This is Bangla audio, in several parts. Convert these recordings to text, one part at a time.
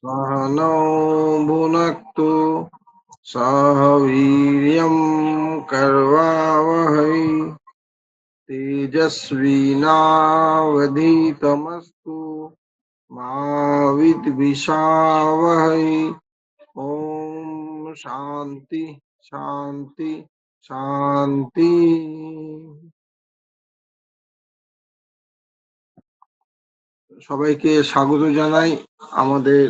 सहनौ भुनक्तु सह वीर्यं कर्वावहै तेजस्विनावधीतमस्तु मा विद्विषावहै। ओम शांति शांति শান্তি। সবাইকে স্বাগত জানাই আমাদের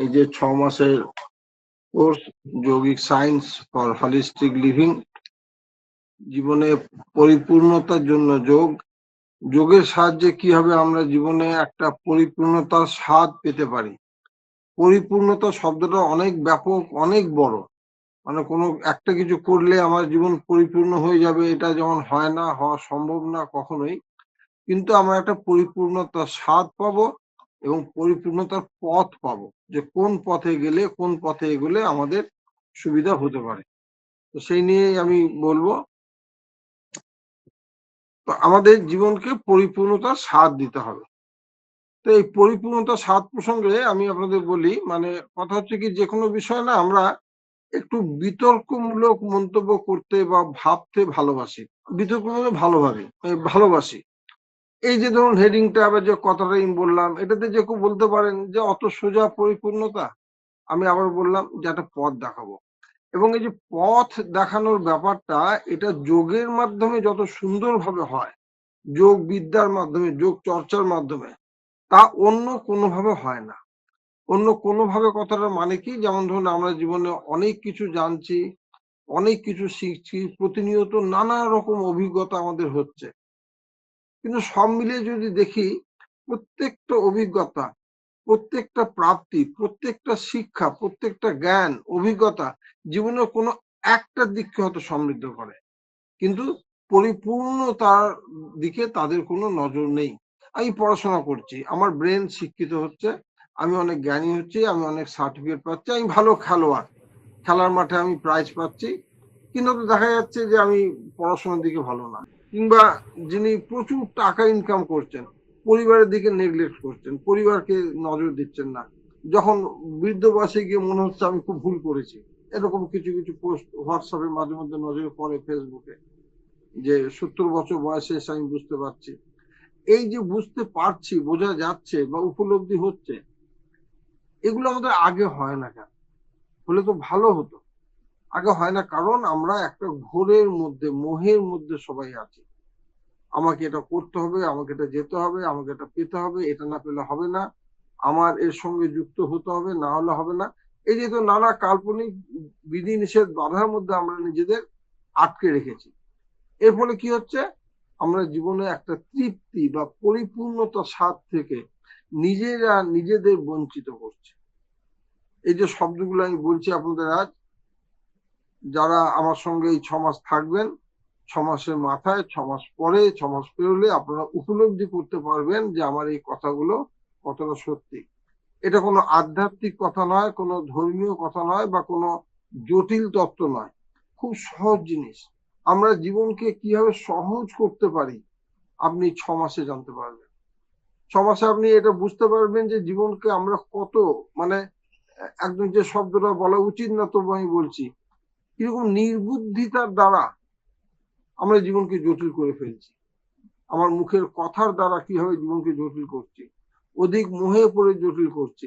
এই যে 6 মাসের কোর্স যৌগিক সায়েন্স ফর হলিস্টিক লিভিং, জীবনে পরিপূর্ণতার জন্য যোগ। যোগের সাহায্যে কিভাবে আমরা জীবনে একটা পরিপূর্ণতার স্বাদ পেতে পারি। পরিপূর্ণতা শব্দটা অনেক ব্যাপক, অনেক বড়। মানে কোনো একটা কিছু করলে আমার জীবন পরিপূর্ণ হয়ে যাবে, এটা যেমন হয় না, হওয়া সম্ভব না কখনোই। কিন্তু আমরা একটা পরিপূর্ণতার স্বাদ পাবো এবং পরিপূর্ণতার পথ পাবো, যে কোন পথে গেলে, কোন পথে এগোলে আমাদের সুবিধা হতে পারে। তো সেই নিয়েই আমি বলবো। তো আমাদের জীবনকে পরিপূর্ণতার স্বাদ দিতে হবে। তো এই পরিপূর্ণতার স্বাদ প্রসঙ্গে আমি আপনাদের বলি, মানে কথা হচ্ছে কি, যে কোনো বিষয় না আমরা একটু বিতর্কমূলক মন্তব্য করতে বা ভাবতে ভালোবাসি। বিতর্কমূলক ভালোবাসি। এই যে ধরুন হেডিংটা, আবার যে কথাটা আমি বললাম, এটাতে যে কেউ বলতে পারেন যে অত সোজা পরিপূর্ণতা। আমি আবার বললাম যে একটা পথ দেখাবো, এবং এই যে পথ দেখানোর ব্যাপারটা, এটা যোগের মাধ্যমে যত সুন্দরভাবে হয়, যোগ বিদ্যার মাধ্যমে, যোগ চর্চার মাধ্যমে, তা অন্য কোনোভাবে হয় না। অন্য কোনোভাবে কথাটা মানে কি, যেমন ধরুন আমরা জীবনে অনেক কিছু জানছি, অনেক কিছু শিখছি, প্রতিনিয়ত নানা রকম অভিজ্ঞতা আমাদের হচ্ছে, কিন্তু সব মিলিয়ে যদি দেখি, প্রত্যেকটা অভিজ্ঞতা, প্রত্যেকটা প্রাপ্তি, প্রত্যেকটা শিক্ষা, প্রত্যেকটা জ্ঞান, অভিজ্ঞতা জীবনের কোনো একটা দিককে হয়তো সমৃদ্ধ করে, কিন্তু পরিপূর্ণতার দিকে তাদের কোনো নজর নেই। আমি পড়াশোনা করছি, আমার ব্রেন শিক্ষিত হচ্ছে, আমি অনেক জ্ঞানী হচ্ছি, আমি অনেক সার্টিফিকেট পাচ্ছি, আমি ভালো খেলোয়াড়, খেলার মাঠে আমি প্রাইজ পাচ্ছি, কিন্তু দেখা যাচ্ছে যে আমি পড়াশোনার দিকে ভালো না। কিংবা যিনি প্রচুর টাকা ইনকাম করছেন, পরিবারের দিকে নেগলেক্ট করছেন, পরিবারকে নজর দিচ্ছেন না, যখন বৃদ্ধ বয়সে গিয়ে মনে হচ্ছে আমি খুব ভুল করেছি। এরকম কিছু কিছু পোস্ট হোয়াটসঅ্যাপে মাঝে মধ্যে নজরে পড়ে, ফেসবুকে, যে 70 বছর বয়সে এসে আমি বুঝতে পারছি। এই যে বুঝতে পারছি, বোঝা যাচ্ছে বা উপলব্ধি হচ্ছে, এগুলো আমাদের আগে হয় না কেন? হলে তো ভালো হতো। আগে হয় না কারণ আমরা একটা ঘোরের মধ্যে, মোহের মধ্যে সবাই আছি। আমাকে এটা করতে হবে, আমাকে এটা যেতে হবে, আমাকে এটা পেতে হবে, এটা না পেলে হবে না, আমার এর সঙ্গে যুক্ত হতে হবে, না হলে হবে না। এই যে তো নানা কাল্পনিক বিধিনিষেধ, বাধার মধ্যে আমরা নিজেদের আটকে রেখেছি। এর ফলে কি হচ্ছে, আমরা জীবনে একটা তৃপ্তি বা পরিপূর্ণতার স্বাদ থেকে নিজেরা নিজেদের বঞ্চিত করছি। এই যে শব্দগুলো আমি বলছি আপনাদের আজ, যারা আমার সঙ্গে এই 6 মাস থাকবেন, 6 মাসের মাথায়, 6 মাস পরে, 6 মাস পেরোলে আপনারা উপলব্ধি করতে পারবেন যে আমার এই কথাগুলো কতটা সত্যি। এটা কোনো আধ্যাত্মিক কথা নয়, কোনো ধর্মীয় কথা নয়, বা কোনো জটিল তত্ত্ব নয়, খুব সহজ জিনিস। আমরা জীবনকে কিভাবে সহজ করতে পারি, আপনি 6 মাসে জানতে পারবেন। 6 মাসে আপনি এটা বুঝতে পারবেন যে জীবনকে আমরা কত, মানে একদম যে শব্দটা বলা উচিত না, তবু আমি বলছি, কিরকম নির্বুদ্ধিতার দ্বারা আমরা জীবনকে জটিল করে ফেলছি। আমার মুখের কথার দ্বারা কিভাবে জীবনকে জটিল করছি, অধিক মোহে পড়ে জটিল করছি।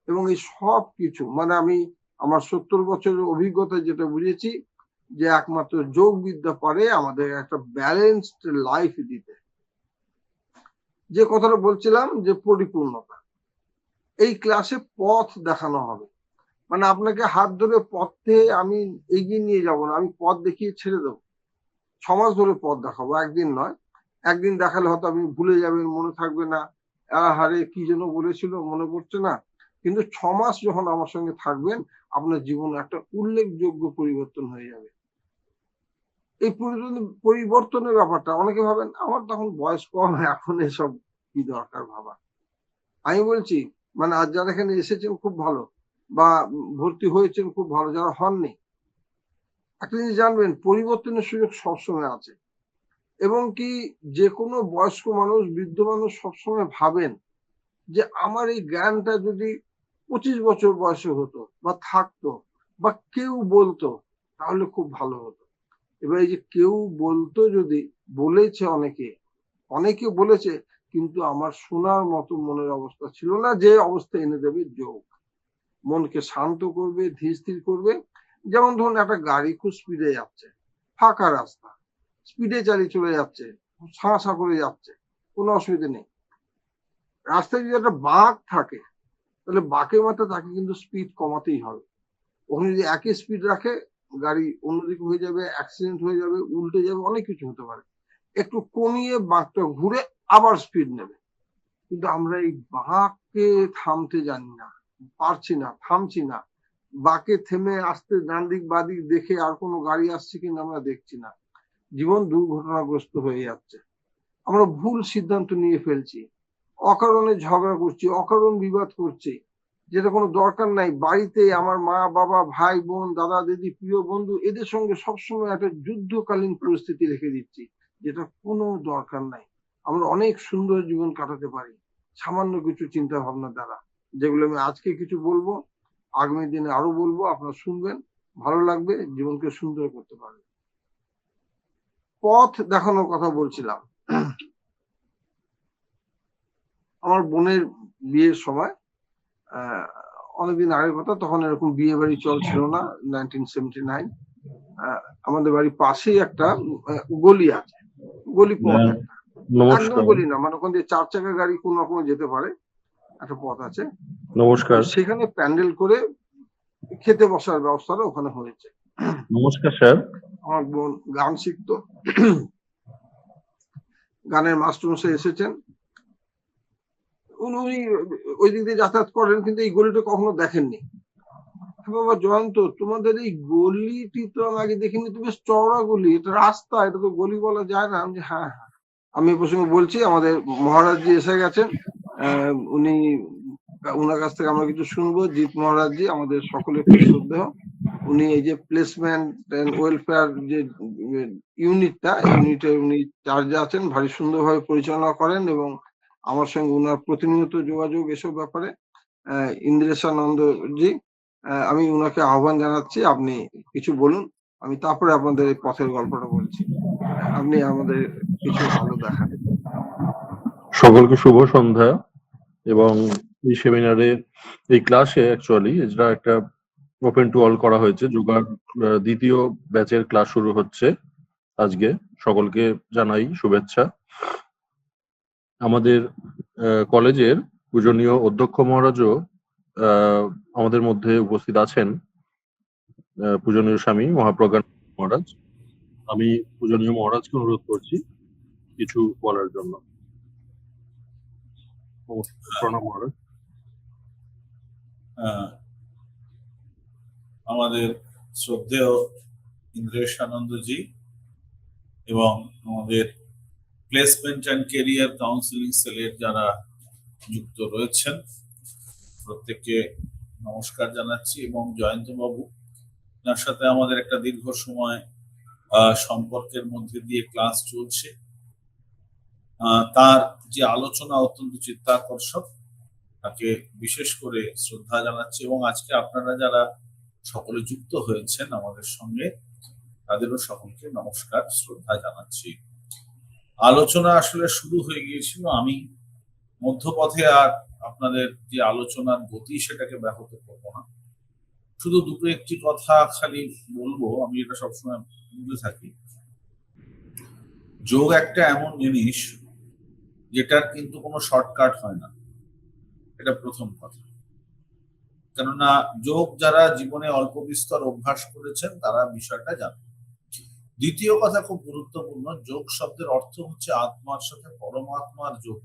এবং এই সব কিছু, মানে আমি আমার 70 বছরের অভিজ্ঞতা যেটা বুঝেছি, যে একমাত্র যোগ বিদ্যা পারে আমাদের একটা ব্যালেন্সড লাইফ দিতে। যে কথাটা বলছিলাম, যে পরিপূর্ণতা, এই ক্লাসে পথ দেখানো হবে। মানে আপনাকে হাত ধরে পথে আমি এগিয়ে নিয়ে যাব না, আমি পথ দেখিয়ে ছেড়ে দেবো। 6 মাস ধরে পথ দেখাবো, একদিন নয়। একদিন দেখালে হয়তো আপনি ভুলে যাবেন, মনে থাকবে না, আহারে কি যেন বলেছিল, মনে পড়ছে না। কিন্তু 6 মাস যখন আমার সঙ্গে থাকবেন, আপনার জীবনে একটা উল্লেখযোগ্য পরিবর্তন হয়ে যাবে। এই পরিবর্তনের ব্যাপারটা অনেকে ভাবেন আমার তখন বয়স কম, এখন এসব কি দরকার ভাবা। আমি বলছি, মানে আজ যারা এখানে এসেছেন খুব ভালো, বা ভর্তি হয়েছেন খুব ভালো, যারা হননি, একটা জিনিস জানবেন, পরিবর্তনের সুযোগ সবসময় আছে। এবং কি, যে কোনো বয়স্ক মানুষ, বৃদ্ধ মানুষ সবসময় ভাবেন যে আমার এই জ্ঞানটা যদি 25 বছর বয়সে হতো বা থাকতো বা কেউ বলতো, তাহলে খুব ভালো হতো। এবার এই যে কেউ বলতো, যদি বলেছে, অনেকে বলেছে, কিন্তু আমার শোনার মতো মনের অবস্থা ছিল না, যে অবস্থা এনে দেবে যোগ। মনকে শান্ত করবে, ধীর স্থির করবে। যেমন ধরুন একটা গাড়ি খুব স্পিডে যাচ্ছে, ফাঁকা রাস্তা, স্পিডে চালিয়ে চলে যাচ্ছে, শাঁ করে যাচ্ছে, কোনো অসুবিধা নেই। রাস্তায় যদি একটা বাঁক থাকে, তাহলে বাঁকের মধ্যে তাকে কিন্তু স্পিড কমাতেই হবে। ওখানে যদি একই স্পিড রাখে, গাড়ি অন্যদিকে হয়ে যাবে, অ্যাক্সিডেন্ট হয়ে যাবে, উল্টে যাবে, অনেক কিছু হতে পারে। একটু কমিয়ে বাঁকটা ঘুরে আবার স্পিড নেবে। কিন্তু আমরা এই বাঁককে থামতে জানি না, পারছি না, থামছি না। বাঁকে থেমে আসতে ডান দিক বাঁ দিক দেখে আর কোনো গাড়ি আসছে কিনা আমরা দেখছি না। জীবন দুর্ঘটনাগ্রস্ত হয়ে যাচ্ছে। আমরা ভুল সিদ্ধান্ত নিয়ে ফেলছি, অকারণে ঝগড়া করছি, অকারণ বিবাদ করছি, যেটা কোনো দরকার নাই। বাড়িতে আমার মা বাবা, ভাই বোন, দাদা দিদি, প্রিয় বন্ধু, এদের সঙ্গে সবসময় একটা যুদ্ধকালীন পরিস্থিতি রেখে দিচ্ছি, যেটা কোনো দরকার নাই। আমরা অনেক সুন্দর জীবন কাটাতে পারি সামান্য কিছু চিন্তা ভাবনা দ্বারা, যেগুলো আমি আজকে কিছু বলবো, আগামী দিনে আরো বলবো, আপনারা শুনবেন, ভালো লাগবে, জীবনকে সুন্দর করতে পারবে। পথ দেখানোর কথা বলছিলাম। আমার বোনের বিয়ের সময়, অনেকদিন আগের কথা, তখন এরকম বিয়ে বাড়ি চল ছিল না, 1979। আমাদের বাড়ির পাশেই একটা গলি আছে, গলি পথ একটা, একদম নমস্কার। গলি না, মানে ওখান দিয়ে 4 চাকা গাড়ি কোন রকমে যেতে পারে, একটা পথ আছে। নমস্কার। সেখানে প্যান্ডেল করে খেতে বসার ব্যবস্থাটা ওখানে হয়েছে। নমস্কার স্যার। আমার বোন গান শিখতো, গানের মাস্টারমশাই এসেছেন, উনি ওই দিক দিয়ে যাতায়াত করেন, কিন্তু এই গলিটা কখনো দেখেননি। বাবা জয়ন্ত, তোমাদের এই গলিটি তো আমি আগে দেখিনি, তো বেশ চওড়া গলি, এটা রাস্তা, এটা তো গলি বলা যায় না। আমি হ্যাঁ হ্যাঁ, আমি এই প্রসঙ্গে বলছি, আমাদের মহারাজজি এসে গেছেন। উনি, উনার কাছ থেকে আমরা কিছু শুনবো। জিৎ মহারাজজি আমাদের সকলের খুব শ্রদ্ধেয়। উনি এই যে প্লেসমেন্ট এন্ড ওয়েলফেয়ার যে ইউনিটটা, ইউনিটে উনি চার্জে আছেন, ভারী সুন্দরভাবে পরিচালনা করেন, এবং আমার সঙ্গে উনার প্রতিনিয়ত যোগাযোগ এসব ব্যাপারে। ইন্দ্রেশানন্দজি, আমি উনাকে আহ্বান জানাচ্ছি, আপনি কিছু বলুন, আমি তারপরে আপনাদের এই পথের গল্পটা বলছি। আপনি আমাদের কিছু আলো দেখান। সকলকে শুভ সন্ধ্যা। এবং এই সেমিনারে, এই ক্লাসে অ্যাকচুয়ালি এটা একটা ওপেন টু অল করা হয়েছে। যোগার দ্বিতীয় ব্যাচের ক্লাস শুরু হচ্ছে আজকে। সকলকে জানাই শুভেচ্ছা। আমাদের কলেজের পূজনীয় অধ্যক্ষ মহারাজও আমাদের মধ্যে উপস্থিত আছেন। পূজনীয় স্বামী মহাপ্রজ্ঞান মহারাজ, আমি পূজনীয় মহারাজকে অনুরোধ করছি কিছু বলার জন্য। প্রণাম মহারাজ। আমাদের শ্রদ্ধেয় ইন্দ্রেশানন্দজি এবং আমাদের প্লেসমেন্ট অ্যান্ড কেরিয়ার কাউন্সিলিং সেলের যারা যুক্ত রয়েছেন, প্রত্যেককে নমস্কার জানাচ্ছি। এবং জয়ন্ত বাবু, যার সাথে আমাদের একটা দীর্ঘ সময় সম্পর্কের মধ্যে দিয়ে ক্লাস চলছে, তার যে আলোচনা অত্যন্ত চিত্তাকর্ষক, তাকে বিশেষ করে শ্রদ্ধা জানাচ্ছি। এবং আজকে আপনারা যারা সকলে যুক্ত হয়েছেন আমাদের সঙ্গে, তাদেরও সকলকে নমস্কার, শ্রদ্ধা জানাচ্ছি। আলোচনা আসলে শুরু হয়ে গিয়েছিল, আমি মধ্যপথে আর আপনাদের যে আলোচনার গতি সেটাকে ব্যাহত করব না। শুধু দুটো একটি কথা খালি বলবো, আমি এটা সবসময় বলে থাকি, যোগ একটা এমন জিনিস যেটার কিন্তু কোনো শর্টকাট হয় না, এটা প্রথম কথা। কেননা যোগ যারা জীবনে অল্প বিস্তর অভ্যাস করেছেন তারা বিষয়টা জানেন। দ্বিতীয় কথা খুব গুরুত্বপূর্ণ, যোগ শব্দের অর্থ হচ্ছে আত্মার সাথে পরমাত্মার যোগ।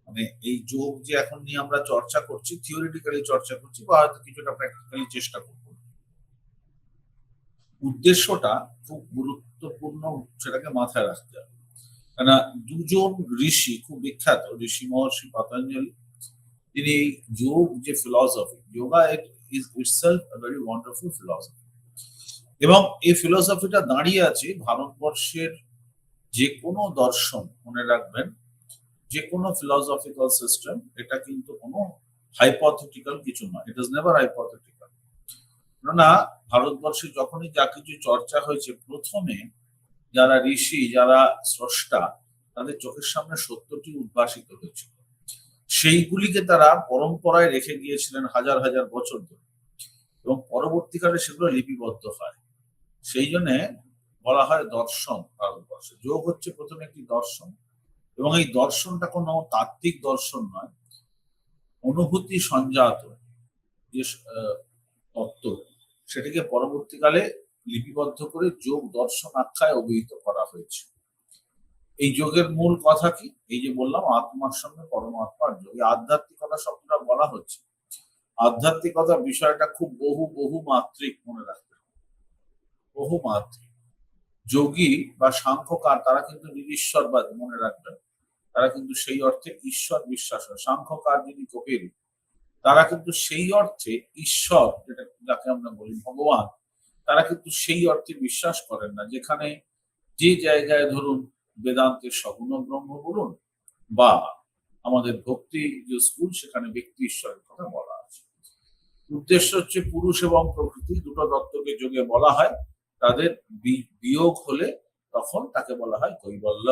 মানে এই যোগ যে এখন নিয়ে আমরা চর্চা করছি, থিওরিটিক্যালি চর্চা করছি, বা হয়তো কিছুটা প্র্যাকটিক্যালি চেষ্টা করব, উদ্দেশ্যটা খুব গুরুত্বপূর্ণ, সেটাকে মাথায় রাখতে হবে। কেন, দুজন ঋষি, খুব বিখ্যাত ঋষি মহর্ষি পতঞ্জলি, তিনি যোগ যে philosophy, yoga is itself a very wonderful philosophy, এবং এই ফিলসফিটা দাঁড়িয়ে আছে ভারতবর্ষের যে কোনো দর্শন, মনে রাখবেন, যে কোনো ফিলসফিক্যাল সিস্টেম, এটা কিন্তু কোনো হাইপোথেটিক্যাল কিছু নয়, ইট ইজ নেভার হাইপোথেটিক্যাল। কেননা ভারতবর্ষে যখনই যা কিছু চর্চা হয়েছে, প্রথমে যারা ঋষি, যারা স্রষ্টা, তাদের চোখের সামনে সত্যটি উদ্ভাসিত হয়েছিল। সেইগুলিকে তারা পরম্পরায় রেখে গিয়েছিলেন হাজার হাজার বছর ধরে, এবং পরবর্তীকালে সেগুলো লিপিবদ্ধ হয়। সেই জন্য বলা হয় দর্শন। ভারতবর্ষে যোগ হচ্ছে প্রথমে একটি দর্শন, এবং এই দর্শনটা কোনো তাত্ত্বিক দর্শন নয়, অনুভূতি সঞ্জাত যে তত্ত্ব, সেটিকে পরবর্তীকালে লিপিবদ্ধ করে যোগ দর্শন আখ্যায় অভিহিত করা হয়েছে। এই যোগের মূল কথা কি? এই যে বললাম, আত্মার সঙ্গে পরমাত্মার যোগ। এই আধ্যাত্মিকতা শব্দটা বলা হচ্ছে, আধ্যাত্মিকতা বিষয়টা খুব বহু মাত্রিক, মনে রাখতে হবে, বহু মাত্রিক। যোগী বা সাংখ্যকার তারা কিন্তু নিরীশ্বরবাদী, মনে রাখবেন, তারা কিন্তু সেই অর্থে ঈশ্বর বিশ্বাস হয়। সাংখ্যকার যিনি কপিল, তারা কিন্তু সেই অর্থে ঈশ্বর, যেটা যাকে আমরা বলি ভগবান, তারা কিন্তু সেই অর্থে বিশ্বাস করেন না। যেখানে যে জায়গায় ধরুন বেদান্তের সগুণ ব্রহ্ম বলুন, বা আমাদের ভক্তি যে স্কুল, সেখানে ব্যক্তি ঈশ্বরের কথা বলা আছে। উদ্দেশ্য হচ্ছে পুরুষ এবং প্রকৃতি দুটো তত্ত্বকে যোগে বলা হয়, তাদের বিয়োগ হলে তখন তাকে বলা হয় কৈবল্য।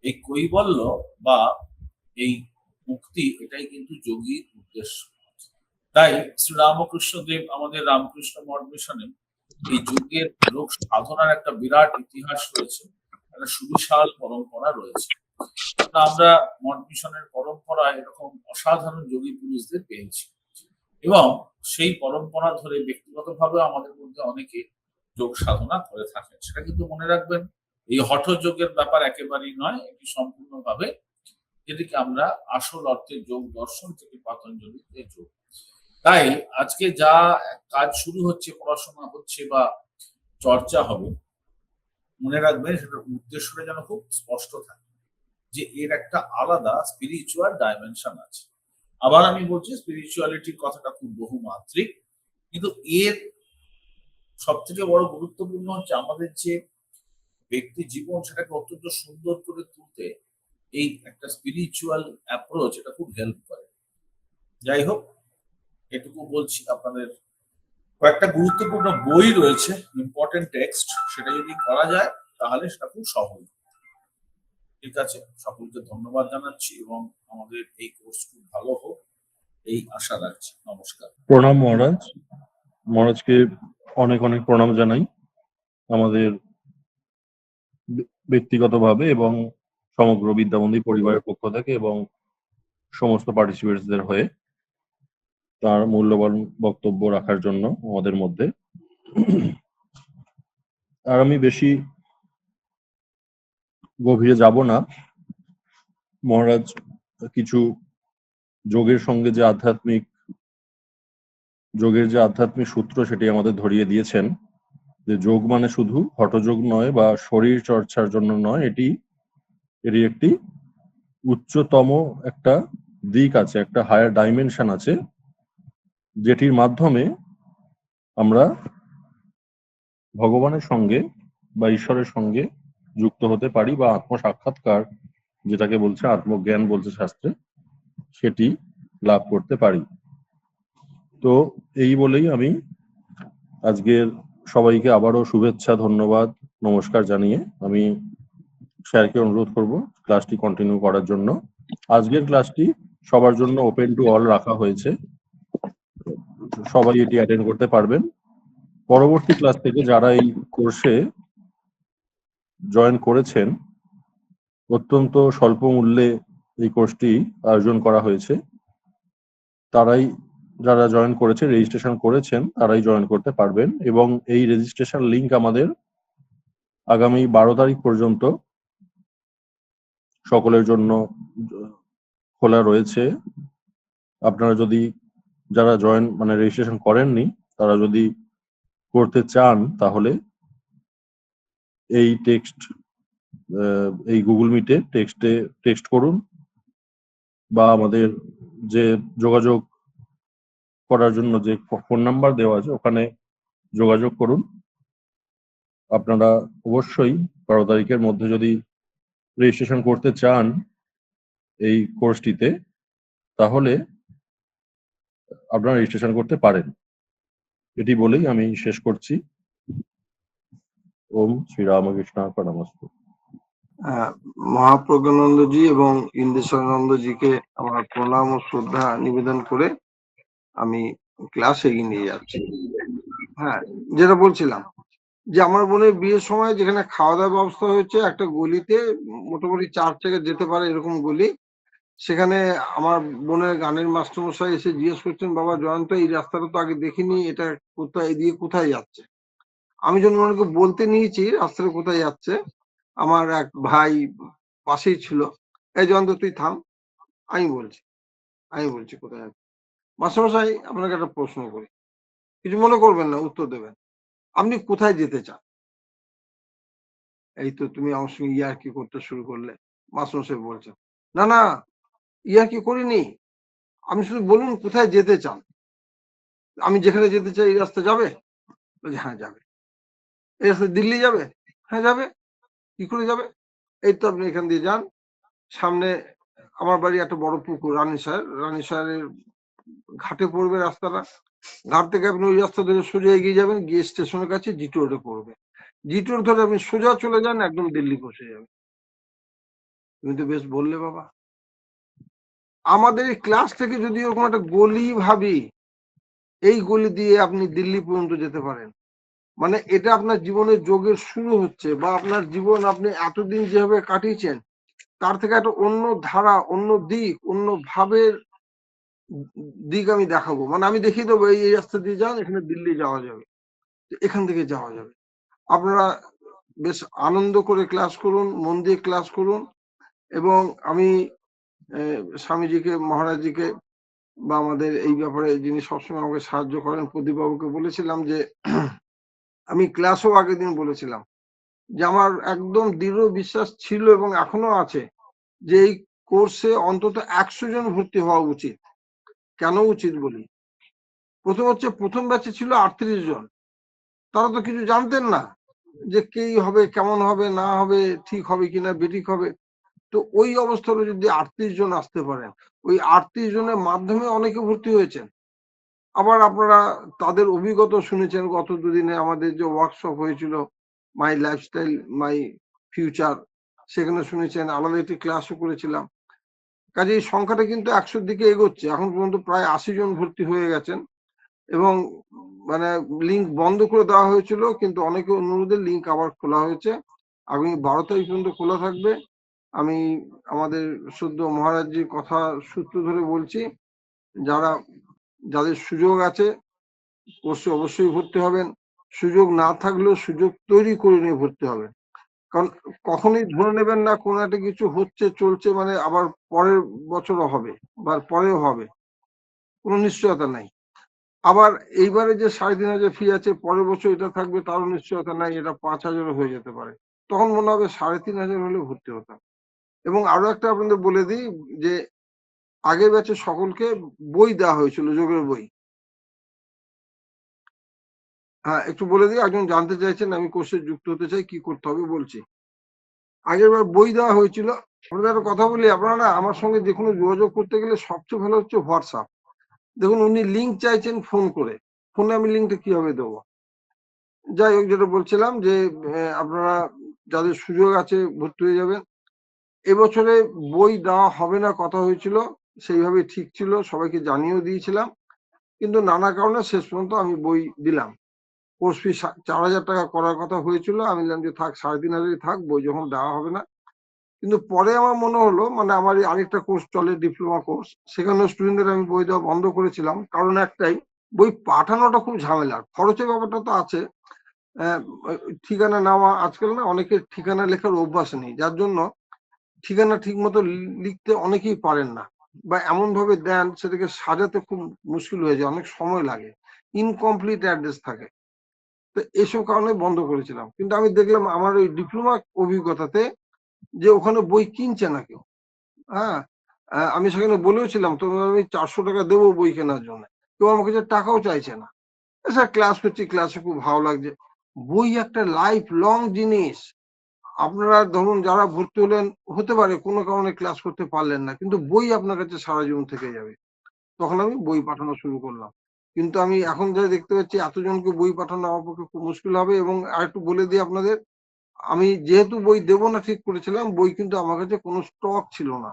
এই কৈবল্য বা এই মুক্তি, এটাই কিন্তু যোগীর উদ্দেশ্য। তাই শ্রীরামকৃষ্ণ দেব আমাদের রামকৃষ্ণ মঠ মিশনে এই যুগের লোক সাধনার একটা বিরাট ইতিহাস রয়েছে, একটা সুবিশাল পরম্পরা রয়েছে। আমরা মঠ মিশনের পরম্পরায় এরকম অসাধারণ যোগী পুরুষদের পেয়েছি, এবং সেই পরম্পরা ধরে ব্যক্তিগতভাবে আমাদের মধ্যে অনেকে যোগ সাধনা করে থাকেন। সেটা কিন্তু মনে রাখবেন, এই হঠযোগের ব্যাপার একেবারেই নয়, এটি সম্পূর্ণভাবে এদিকে আমরা আসল অর্থে যোগ দর্শন থেকে পাতঞ্জলিতে যোগ। তাই আজকে যা কাজ শুরু হচ্ছে, পড়াশোনা হচ্ছে বা চর্চা হবে, মনে রাখবেন সেটার উদ্দেশ্যটা যেন খুব স্পষ্ট থাকে, যে এর একটা আলাদা স্পিরিচুয়াল ডাইমেনশন আছে। আবার আমি বলছি, স্পিরিচুয়ালিটির কথাটা খুব বহুমাত্রিক, কিন্তু এর সব থেকে বড় গুরুত্বপূর্ণ হচ্ছে আমাদের যে ব্যক্তি জীবন, সেটাকে অত্যন্ত সুন্দর করে তুলতে এই একটা স্পিরিচুয়াল অ্যাপ্রোচ, এটা খুব হেল্প করে। যাই হোক, এটুকু বলছি। আপনাদের কয়েকটা গুরুত্বপূর্ণ বই রয়েছে, ইম্পর্টেন্ট টেক্সট, সেটা যদি করা যায় তাহলে সেটা খুব সহজ। ঠিক আছে, সকলকে ধন্যবাদ জানাচ্ছি, এবং আমাদের এই কোর্স খুব ভালো হোক এই আশা রাখছি। নমস্কার। প্রণাম মহারাজ। মহারাজকে অনেক অনেক প্রণাম জানাই আমাদের ব্যক্তিগতভাবে এবং সমগ্র বিদ্যামন্দির পরিবারের পক্ষ থেকে, এবং সমস্ত পার্টিসিপেন্টসদের হয়ে তার মূল্যবান বক্তব্য রাখার জন্য আমাদের মধ্যে। আর আমি বেশি গভীরে যাব না। মহারাজ কিছু যোগের সঙ্গে যে আধ্যাত্মিক সূত্র, সেটি আমাদের ধরিয়ে দিয়েছেন, যে যোগ মানে শুধু হঠযোগ নয় বা শরীর চর্চার জন্য নয়, এরই একটি উচ্চতম একটা দিক আছে, একটা হায়ার ডাইমেনশন আছে, যেটির মাধ্যমে আমরা ভগবানের সঙ্গে বা ঈশ্বরের সঙ্গে যুক্ত হতে পারি, বা আত্মসাক্ষাৎকার, যেটাকে বলছে আত্মজ্ঞান বলছে শাস্ত্রে, সেটি লাভ করতে পারি। তো এই বলেই আমি আজকের সবাইকে আবারও শুভেচ্ছা, ধন্যবাদ, নমস্কার জানিয়ে আমি স্যারকে অনুরোধ করব ক্লাসটি কন্টিনিউ করার জন্য। আজকের ক্লাসটি সবার জন্য ওপেন টু অল রাখা হয়েছে, সবাই এটি অ্যাটেন্ড করতে পারবেন। পরবর্তী ক্লাস থেকে যারা এই কোর্সে জয়েন করেছেন, অত্যন্ত স্বল্প মূল্যে এই কোর্সটি আয়োজন করা হয়েছে, যারা জয়েন করেছে, রেজিস্ট্রেশন করেছেন, তারাই জয়েন করতে পারবেন। এবং এই রেজিস্ট্রেশন লিংক আমাদের আগামী 12 তারিখ পর্যন্ত সকলের জন্য খোলা রয়েছে। আপনারা যদি, যারা রেজিস্ট্রেশন করেননি, তারা যদি করতে চান, তাহলে এই গুগল মিটে টেক্সট করুন, বা আমাদের যে যোগাযোগ করার জন্য যে ফোন নাম্বার দেওয়া আছে, ওখানে যোগাযোগ করুন। আপনারা অবশ্যই 12 তারিখের মধ্যে যদি রেজিস্ট্রেশন করতে চান এই কোর্সটিতে, তাহলে আপনারা রেজিস্ট্রেশন করতে পারেন। এটি বলেই আমি শেষ করছি। ওম শ্রী রামকৃষ্ণ প্রণামস্তু। মহাপ্রজ্ঞানন্দজি এবং ইন্দ্রেশ্বরানন্দজিকে আমার প্রণাম ও শ্রদ্ধা নিবেদন করে আমি ক্লাস এগিয়ে নিয়ে যাচ্ছি। হ্যাঁ, যেটা বলছিলাম যে আমার বোনের বিয়ের সময় যেখানে খাওয়া দাওয়ার ব্যবস্থা হয়েছে, একটা গলিতে মোটামুটি 4 থেকে যেতে পারে এরকম গলি, সেখানে আমার বোনের গানের মাস্টারমশাই এসে জিজ্ঞেস করছেন, বাবা জয়ন্ত, এই রাস্তাটা তো আগে দেখিনি, এটা কোথায়, এদিকে কোথায় যাচ্ছে? আমি যখন ওনাকে বলতে নিয়েছি রাস্তাটা কোথায় যাচ্ছে, আমার এক ভাই পাশেই ছিল, এই জয়ন্ত তুই থাম, আমি বলছি কোথায় যাচ্ছে। মাস্টারমশাই, আপনাকে একটা প্রশ্ন করি, কিছু মনে করবেন না, উত্তর দেবেন, আপনি কোথায় যেতে চান? এই তো তুমি আমার সঙ্গে ইয়ার্কি করতে শুরু করলে। মাস্টারমশাই বলছেন, না না, ইয়ার্কি করিনি, আপনি শুধু বলুন কোথায় যেতে চান। আমি যেখানে যেতে চাই এই রাস্তা যাবে? বলছে, হ্যাঁ যাবে। এই রাস্তা দিল্লি যাবে? হ্যাঁ যাবে। কি করে যাবে? এই তো আপনি এখান দিয়ে যান, সামনে আমার বাড়ি একটা বড় পুকুর, রানীসাহের ঘাটে পড়বে রাস্তাটা, ঘাট থেকে আপনি ওই রাস্তা ধরে সোজা এগিয়ে যাবেন, গিয়ে স্টেশনের কাছে জিটি রোডে পড়বে, জিটি রোড ধরে আপনি সোজা চলে যান, একদম দিল্লি পৌঁছে যাবে। তুমি তো বেশ বললে বাবা। আমাদের এই ক্লাস থেকে যদি ওরকম একটা গলি ভাবি, এই গলি দিয়ে আপনি দিল্লি পর্যন্ত যেতে পারেন, মানে এটা আপনার জীবনের যোগের শুরু হচ্ছে, বা আপনার জীবন আপনি এতদিন যেভাবে কাটিয়েছেন তার থেকে একটা অন্য ধারা, অন্য দিক, অন্য ভাবের দিক আমি দেখাবো। মানে আমি দেখিয়ে দেবো এই রাস্তা দিয়ে যান, এখানে দিল্লি যাওয়া যাবে, এখান থেকে যাওয়া যাবে। আপনারা বেশ আনন্দ করে ক্লাস করুন, মন দিয়ে ক্লাস করুন। এবং আমি স্বামীজিকে, মহারাজজিকে, বা আমাদের এই ব্যাপারে যিনি সবসময় আমাকে সাহায্য করেন, প্রদীপবাবুকে বলেছিলাম যে আমি ক্লাসও আগের দিন বলেছিলাম যে আমার একদম দৃঢ় বিশ্বাস ছিল এবং এখনো আছে যে এই কোর্সে অন্তত 100 জন ভর্তি হওয়া উচিত। কেন উচিত বলি, প্রথম হচ্ছে প্রথম ব্যাচে ছিল 38 জন, তারা তো কিছু জানতেন না যে কি হবে, কেমন হবে, না হবে, ঠিক হবে কিনা, বেঠিক হবে। তো ওই অবস্থায় যদি 38 জন আসতে পারেন, ওই 38 জনের মাধ্যমে অনেকে ভর্তি হয়েছেন। আবার আপনারা তাদের অভিজ্ঞতা শুনেছেন গত দুদিনে আমাদের যে ওয়ার্কশপ হয়েছিল, মাই লাইফস্টাইল মাই ফিউচার, সেখানে শুনেছেন, আলাদা একটি ক্লাসও করেছিলাম। কাজে এই সংখ্যাটা কিন্তু 100-র দিকে এগোচ্ছে। এখন পর্যন্ত প্রায় 80 জন ভর্তি হয়ে গেছেন, এবং মানে লিঙ্ক বন্ধ করে দেওয়া হয়েছিল, কিন্তু অনেকে অনুরোধে লিঙ্ক আবার খোলা হয়েছে। আগামী 12 তারিখ পর্যন্ত খোলা থাকবে। আমি আমাদের শুদ্ধ মহারাজজির কথা সূত্র ধরে বলছি, যাদের সুযোগ আছে কোর্সে অবশ্যই ভর্তি হবেন, সুযোগ না থাকলেও সুযোগ তৈরি করে নিয়ে ভর্তি হবেন। কারণ কখনোই ধরে নেবেন না কোনো একটা কিছু হচ্ছে, চলছে, মানে আবার পরের বছরও হবে বা পরেও হবে, কোনো নিশ্চয়তা নাই। আবার এইবারে যে 3,500 ফি আছে, পরের বছর এটা থাকবে তারও নিশ্চয়তা নাই, এটা 5,000 হয়ে যেতে পারে। তখন মনে হবে 3,500 হলে ভর্তি হতাম। এবং আরো একটা আপনাদের বলে দিই যে আগের ব্যাচে সকলকে বই দেওয়া হয়েছিল, যোগের বই। হ্যাঁ, একটু বলে দিই, একজন জানতে চাইছেন আমি কোর্সে যুক্ত হতে চাই, কি করতে হবে বলছি। আগের বার বই দেওয়া হয়েছিল। আপনাদের একটা কথা বলি, আপনারা না আমার সঙ্গে যে কোনো যোগাযোগ করতে গেলে সবচেয়ে ভালো হচ্ছে হোয়াটসঅ্যাপ। দেখুন উনি লিঙ্ক চাইছেন ফোন করে, ফোনে আমি লিঙ্কটা কিভাবে দেবো? যাই হোক, যেটা বলছিলাম যে আপনারা যাদের সুযোগ আছে ভর্তি হয়ে যাবেন। এবছরে বই দেওয়া হবে না কথা হয়েছিল, সেইভাবে ঠিক ছিল, সবাইকে জানিয়েও দিয়েছিলাম, কিন্তু নানা কারণে শেষ পর্যন্ত আমি বই দিলাম। কোর্স ফি 4,000 টাকা করার কথা হয়েছিল, আমি বললাম যে থাক, 3,500 থাক, বই যখন দেওয়া হবে না। কিন্তু পরে আমার মনে হলো, মানে আমার আরেকটা কোর্স চলে, ডিপ্লোমা কোর্স, সেখানে স্টুডেন্টদের আমি বই দেওয়া বন্ধ করেছিলাম, কারণ একটাই, বই পাঠানোটা খুব ঝামেলার, খরচের ব্যাপারটা তো আছে। ঠিকানা নেওয়া, আজকাল না অনেকের ঠিকানা লেখার অভ্যাস নেই, যার জন্য ঠিকানা ঠিক মতো লিখতে অনেকেই পারেন না, বা এমন ভাবে দেন সেটাকে সাজাতে খুব মুশকিল হয়ে যায়, অনেক সময় লাগে, ইনকমপ্লিট অ্যাড্রেস থাকে। তো এসব কারণে বন্ধ করেছিলাম। কিন্তু আমি দেখলাম আমার ওই ডিপ্লোমা অভিজ্ঞতাতে যে ওখানে বই কিনছে না কেউ। হ্যাঁ, আমি সেখানে বলেওছিলাম তোমার আমি 400 টাকা দেবো বই কেনার জন্য, কেউ আমার কাছে টাকাও চাইছে না। স্যার ক্লাস করছি, ক্লাসে খুব ভালো লাগছে। বই একটা লাইফ লং জিনিস। আপনারা ধরুন যারা ভর্তি হলেন, হতে পারে কোনো কারণে ক্লাস করতে পারলেন না, কিন্তু বই আপনার কাছে সারা জীবন থেকে যাবে। তখন আমি বই পাঠানো শুরু করলাম। কিন্তু আমি এখন যা দেখতে পাচ্ছি এতজনকে বই পাঠানো আমার পক্ষে খুব মুশকিল হবে। এবং আরেকটু বলে দিই আপনাদের, আমি যেহেতু বই দেবো না ঠিক করেছিলাম, বই কিন্তু আমার কাছে কোনো স্টক ছিল না।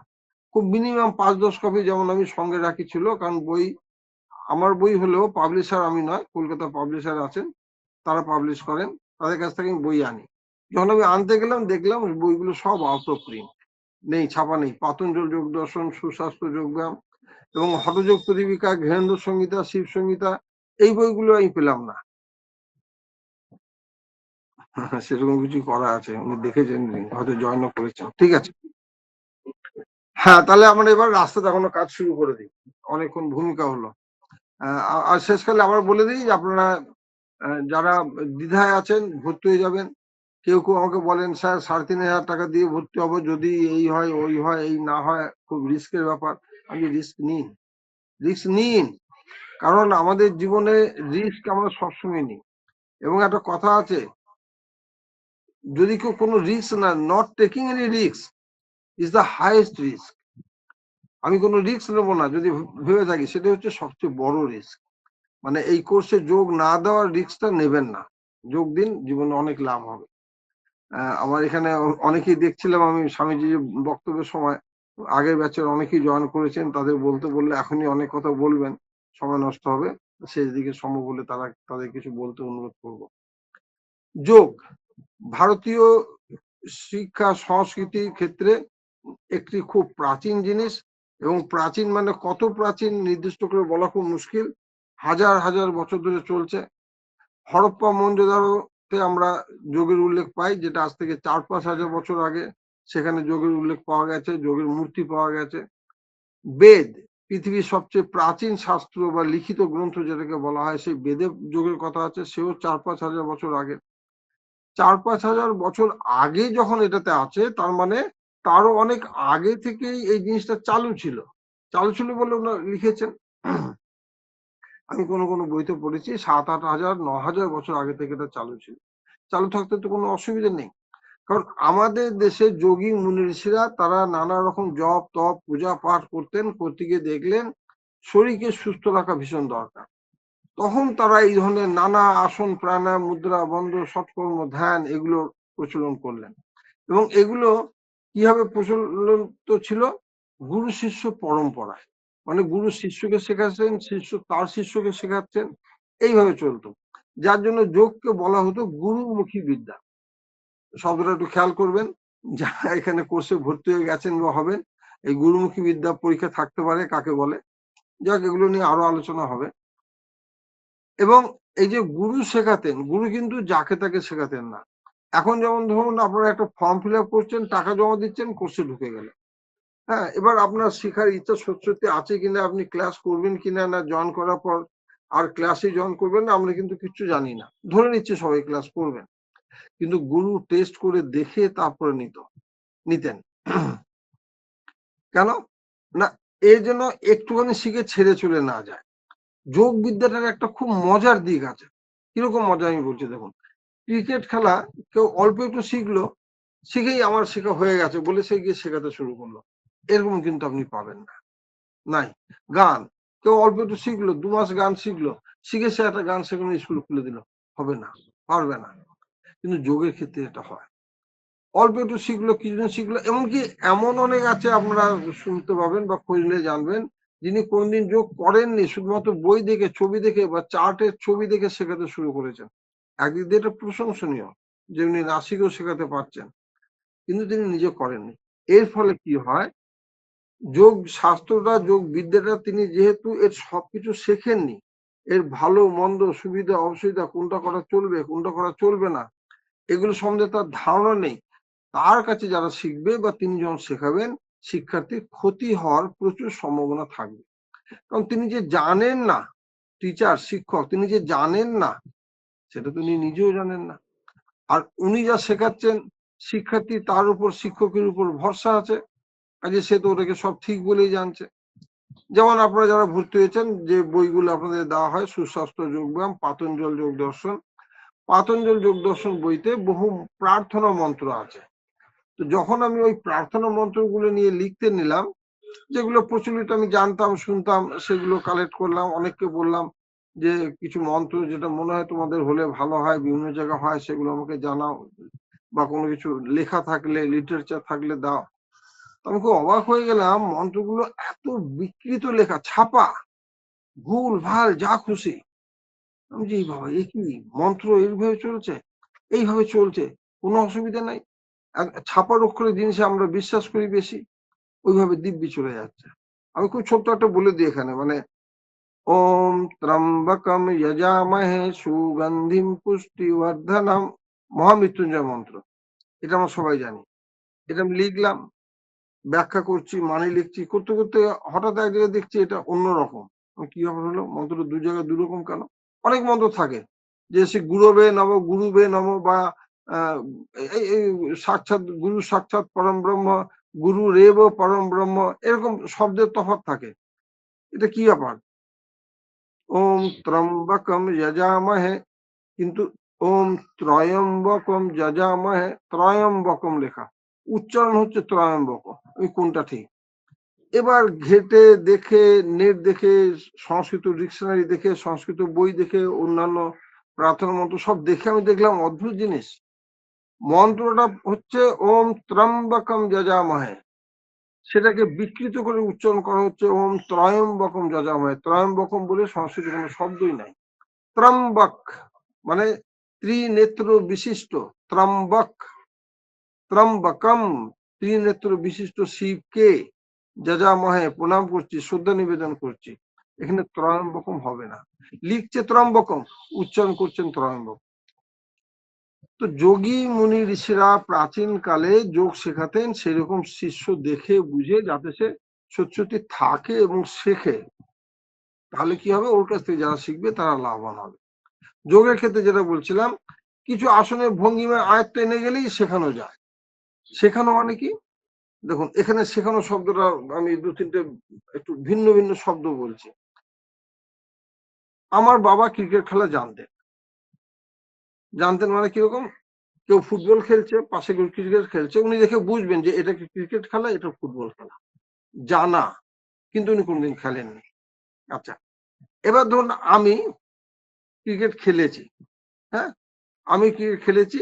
খুব মিনিমাম 5-10 কপি যেমন আমি সঙ্গে রাখি ছিল, কারণ বই আমার বই হলেও পাবলিশার আমি নয়, কলকাতা পাবলিশার আছেন, তারা পাবলিশ করেন, তাদের কাছ থেকে আমি বই আনি। যখন আমি আনতে গেলাম দেখলাম বইগুলো সব আউট অফ প্রিন্ট, নেই, ছাপা নেই। পাতঞ্জল যোগ দর্শন, সুস্বাস্থ্য যোগব্যায়াম এবং হঠযোগ প্রদীপিকা, ঘেরেন্দ্র সংহিতা, শিব সংহিতা, এই বইগুলো আমি পেলাম না। সেরকম কিছু করা আছে, উনি দেখেছেন, হয়তো জয়েনও করেছেন, ঠিক আছে। হ্যাঁ, তাহলে আমরা এবার রাস্তা দেখানো কাজ শুরু করে দিই, অনেকক্ষণ ভূমিকা হলো। আর শেষকালে আবার বলে দিই যে আপনারা যারা দ্বিধায় আছেন ভর্তি হয়ে যাবেন। কেউ কেউ আমাকে বলেন স্যার 3,500 টাকা দিয়ে ভর্তি হবো, যদি এই হয় ওই হয়, এই না হয়, খুব রিস্কের ব্যাপার। আমি রিস্ক নিন, রিস্ক নিন, কারণ আমাদের জীবনে রিস্ক আমরা সবসময় নিই। এবং একটা কথা আছে, যদি কেউ কোনো রিস্ক না, not taking any risk is the highest risk. আমি কোনো রিস্ক নেবো না যদি ভেবে থাকি, সেটা হচ্ছে সবচেয়ে বড় রিস্ক। মানে এই কোর্সে যোগ না দেওয়ার রিস্কটা নেবেন না, যোগ দিন, জীবনে অনেক লাভ হবে। আমার এখানে অনেকেই দেখছিলাম আমি স্বামীজির বক্তব্যের সময়, আগের ব্যাচের অনেকেই জয়েন করেছেন, তাদের বলতে বললে এখনই অনেক কথা বলবেন, সময় নষ্ট হবে। শেষ দিকে সম্ভব হলে তাদের কিছু বলতে অনুরোধ করব। যোগ ভারতীয় শিক্ষা সংস্কৃতির ক্ষেত্রে একটি খুব প্রাচীন জিনিস, এবং প্রাচীন মানে কত প্রাচীন নির্দিষ্ট করে বলা খুব মুশকিল। হাজার হাজার বছর ধরে চলছে। হরপ্পা মহেঞ্জোদারোতে আমরা যোগের উল্লেখ পাই, যেটা আজ থেকে 4-5 হাজার বছর আগে। সেখানে যোগের উল্লেখ পাওয়া গেছে, যোগের মূর্তি পাওয়া গেছে। বেদ, পৃথিবীর সবচেয়ে প্রাচীন শাস্ত্র বা লিখিত গ্রন্থ যেটাকে বলা হয়, সেই বেদে যোগের কথা আছে, সেও 4-5 হাজার বছর আগে। 4-5 হাজার বছর আগে যখন এটাতে আছে, তার মানে তারও অনেক আগে থেকেই এই জিনিসটা চালু ছিল। চালু ছিল বলে ওনারা লিখেছেন। আমি কোনো কোনো বইতে পড়েছি 7-8 হাজার 9 হাজার বছর আগে থেকে এটা চালু ছিল। চালু থাকতে তো কোনো অসুবিধা নেই, কারণ আমাদের দেশে যোগী মুনি ঋষিরা তারা নানা রকম জপ তপ পূজা পাঠ করতেন, করতে গিয়ে দেখলেন শরীরকে সুস্থ রাখা ভীষণ দরকার। তখন তারা এই ধরনের নানা আসন, প্রাণায়াম, মুদ্রা, বন্ধ, সৎকর্ম, ধ্যান এগুলো প্রচলন করলেন। এবং এগুলো কিভাবে প্রচলিত ছিল? গুরু শিষ্য পরম্পরায়, মানে গুরু শিষ্যকে শেখাচ্ছেন, শিষ্য তার শিষ্যকে শেখাচ্ছেন, এইভাবে চলতো। যার জন্য যোগকে বলা হতো গুরুমুখী বিদ্যা। শব্দটা একটু খেয়াল করবেন, যারা এখানে কোর্সে ভর্তি হয়ে গেছেন বা হবেন, এই গুরুমুখী বিদ্যা পরীক্ষা থাকতে পারে কাকে বলে, যাক এগুলো নিয়ে আরো আলোচনা হবে। এবং এই যে গুরু শেখাতেন, গুরু কিন্তু যাকে তাকে শেখাতেন না। এখন যেমন ধরুন আপনারা একটা ফর্ম ফিল আপ করছেন, টাকা জমা দিচ্ছেন, কোর্সে ঢুকে গেলেন। হ্যাঁ, এবার আপনার শেখার ইচ্ছা সত্যি আছে কিনা, আপনি ক্লাস করবেন কিনা, না জয়েন করার পর আর ক্লাসে জয়েন করবেন না, আমরা কিন্তু কিচ্ছু জানি না, ধরে নিচ্ছে সবাই ক্লাস করবেন। কিন্তু গুরু টেস্ট করে দেখে তারপরে নিতেন। কেন না? এর জন্য একটুখানি শিখে ছেড়ে চলে না যায়। যোগ বিদ্যাটার একটা খুব মজার দিক আছে। কিরকম মজা আমি বলছি দেখুন, ক্রিকেট খেলা কেউ অল্প একটু শিখলো, শিখেই আমার শেখা হয়ে গেছে বলে সে গিয়ে শেখাতে শুরু করলো, এরকম কিন্তু আপনি পাবেন না। নাই। গান, কেউ অল্প একটু শিখলো, 2 মাস গান শিখলো, শিখে সে একটা গান শেখানো স্কুল খুলে দিল, হবে না, পারবে না। কিন্তু যোগের ক্ষেত্রে এটা হয়। অল্প একটু শিখলো, কিছুদিন শিখলো, এমনকি এমন অনেক আছে আপনারা শুনতে পাবেন বা খোঁজ নিয়ে জানবেন, যিনি কোনদিন যোগ করেননি, শুধুমাত্র বই দেখে, ছবি দেখে বা চার্টের ছবি দেখে শেখাতে শুরু করেছেন। একদিক দিয়ে এটা প্রশংসনীয় যে উনি না শিখেও শেখাতে পারছেন, কিন্তু তিনি নিজে করেননি। এর ফলে কি হয়, যোগ শাস্ত্রটা, যোগ বিদ্যাটা তিনি যেহেতু এর সবকিছু শেখেননি, এর ভালো মন্দ, সুবিধা অসুবিধা, কোনটা করা চলবে কোনটা করা চলবে না, এগুলো সম্বন্ধে তার ধারণা নেই। তার কাছে যারা শিখবে বা তিনি যখন শেখাবেন, শিক্ষার্থীর ক্ষতি হওয়ার প্রচুর সম্ভাবনা থাকবে। কারণ তিনি যে জানেন না, টিচার শিক্ষক তিনি যে জানেন না, সেটা তো উনি নিজেও জানেন না। আর উনি যা শেখাচ্ছেন, শিক্ষার্থী তার উপর, শিক্ষকের উপর ভরসা আছে, কাজে সে তো ওটাকে সব ঠিক বলেই জানছে। যেমন আপনারা যারা ভর্তি হয়েছেন, যে বইগুলো আপনাদের দেওয়া হয়, সুস্বাস্থ্য যোগব্যায়াম, পাতঞ্জল যোগ দর্শন। পাতঞ্জল যোগ দর্শন বইতে বহু প্রার্থনা মন্ত্র আছে। তো যখন আমি ওই প্রার্থনা মন্ত্রগুলো নিয়ে লিখতে নিলাম, যেগুলো প্রচলিত আমি জানতাম, শুনতাম, সেগুলো কালেক্ট করলাম, অনেককে বললাম যে কিছু মন্ত্র যেটা মনে হয় তোমাদের হলে ভালো হয়, বিভিন্ন জায়গায় হয়, সেগুলো আমাকে জানাও, বা কোনো কিছু লেখা থাকলে, লিটারেচার থাকলে দাও। আমি খুব অবাক হয়ে গেলাম, মন্ত্রগুলো এত বিকৃত লেখা, ছাপা, ভুল ভাল যা খুশি। আমি যে বাবা, এ কি মন্ত্র এইভাবে চলছে, এইভাবে চলছে, কোনো অসুবিধা নাই। ছাপার অক্ষরে জিনিস আমরা বিশ্বাস করি বেশি, ওইভাবে দিব্যি চলে যাচ্ছে। আমি খুব ছোট্ট একটা বলে দিই এখানে, মানে ওম ত্রম্বকম যজামহে সুগন্ধিম পুষ্টিবর্ধনম, মহামৃত্যুঞ্জয় মন্ত্র, এটা আমরা সবাই জানি। এটা আমি লিখলাম, ব্যাখ্যা করছি, মানে লিখছি, করতে করতে হঠাৎ এক জায়গায় দেখছি এটা অন্যরকম। কি ব্যাপার হলো, মন্ত্রটা দু জায়গায় দুরকম কেন? অনেক মন্ত্র থাকে যে সে গুরবে নম, গুরুবে নম, বা সাক্ষাৎ গুরু, সাক্ষাৎ পরম ব্রহ্ম, গুরু রেব পরম ব্রহ্ম, এরকম শব্দের তফাৎ থাকে। এটা কি ব্যাপার? ওম ত্রম্বকম যজামহে, কিন্তু ওম ত্রয়ম্বকম যজামহে, ত্রয়ম্বকম লেখা, উচ্চারণ হচ্ছে ত্রয়ম্বক। ওই কোনটা ঠিক? এবার ঘেটে দেখে, নেট দেখে, সংস্কৃত ডিকশনারি দেখে, সংস্কৃত বই দেখে, অন্যান্য প্রার্থনা মন্ত্র সব দেখে আমি দেখলাম অদ্ভুত জিনিস। মন্ত্রটা হচ্ছে ওম ত্রম্বকম যজামহে, সেটাকে বিকৃত করে উচ্চারণ করা হচ্ছে ওম ত্রয়ম্বকম যজামহে। ত্রয়ম্বকম বলে সংস্কৃত কোনো শব্দই নাই। ত্রম্বক মানে ত্রিনেত্র বিশিষ্ট, ত্রম্বক, ত্রম্বকম, ত্রিনেত্র বিশিষ্ট শিবকে যজামহে প্রণাম করছি, শ্রদ্ধা নিবেদন করছি। এখানে ত্রয়ম্বকম হবে না, লিখছে ত্রম্বকম, উচ্চারণ করছেন ত্রয়ম্বক। তো যোগী মুনি ঋষিরা প্রাচীন কালে যোগ শেখাতেন, সেরকম শিষ্য দেখে বুঝে যাতে সে সত্যি সত্যি থাকে এবং শেখে, তাহলে কি হবে, ওর কাছ থেকে যারা শিখবে তারা লাভবান হবে। যোগের ক্ষেত্রে যেটা বলছিলাম, কিছু আসনের ভঙ্গিমা আয়ত্ত এনে গেলেই শেখানো যায়। শেখানো মানে কি, দেখুন এখানে শেখানো শব্দটা আমি দু তিনটে একটু ভিন্ন ভিন্ন শব্দ বলছি। আমার বাবা ক্রিকেট খেলা জানতেন মানে কিরকম, কেউ ফুটবল খেলছে, পাশে কেউ ক্রিকেট খেলছে, উনি দেখে বুঝবেন যে এটা কি ক্রিকেট খেলা, এটা ফুটবল খেলা, জানা, কিন্তু উনি কোনদিন খেলেননি। আচ্ছা, এবার ধরুন আমি ক্রিকেট খেলেছি, হ্যাঁ, আমি ক্রিকেট খেলেছি,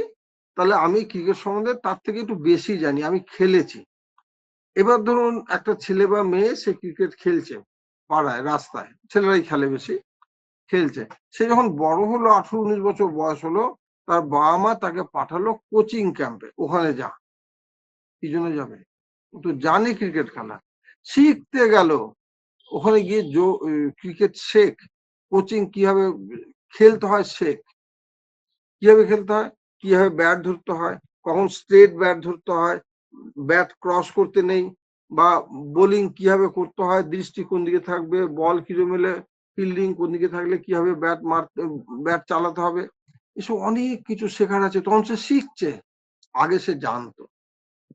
তাহলে আমি ক্রিকেট সম্বন্ধে তার থেকে একটু বেশি জানি, আমি খেলেছি। এবার ধরুন একটা ছেলে বা মেয়ে সে ক্রিকেট খেলছে পাড়ায়, রাস্তায়, ছেলেরাই খেলে বেশি, খেলছে। সে যখন বড় হলো, 18-19 বছর বয়স হলো, তার বাবা মা তাকে পাঠালো কোচিং ক্যাম্পে, ওখানে যা। কি জন্য যাবে? তো জানি ক্রিকেট খেলা, শিখতে গেল, ওখানে গিয়ে ক্রিকেট শেখ, কোচিং কিভাবে খেলতে হয় শেখ, কিভাবে খেলতে হয়, কিভাবে ব্যাট ধরতে হয়, কখন স্ট্রেট ব্যাট ধরতে হয়, ব্যাট ক্রস করতে নেই, বা বোলিং কিভাবে করতে হয়, দৃষ্টি কোন দিকে থাকবে, বল কিরকম এলে ফিল্ডিং কোন দিকে থাকলে কিভাবে ব্যাট চালাতে হবে, এসব অনেক কিছু শেখার আছে। তখন সে শিখছে, আগে সে জানতো,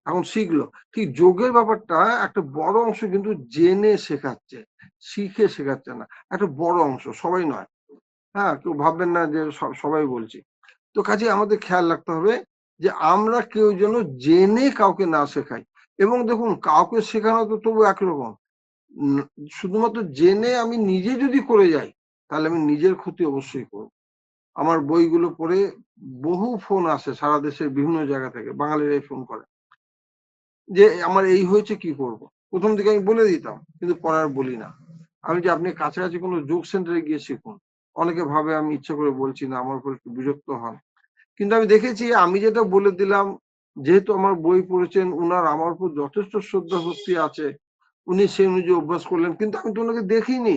এখন শিখলো। ঠিক যোগের ব্যাপারটা একটা বড় অংশ কিন্তু জেনে শেখাচ্ছে, শিখে শেখাচ্ছে না, একটা বড় অংশ, সবাই নয়। হ্যাঁ, কেউ ভাববেন না যে সবাই বলছি। তো কাজে আমাদের খেয়াল রাখতে হবে যে আমরা কেউ যেন জেনে কাউকে না শেখাই। এবং দেখুন, কাউকে শেখানো তো তবু একরকম, শুধুমাত্র জেনে আমি নিজে যদি করে যাই, তাহলে আমি নিজের ক্ষতি অবশ্যই করব। আমার বইগুলো পড়ে বহু ফোন আসে সারা দেশের বিভিন্ন জায়গা থেকে, বাঙালিরাই ফোন করে যে আমার এই হয়েছে, কি করব। প্রথম দিকে আমি বলে দিতাম, কিন্তু পরে আর বলি না। আমি যে আপনি কাছাকাছি কোনো যোগ সেন্টারে গিয়ে শিখুন। অনেকে ভাবে আমি ইচ্ছা করে বলছি না, আমার উপর একটু বিরক্ত হন, কিন্তু আমি দেখেছি আমি যেটা বলে দিলাম, যেহেতু আমার বই পড়েছেন, উনার আমার উপর যথেষ্ট শ্রদ্ধা ভক্তি আছে, উনি সেই অনুযায়ী অভ্যাস করলেন, কিন্তু আমি তো ওনাকে দেখিনি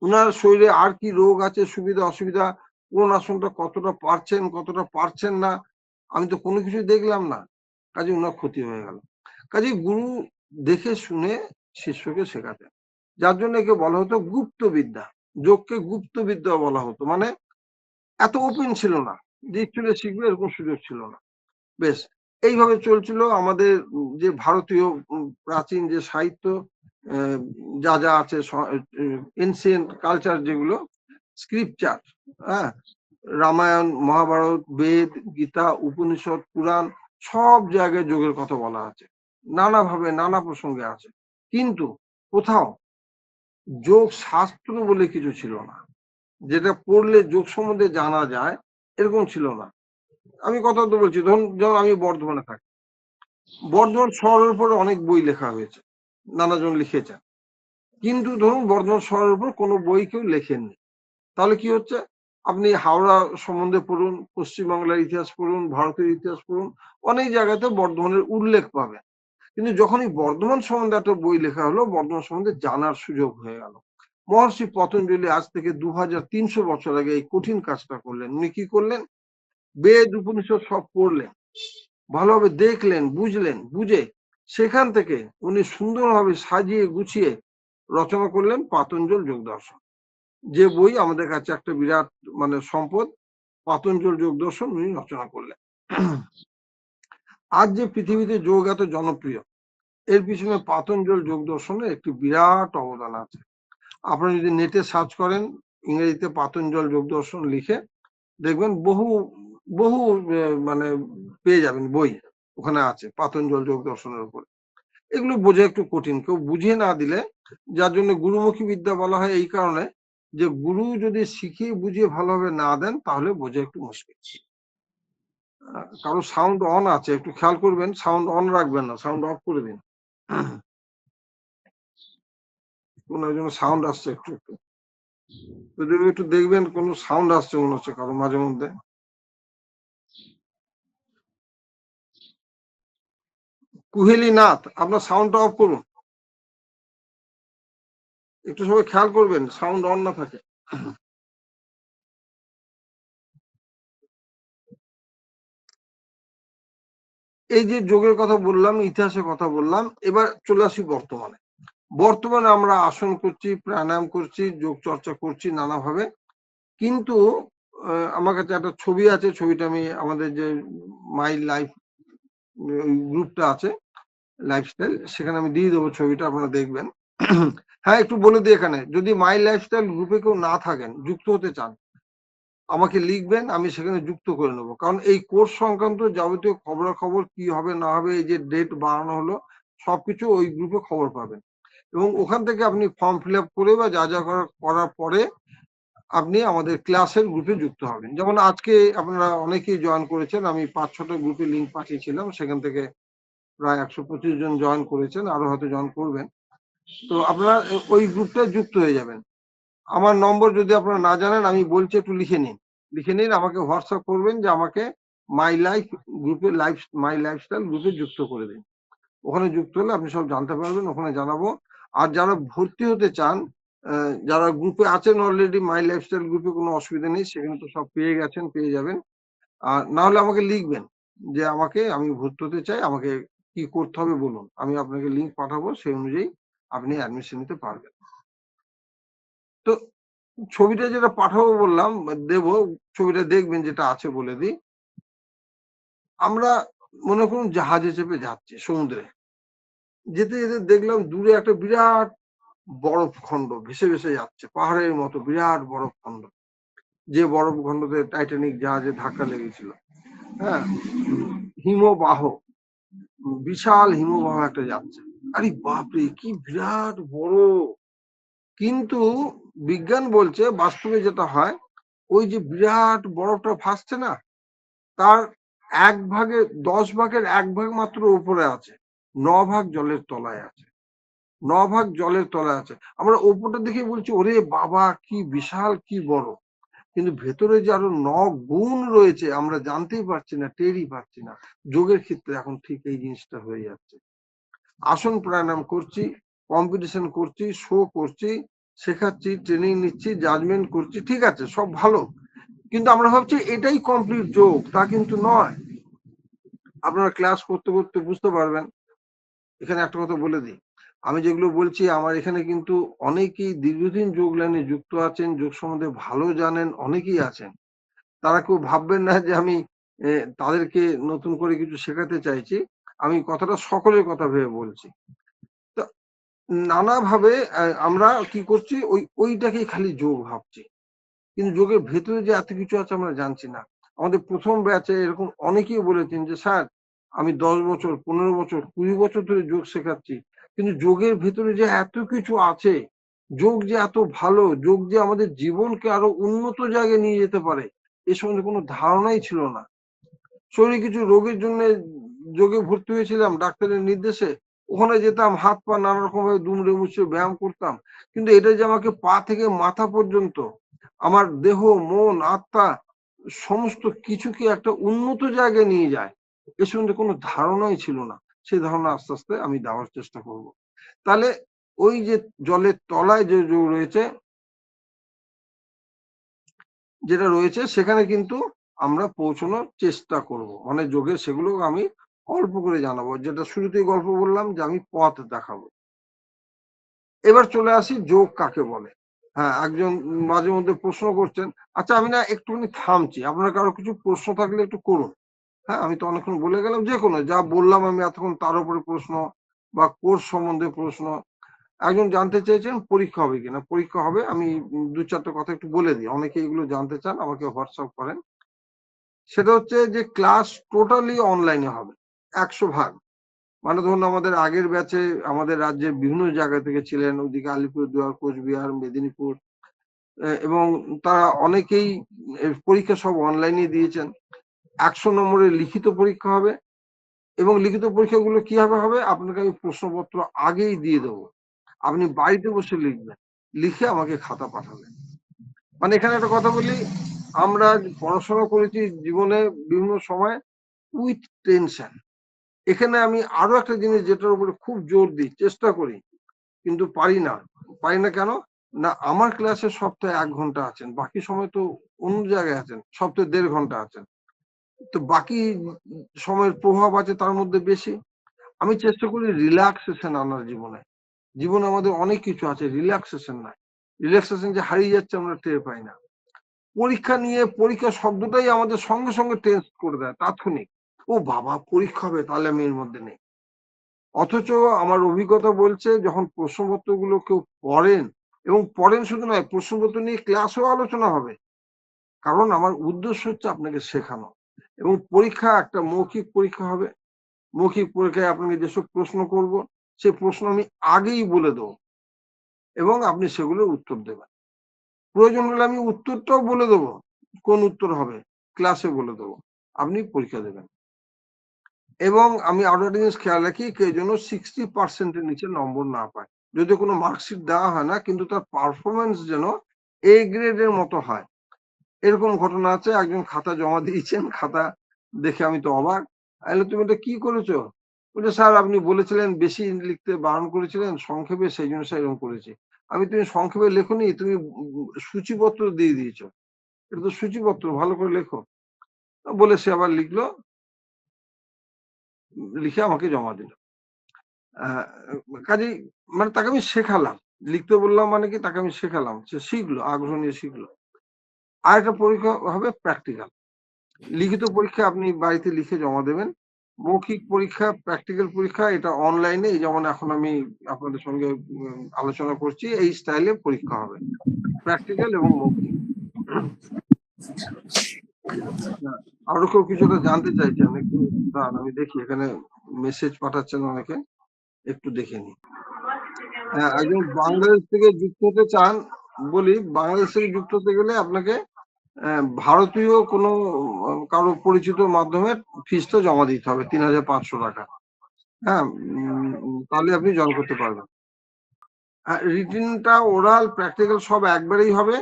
উনার শরীরে আর কি রোগ আছে, সুবিধা অসুবিধা, কোন আসনটা কতটা পারছেন কতটা পারছেন না, আমি তো কোনো কিছু দেখলাম না। কাজে উনার ক্ষতি হয়ে গেল। কাজে গুরু দেখে শুনে শিষ্যকে শেখাতেন, যার জন্য একে বলা হতো গুপ্ত বিদ্যা। যোগকে গুপ্ত বিদ্যা বলা হতো, মানে এত ওপেন ছিল না যে ইচ্ছুলে শিখবে এরকম সুযোগ ছিল না। বেশ, এইভাবে চলছিল আমাদের যে ভারতীয় প্রাচীন যে সাহিত্য, যা যা আছে, এনসিয়েন্ট কালচার, যেগুলো স্ক্রিপচার, হ্যাঁ, রামায়ণ, মহাভারত, বেদ, গীতা, উপনিষদ, পুরাণ, সব জায়গায় যোগের কথা বলা আছে। নানাভাবে নানা প্রসঙ্গে আছে, কিন্তু কোথাও যোগ শাস্ত্র বলে কিছু ছিল না, যেটা পড়লে যোগ সম্বন্ধে জানা যায় এরকম ছিল না। আমি কথা তো বলছি, ধরুন যেমন আমি বর্ধমানে থাকি, বর্ধমান শহরের উপরে অনেক বই লেখা হয়েছে, নানাজন লিখেছেন, কিন্তু ধরুন বর্ধমান শহরের উপর কোনো বই কেউ লেখেননি। তাহলে কি হচ্ছে, আপনি হাওড়া সম্বন্ধে পড়ুন, পশ্চিমবাংলার ইতিহাস পড়ুন, ভারতের ইতিহাস পড়ুন, অনেক জায়গাতে বর্ধমানের উল্লেখ পাবেন। কিন্তু যখনই বর্ধমান সম্বন্ধে একটা বই লেখা হলো, বর্ধমান সম্বন্ধে জানার সুযোগ হয়ে গেল। মহর্ষি পতঞ্জলি আজ থেকে 2300 বছর আগে এই কঠিন কাজটা করলেন। উনি কি করলেন, বেদ উপনিষদ সব পড়লেন, ভালোভাবে দেখলেন, বুঝলেন, বুঝে সেখান থেকে উনি সুন্দরভাবে সাজিয়ে গুছিয়ে রচনা করলেন পাতঞ্জল যোগ দর্শন, যে বই আমাদের কাছে একটা বিরাট মানে সম্পদ। পাতঞ্জল যোগ দর্শন উনি রচনা করলেন। আজ যে পৃথিবীতে যোগ এত জনপ্রিয়, এর পিছনে পাতঞ্জল যোগ দর্শনের একটি বিরাট অবদান আছে। আপনারা যদি নেটে সার্চ করেন, ইংরেজিতে পাতঞ্জল যোগ দর্শন লিখে দেখবেন বহু বহু মানে পেয়ে যাবেন বই, ওখানে আছে পাতঞ্জল যোগ দর্শনের উপরে। এগুলো বোঝা একটু কঠিন, কেউ বুঝিয়ে না দিলে, যার জন্য গুরুমুখী বিদ্যা বলা হয় এই কারণে যে গুরু যদি শিখিয়ে বুঝিয়ে ভালোভাবে না দেন তাহলে বোঝা একটু মুশকিল। কারো সাউন্ড অন আছে, একটু খেয়াল করবেন, সাউন্ড অন রাখবেন না, সাউন্ড অফ করে দিন। কোন একজন সাউন্ড আসছে, একটু একটু যদি একটু দেখবেন, কোন সাউন্ড আসছে মনে হচ্ছে কারো মাঝে মধ্যে। কুহেলি নাথ, আপনার সাউন্ডটা অফ করুন, একটু সবাই খেয়াল করবেন সাউন্ড অন না থাকে। এই যে যোগের কথা বললাম, ইতিহাসের কথা বললাম, এবার চলে আসি বর্তমানে। বর্তমানে আমরা আসন করছি, প্রাণায়াম করছি, যোগ চর্চা করছি নানাভাবে, কিন্তু আমার কাছে একটা ছবি আছে, ছবিটা আমি আমাদের যে মাই লাইফ গ্রুপটা আছে লাইফস্টাইল, সেখানে আমি দিয়ে দেবো ছবিটা, আপনারা দেখবেন। হ্যাঁ, একটু বলে দিই, এখানে যদি মাই লাইফস্টাইল গ্রুপে কেউ না থাকেন, যুক্ত হতে চান, আমাকে লিখবেন, আমি সেখানে যুক্ত করে নেবো। কারণ এই কোর্স সংক্রান্ত যাবতীয় খবরাখবর কি হবে না হবে, এই যে ডেট বাড়ানো হলো, সবকিছু ওই গ্রুপে খবর পাবেন, এবং ওখান থেকে আপনি ফর্ম ফিল আপ করে বা যা যা করার পরে আপনি আমাদের ক্লাসের গ্রুপে যুক্ত হবেন। যেমন আজকে আপনারা অনেকেই জয়েন করেছেন, আমি 5-6টা গ্রুপে লিঙ্ক পাঠিয়েছিলাম, সেখান থেকে প্রায় 125 জন জয়েন করেছেন, আরো হয়তো জয়েন করবেন। তো আপনারা ওই গ্রুপটা যুক্ত হয়ে যাবেন। আমার নম্বর যদি আপনারা না জানেন, আমি বলছি একটু লিখে নিন, লিখে নিন, আমাকে হোয়াটসঅ্যাপ করবেন যে আমাকে মাই লাইফ গ্রুপে মাই লাইফস্টাইল গ্রুপে যুক্ত করে দিন। ওখানে যুক্ত হলে আপনি সব জানতে পারবেন, ওখানে জানাবো। আর যারা ভর্তি হতে চান, যারা গ্রুপে আছেন অলরেডি, মাই লাইফস্টাইল গ্রুপে কোনো অসুবিধা নেই, সেখানে তো সব পেয়ে গেছেন, পেয়ে যাবেন। আর না হলে আমাকে লিখবেন যে আমি ভর্তি হতে চাই, আমাকে কি করতে হবে বলুন, আমি আপনাকে লিঙ্ক পাঠাবো, সেই অনুযায়ী আপনি অ্যাডমিশন নিতে পারবেন। তো ছবিটা যেটা পাঠাবো বললাম, দেব, ছবিটা দেখবেন, যেটা আছে বলে দিই। আমরা মনে করুন জাহাজে চেপে যাচ্ছি সমুদ্রে, যেতে যেতে দেখলাম দূরে একটা বিরাট বরফ খণ্ড ভেসে ভেসে যাচ্ছে, পাহাড়ের মতো বিরাট বরফ খণ্ড, যে বরফ খণ্ডতে টাইটানিক জাহাজে ধাক্কা লেগেছিল। হ্যাঁ, হিমবাহ, বিশাল হিমবাহ একটা যাচ্ছে। আরে বাপরে, কি বিরাট বড়! কিন্তু বিজ্ঞান বলছে বাস্তবে যেটা হয়, ওই যে বিরাট বরফটা ভাসছে না, তার 10 ভাগের 1 ভাগ মাত্র উপরে আছে, 9 ভাগ জলের তলায় আছে, 9 ভাগ জলের তলায় আছে। আমরা ওপরটা দেখে বলছি ওরে বাবা কি বিশাল, কি বড়, কিন্তু ভেতরে যে আরো 9 গুণ রয়েছে আমরা জানতেই পারছি না, টেরই পাচ্ছি না। যোগের ক্ষেত্রে এখন ঠিক এই জিনিসটা হয়ে যাচ্ছে। আসন প্রাণায়াম করছি, কম্পিটিশন করছি, শো করছি, শেখাচ্ছি, ট্রেনিং নিচ্ছি, জাজমেন্ট করছি, ঠিক আছে, সব ভালো, কিন্তু আমরা ভাবছি এটাই কমপ্লিট যোগ, তা কিন্তু নয়। আপনারা ক্লাস করতে করতে বুঝতে পারবেন। এখানে একটা কথা বলে দিই, আমি যেগুলো বলছি, আমার এখানে কিন্তু অনেকেই দীর্ঘদিন যোগ লাইনে যুক্ত আছেন, যোগ সম্বন্ধে ভালো জানেন, অনেকেই আছেন। তারা কেউ ভাববেন না যে আমি তাদেরকে নতুন করে কিছু শেখাতে চাইছি, আমি কথাটা সকলের কথা ভেবে বলছি। তো নানাভাবে আমরা কি করছি, ওইটাকেই খালি যোগ ভাবছি, কিন্তু যোগের ভেতরে যে এত কিছু আছে আমরা জানছি না। আমাদের প্রথম ব্যাচে এরকম অনেকেই বলেছেন যে স্যার আমি 10 বছর, 15 বছর, 20 বছর ধরে যোগ শেখাচ্ছি, কিন্তু যোগের ভেতরে যে এত কিছু আছে, যোগ যে এত ভালো, যোগ যে আমাদের জীবনকে আরো উন্নত জায়গায় নিয়ে যেতে পারে, এ সম্বন্ধে কোনো ধারণাই ছিল না। শরীরে কিছু রোগের জন্য যোগে ভর্তি হয়েছিলাম ডাক্তারের নির্দেশে, ওখানে যেতাম, হাত পা নানা রকম ভাবে দুমড়ে মুচড়ে ব্যায়াম করতাম, কিন্তু এটা যে আমাকে পা থেকে মাথা পর্যন্ত আমার দেহ, মন, আত্মা সমস্ত কিছুকে একটা উন্নত জায়গায় নিয়ে যায়, এ সম্বন্ধে কোনো ধারণাই ছিল না। সেই ধারণা আস্তে আস্তে আমি দেওয়ার চেষ্টা করব। তাহলে ওই যে জলের তলায় যে যোগ রয়েছে, যেটা রয়েছে সেখানে কিন্তু আমরা পৌঁছানোর চেষ্টা করব, মানে যোগের সেগুলো আমি অল্প করে জানাবো, যেটা শুরুতেই গল্প বললাম যে আমি পথ দেখাবো। এবার চলে আসি যোগ কাকে বলে। হ্যাঁ, একজন মাঝে মধ্যে প্রশ্ন করছেন, আচ্ছা আমি না একটুখানি থামছি, আপনার কারো কিছু প্রশ্ন থাকলে একটু করুন। হ্যাঁ, আমি তো অনেকক্ষণ বলে গেলাম, যে কোনো যা বললাম আমি এতক্ষণ তার উপরে প্রশ্ন বা কোর্স সম্বন্ধে প্রশ্ন। একজন জানতে চেয়েছেন পরীক্ষা হবে কিনা। পরীক্ষা হবে, আমি 2-4টা কথা একটু বলে দিই, অনেকে এগুলো জানতে চান, আমাকে হোয়াটসঅ্যাপ করেন। সেটা হচ্ছে যে ক্লাস টোটালি অনলাইনে হবে, 100%। মানে ধরুন আমাদের আগের ব্যাচে আমাদের রাজ্যের বিভিন্ন জায়গা থেকে ছিলেন, ওদিকে আলিপুরদুয়ার, কোচবিহার, মেদিনীপুর, এবং তারা অনেকেই পরীক্ষা সব অনলাইনে দিয়েছেন। 100 নম্বরের লিখিত পরীক্ষা হবে, এবং লিখিত পরীক্ষাগুলো কিভাবে হবে, আপনাকে আমি প্রশ্নপত্র আগেই দিয়ে দেবো, আপনি বাড়িতে বসে লিখবেন, লিখে আমাকে খাতা পাঠাবেন। মানে এখানে একটা কথা বলি, আমরা পড়াশোনা করেছি জীবনে বিভিন্ন সময় উইথ টেনশন। এখানে আমি আরো একটা জিনিস যেটার উপরে খুব জোর দিই, চেষ্টা করি, কিন্তু পারি না। কেন না, আমার ক্লাসে সপ্তাহে 1 ঘন্টা আছেন, বাকি সময় তো অন্য জায়গায় আছেন, সপ্তাহে 1.5 ঘন্টা আছেন, তো বাকি সময়ের প্রভাব আছে তার মধ্যে বেশি। আমি চেষ্টা করি রিল্যাক্সেশন আনার জীবনে। জীবনে আমাদের অনেক কিছু আছে, রিল্যাক্সেশন নাই। রিল্যাক্সেশন যে হারিয়ে যাচ্ছে আমরা টের পাই না। পরীক্ষা নিয়ে, পরীক্ষা শব্দটাই আমাদের সঙ্গে সঙ্গে টেন্স করে দেয়, তাৎক্ষণিক। ও বাবা, পরীক্ষা হবে, তাহলে আমি এর মধ্যে নেই। অথচ আমার অভিজ্ঞতা বলছে, যখন প্রশ্নপত্রগুলো কেউ পড়েন, এবং পড়েন শুধু নয়, প্রশ্নপত্র নিয়ে ক্লাসেও আলোচনা হবে, কারণ আমার উদ্দেশ্য হচ্ছে আপনাকে শেখানো। এবং পরীক্ষা একটা মৌখিক পরীক্ষা হবে, মৌখিক পরীক্ষায় আপনাকে যেসব প্রশ্ন করব, সেই প্রশ্ন আমি আগেই বলে দেবো, এবং আপনি সেগুলোর উত্তর দেবেন। প্রয়োজন হলে আমি উত্তরটাও বলে দেবো, কোন উত্তর হবে ক্লাসে বলে দেবো, আপনি পরীক্ষা দেবেন। এবং আমি আরো একটা জিনিস খেয়াল রাখি, কেউ যেন 60% নিচে নম্বর না পায়। যদি কোনো মার্কশিট দেওয়া হয় না, কিন্তু তার পারফরমেন্স যেন এ গ্রেডের মতো হয়। এরকম ঘটনা আছে, একজন খাতা জমা দিয়েছেন, খাতা দেখে আমি তো অবাক। তুমি এটা কি করেছো? বলছে স্যার আপনি বলেছিলেন বেশি লিখতে বারণ করেছিলেন, সংক্ষেপে, সেই জন্য স্যার এরকম করেছি। তুমি সংক্ষেপে লেখোনি, তুমি সূচিপত্র দিয়ে দিয়েছো। এটা তো সূচিপত্র, ভালো করে লেখো। বলে সে আবার লিখলো, লিখে আমাকে জমা দিল। কাজেই মানে তাকে আমি শেখালাম, লিখতে বললাম মানে কি, তাকে আমি শেখালাম, সে শিখলো, আগ্রহ নিয়ে শিখলো। আর একটা পরীক্ষা হবে প্র্যাকটিক্যাল। লিখিত পরীক্ষা আপনি বাড়িতে লিখে জমা দেবেন, মৌখিক পরীক্ষা, প্র্যাকটিক্যাল পরীক্ষা এটা অনলাইনে, যেমন এখন আমি আপনাদের সঙ্গে আলোচনা করছি, এই স্টাইলে পরীক্ষা হবে, প্র্যাকটিক্যাল এবং মৌখিক। আরো কেউ কিছুটা জানতে চাইছেন? একটু দাঁড়ান, আমি দেখি, এখানে মেসেজ পাঠাচ্ছেন অনেকে, একটু দেখে নি। একজন বাংলাদেশ থেকে যুক্ত হতে চান, বলি বাংলাদেশ থেকে যুক্ত হতে গেলে আপনাকে ভারতীয় কোনো কারো পরিচিত মাধ্যমে ফিসটা জমা দিতে হবে, 3500 টাকা। হ্যাঁ, তাহলে আপনি জয়েন করতে পারবেন। রিটেনটা, ওরাল, প্র্যাকটিক্যাল সব একবারেই হবে।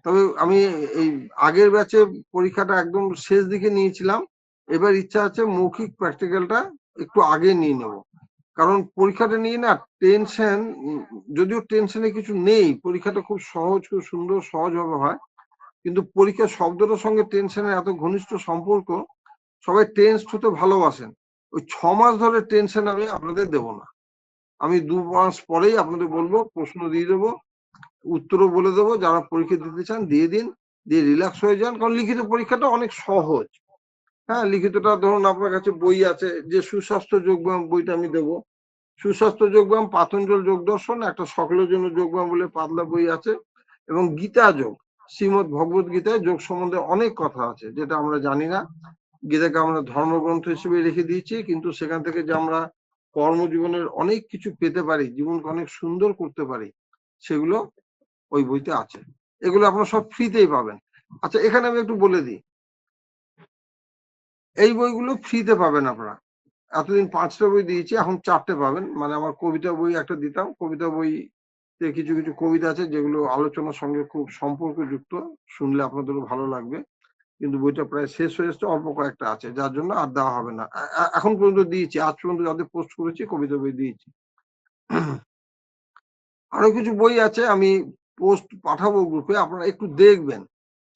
তবে আমি এই আগের ব্যাচে পরীক্ষাটা একদম শেষ দিকে নিয়েছিলাম, এবার ইচ্ছা আছে মৌখিক প্র্যাকটিক্যালটা একটু আগে নিয়ে নেব, কারণ পরীক্ষাটা নিয়ে না টেনশন, যদিও টেনশনে কিছু নেই, পরীক্ষাটা খুব সহজ, খুব সুন্দর সহজভাবে হয়, কিন্তু পরীক্ষা শব্দটার সঙ্গে টেনশনের এত ঘনিষ্ঠ সম্পর্ক, সবাই টেন্সড হতে ভালোবাসেন। ওই 6 মাস ধরে টেনশন আমি আপনাদের দেব না, আমি 2 মাস পরেই আপনাদের বলবো, প্রশ্ন দিয়ে দেবো, উত্তরও বলে দেবো, যারা পরীক্ষা দিতে চান দিয়ে দিন, দিয়ে রিল্যাক্স হয়ে যান, কারণ লিখিত পরীক্ষাটা অনেক সহজ। হ্যাঁ, লিখিতটা ধরুন আপনার কাছে বই আছে, যে সুস্বাস্থ্য যোগব্যায়াম বইটা আমি দেবো, সুস্বাস্থ্য যোগব্যায়াম, পাতঞ্জল যোগ দর্শন, একটা সকলের জন্য যোগব্যায়াম বলে পাতলা বই আছে, এবং গীতা যোগ, শ্রীমদ ভগবত গীতায় যোগ সম্বন্ধে অনেক কথা আছে যেটা আমরা জানি না, গীতাকে আমরা ধর্মগ্রন্থ হিসেবে রেখে দিয়েছি, কিন্তু সেখান থেকে যে আমরা কর্মজীবনের অনেক কিছু পেতে পারি, জীবনকে অনেক সুন্দর করতে পারি, সেগুলো ওই বইতে আছে। এগুলো আপনারা সব ফ্রিতেই পাবেন। আচ্ছা, এখানে আমি একটু বলে দিই, এই বইগুলো ফ্রিতে পাবেন আপনারা। এতদিন 5টা বই দিয়েছি, এখন 4টে পাবেন। মানে আমার কবিতা বই একটা দিতাম, কবিতা বইতে কিছু কিছু কবিতা আছে যেগুলো আলোচনার সঙ্গে খুব সম্পর্কযুক্ত, শুনলে আপনাদেরও ভালো লাগবে। কিন্তু বইটা প্রায় শেষ হয়ে এসছে, অল্প কয়েকটা আছে, যার জন্য আর দেওয়া হবে না। এখন পর্যন্ত দিয়েছি, আজ পর্যন্ত যাদের পোস্ট করেছি কবিতা বই দিয়েছি। আরো কিছু বই আছে, আমি পোস্ট পাঠাবো গ্রুপে, আপনারা একটু দেখবেন।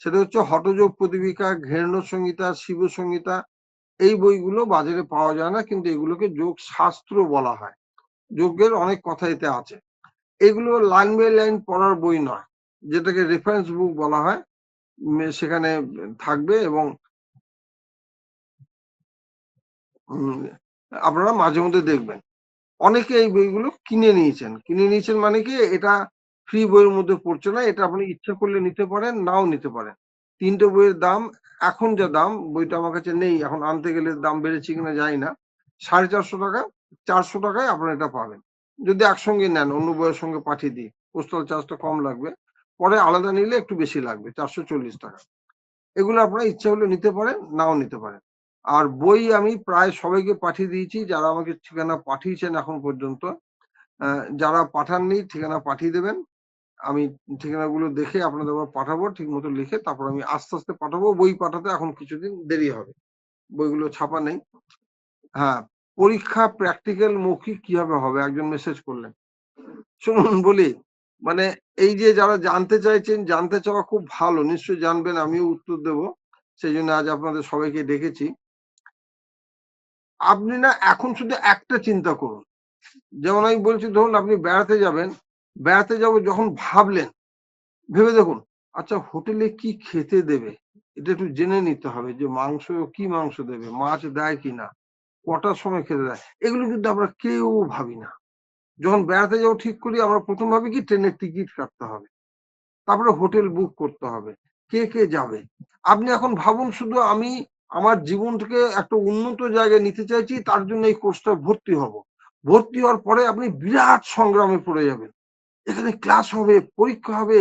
সেটা হচ্ছে হঠযোগ প্রদীপিকা, ঘেন্দ্র সংহিতা, শিব সংহিতা। এই বইগুলো বাজারে পাওয়া যায় না, কিন্তু এগুলোকে যোগ শাস্ত্র বলা হয়। যোগের অনেক কথা এতে আছে। এগুলো লাইন বাই লাইন পড়ার বই নয়, যেটাকে রেফারেন্স বুক বলা হয়, সেখানে থাকবে। এবং আপনারা মাঝে মধ্যে দেখবেন। অনেকে এই বইগুলো কিনে নিয়েছেন মানে কি, এটা ফ্রি বইয়ের মধ্যে পড়ছে না, এটা আপনি ইচ্ছা করলে নিতে পারেন, নাও নিতে পারেন। 3টে বইয়ের দাম, এখন যা দাম, বইটা আমার কাছে নেই, এখন আনতে গেলে দাম বেড়েছে কিনা জানি না, 450 টাকা। 400 টাকায় আপনারা এটা পাবেন, যদি একসঙ্গে নেন, অন্য বইয়ের সঙ্গে পাঠিয়ে দিই, পোস্টাল চার্জটা কম লাগবে। পরে আলাদা নিলে একটু বেশি লাগবে, 440 টাকা। এগুলো আপনারা ইচ্ছা হলে নিতে পারেন, নাও নিতে পারেন। আর বই আমি প্রায় সবাইকে পাঠিয়ে দিয়েছি, যারা আমাকে ঠিকানা পাঠিয়েছেন এখন পর্যন্ত। যারা পাঠাননি, ঠিকানা পাঠিয়ে দেবেন, আমি ঠিকানাগুলো দেখে আপনাদের পাঠাবো, ঠিক মতো লিখে, তারপর আমি আস্তে আস্তে পাঠাবো। বই পাঠাতে এখন কিছুদিন দেরি হবে, বইগুলো ছাপা নেই। হ্যাঁ, পরীক্ষা প্র্যাকটিক্যাল মৌখিক কিভাবে হবে, একজন মেসেজ করলেন। শুনুন বলি, মানে এই যে যারা জানতে চাইছেন, জানতে চাওয়া খুব ভালো, নিশ্চয়ই জানবেন, আমিও উত্তর দেব, সেই জন্য আজ আপনাদের সবাইকে ডেকেছি। আপনি না এখন শুধু একটা চিন্তা করুন, যেমন আমি বলছি, ধরুন আপনি বেড়াতে যাবেন, বেড়াতে যাবো যখন ভাবলেন, ভেবে দেখুন, আচ্ছা হোটেলে কি খেতে দেবে, এটা একটু জেনে নিতে হবে, যে মাংস, কি মাংস দেবে, মাছ দেয় কিনা, কটার সময় খেতে দেয়। এগুলো কিন্তু আমরা কেউ ভাবি না। যখন বেড়াতে যাবো ঠিক করি, আমরা প্রথম ভাবি কি, ট্রেনের টিকিট কাটতে হবে, তারপরে হোটেল বুক করতে হবে, কে কে যাবে। আপনি এখন ভাবুন, শুধু আমি আমার জীবনটাকে একটা উন্নত জায়গায় নিতে চাইছি, তার জন্য এই কোর্সটা ভর্তি হব। ভর্তি হওয়ার পরে আপনি বিরাট সংগ্রামে পড়ে যাবেন। এখানে ক্লাস হবে, পরীক্ষা হবে,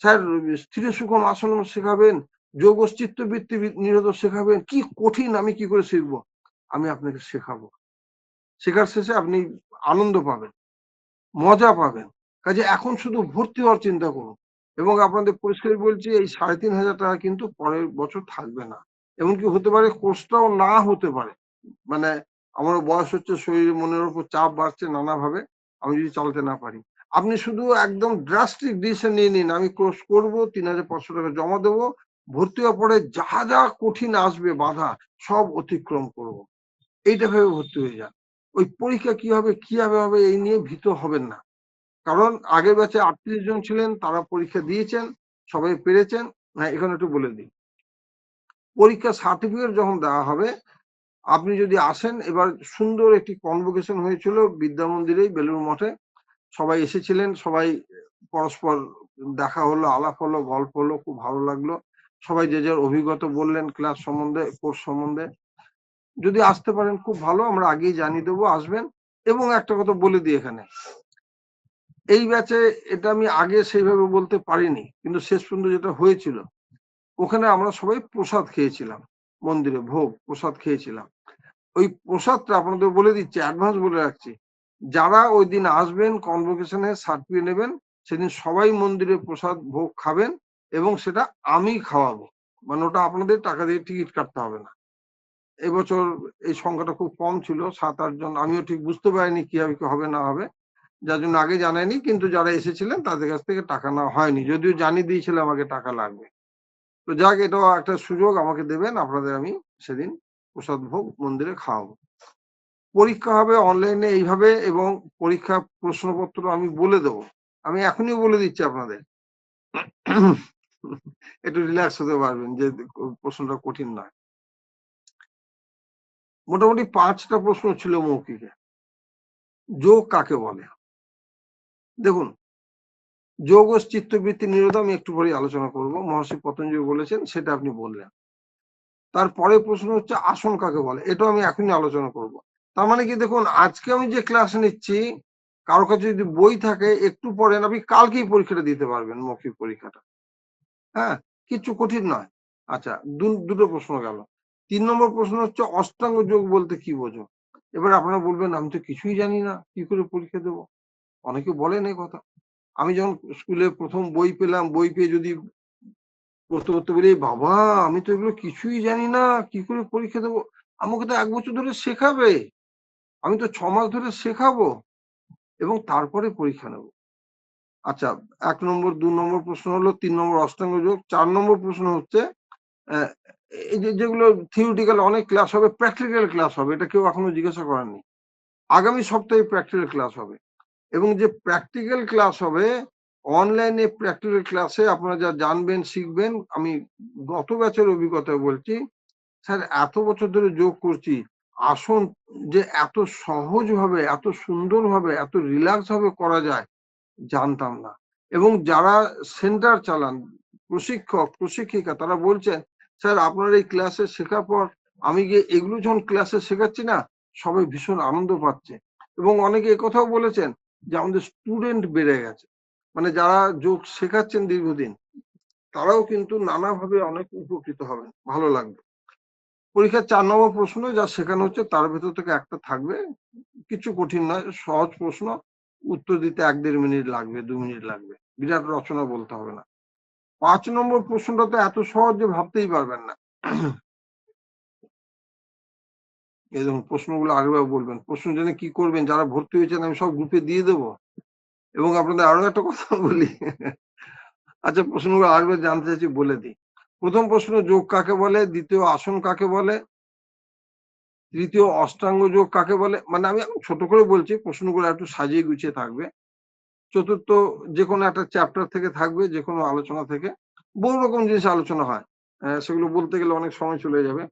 স্যার স্থির সুখম আসন শেখাবেন, যোগ চিত্তবৃত্তি নিরোধ শেখাবেন, কি কঠিন, আমি কি করে শিখবো। আমি আপনাকে শেখাবো, শেখার শেষে আপনি আনন্দ পাবেন, মজা পাবেন। কাজে এখন শুধু ভর্তি হওয়ার চিন্তা করুন। এবং আপনাদের পরিষ্কার বলছি, এই 3,500 টাকা কিন্তু পরের বছর থাকবে না। এমনকি হতে পারে কোর্সটাও না হতে পারে। মানে আমার বয়স হচ্ছে, শরীর মনের উপর চাপ বাড়ছে নানাভাবে, আমি যদি চালাতে না পারি। আপনি শুধু একদম ড্রাস্টিক ডিসিশন নিয়ে নিন, আমি কোর্স করবো, 3,500 টাকা জমা দেবো, ভর্তি হওয়ার পরে যা যা কঠিন আসবে বাধা, সব অতিক্রম করব। এইটা ভেবে ভর্তি হয়ে যান। ওই পরীক্ষা কিভাবে হবে এই নিয়ে ভীত হবেন না। কারণ আগের ব্যাচে 38 জন ছিলেন, তারা পরীক্ষা দিয়েছেন, সবাই পেরেছেন। হ্যাঁ, এখানে একটু বলে দিই, পরীক্ষা সার্টিফিকেট যখন দেওয়া হবে, আপনি যদি আসেন, এবার সুন্দর একটি কনভোকেশন হয়েছিল বিদ্যা মন্দিরেই, বেলুড় মঠে, সবাই এসেছিলেন, সবাই পরস্পর দেখা হলো, আলাপ হলো, গল্প হলো, খুব ভালো লাগলো। সবাই যে যার অভিজ্ঞতা বললেন ক্লাস সম্বন্ধে, কোর্স সম্বন্ধে। যদি আসতে পারেন খুব ভালো, আমরা আগেই জানিয়ে দেবো, আসবেন। এবং একটা কথা বলে দিই এখানে, এই ব্যাচে এটা আমি আগে সেইভাবে বলতে পারিনি, কিন্তু শেষ পর্যন্ত যেটা হয়েছিল, ওখানে আমরা সবাই প্রসাদ খেয়েছিলাম, মন্দিরে ভোগ প্রসাদ খেয়েছিলাম। ওই প্রসাদটা আপনাদের বলে দিচ্ছি, অ্যাডভান্স বলে রাখছি, যারা ওই দিন আসবেন, কনভোকেশনে সার্টিফিকেট নেবেন, সেদিন সবাই মন্দিরে প্রসাদ ভোগ খাবেন, এবং সেটা আমি খাওয়াবো। মানে ওটা আপনাদের টাকা দিয়ে টিকিট কাটতে হবে না। এবছর এই সংখ্যাটা খুব কম ছিল, 7-8 জন, আমিও ঠিক বুঝতে পারিনি কিভাবে কি হবে না হবে, যার জন্য আগে জানায়নি। কিন্তু যারা এসেছিলেন তাদের কাছ থেকে টাকা নেওয়া হয়নি, যদিও জানিয়ে দিয়েছিল আমাকে টাকা লাগবে। তো যাক, এটাও একটা সুযোগ আমাকে দেবেন, আপনাদের আমি সেদিন প্রসাদ ভোগ মন্দিরে খাওয়াবো। পরীক্ষা হবে অনলাইনে এইভাবে, এবং পরীক্ষা প্রশ্নপত্র আমি বলে দেবো, আমি এখনই বলে দিচ্ছি আপনাদের, একটু রিল্যাক্স হতে পারবেন, যে প্রশ্নটা কঠিন নয়। মোটামুটি 5টা প্রশ্ন ছিল মৌখিকে। যোগ কাকে বলে? দেখুন, যোগ ও চিত্তবৃত্তি নিরোধ আমি একটু পরে আলোচনা করব, মহর্ষি পতঞ্জলি বলেছেন, সেটা আপনি বললেন। তারপরে প্রশ্ন হচ্ছে আসন কাকে বলে, এটাও আমি এখনই আলোচনা করব। তার মানে কি, দেখুন আজকে আমি যে ক্লাস নিচ্ছি, কারো কাছে যদি বই থাকে একটু পড়েন, আপনি কালকেই পরীক্ষাটা দিতে পারবেন, মৌখিক পরীক্ষাটা। হ্যাঁ, কিছু কঠিন নয়। আচ্ছা, দুটো প্রশ্ন গেল। 3 নম্বর প্রশ্ন হচ্ছে অষ্টাঙ্গ যোগ বলতে কি বোঝো? এবার আপনারা বলবেন আমি তো কিছুই জানি না, কি করে পরীক্ষা দেবো? অনেকে বলেন এই কথা। আমি যখন স্কুলে প্রথম বই পেলাম, বই পেয়ে যদি পড়তে পড়তে বলি, বাবা আমি তো এগুলো কিছুই জানি না, কি করে পরীক্ষা দেবো? আমাকে তো 1 বছর ধরে শেখাবে, আমি তো 6 মাস ধরে শেখাবো এবং তারপরে পরীক্ষা নেব। আচ্ছা, 1 নম্বর, 2 নম্বর প্রশ্ন হলো, 3 নম্বর অষ্টাঙ্গ যোগ। 4 নম্বর প্রশ্ন হচ্ছে এই যেগুলো থিওরিটিক্যাল অনেক ক্লাস হবে, প্র্যাকটিক্যাল ক্লাস হবে, এটা কেউ এখনো জিজ্ঞাসা করেননি। আগামী সপ্তাহে প্র্যাকটিক্যাল ক্লাস হবে এবং যে প্র্যাকটিক্যাল ক্লাস হবে, অনলাইনে প্র্যাকটিক্যাল ক্লাসে আপনারা যা জানবেন, শিখবেন। আমি গত ব্যাচের অভিজ্ঞতায় বলছি, স্যার এত বছর ধরে যোগ করছি, আসন যে এত সহজভাবে, এত সুন্দরভাবে, এত রিল্যাক্স ভাবে করা যায় জানতাম না। এবং যারা সেন্টার চালান, প্রশিক্ষক প্রশিক্ষিকা, তারা বলছেন স্যার আপনার এই ক্লাসে শেখার পর আমি গিয়ে এগুলো যখন ক্লাসে শেখাচ্ছি না, সবাই ভীষণ আনন্দ পাচ্ছে। এবং অনেকে একথাও বলেছেন যে আমাদের স্টুডেন্ট বেড়ে গেছে, মানে যারা যোগ শেখাচ্ছেন দীর্ঘদিন, তারাও কিন্তু নানাভাবে অনেক উপকৃত হবেন, ভালো লাগবে। পরীক্ষার 4 নম্বর প্রশ্ন যা শেখানো হচ্ছে তার ভেতর থেকে একটা থাকবে, কিছু কঠিন নয়, সহজ প্রশ্ন, উত্তর দিতে 1-1.5 মিনিট লাগবে, 2 মিনিট লাগবে, বিরাট রচনা বলতে হবে না। 5 নম্বর প্রশ্নটা তো এত সহজ যে ভাবতেই পারবেন না। এই দেখুন, প্রশ্নগুলো আগেভাবে বলবেন, প্রশ্ন জেনে কি করবেন, যারা ভর্তি হয়েছেন আমি সব গ্রুপে দিয়ে দেবো। এবং আপনাদের আরো একটা কথা বলি, আচ্ছা প্রশ্নগুলো আগেভাবে জানতে চাইছি, বলে দিই। প্রথম প্রশ্ন, যোগ কাকে বলে? দ্বিতীয়, আসন কাকে বলে? তৃতীয়, অষ্টাঙ্গ যোগ কাকে বলে? মানে আমি ছোট করে বলছি, প্রশ্নগুলো একটু সাজিয়ে গুছিয়ে থাকবে। চতুর্থ, যে কোনো একটা চ্যাপ্টার থেকে থাকবে, যে কোনো আলোচনা থেকে, বহু রকম জিনিস আলোচনা হয়, সেগুলো বলতে গেলে অনেক সময় চলে যাবে।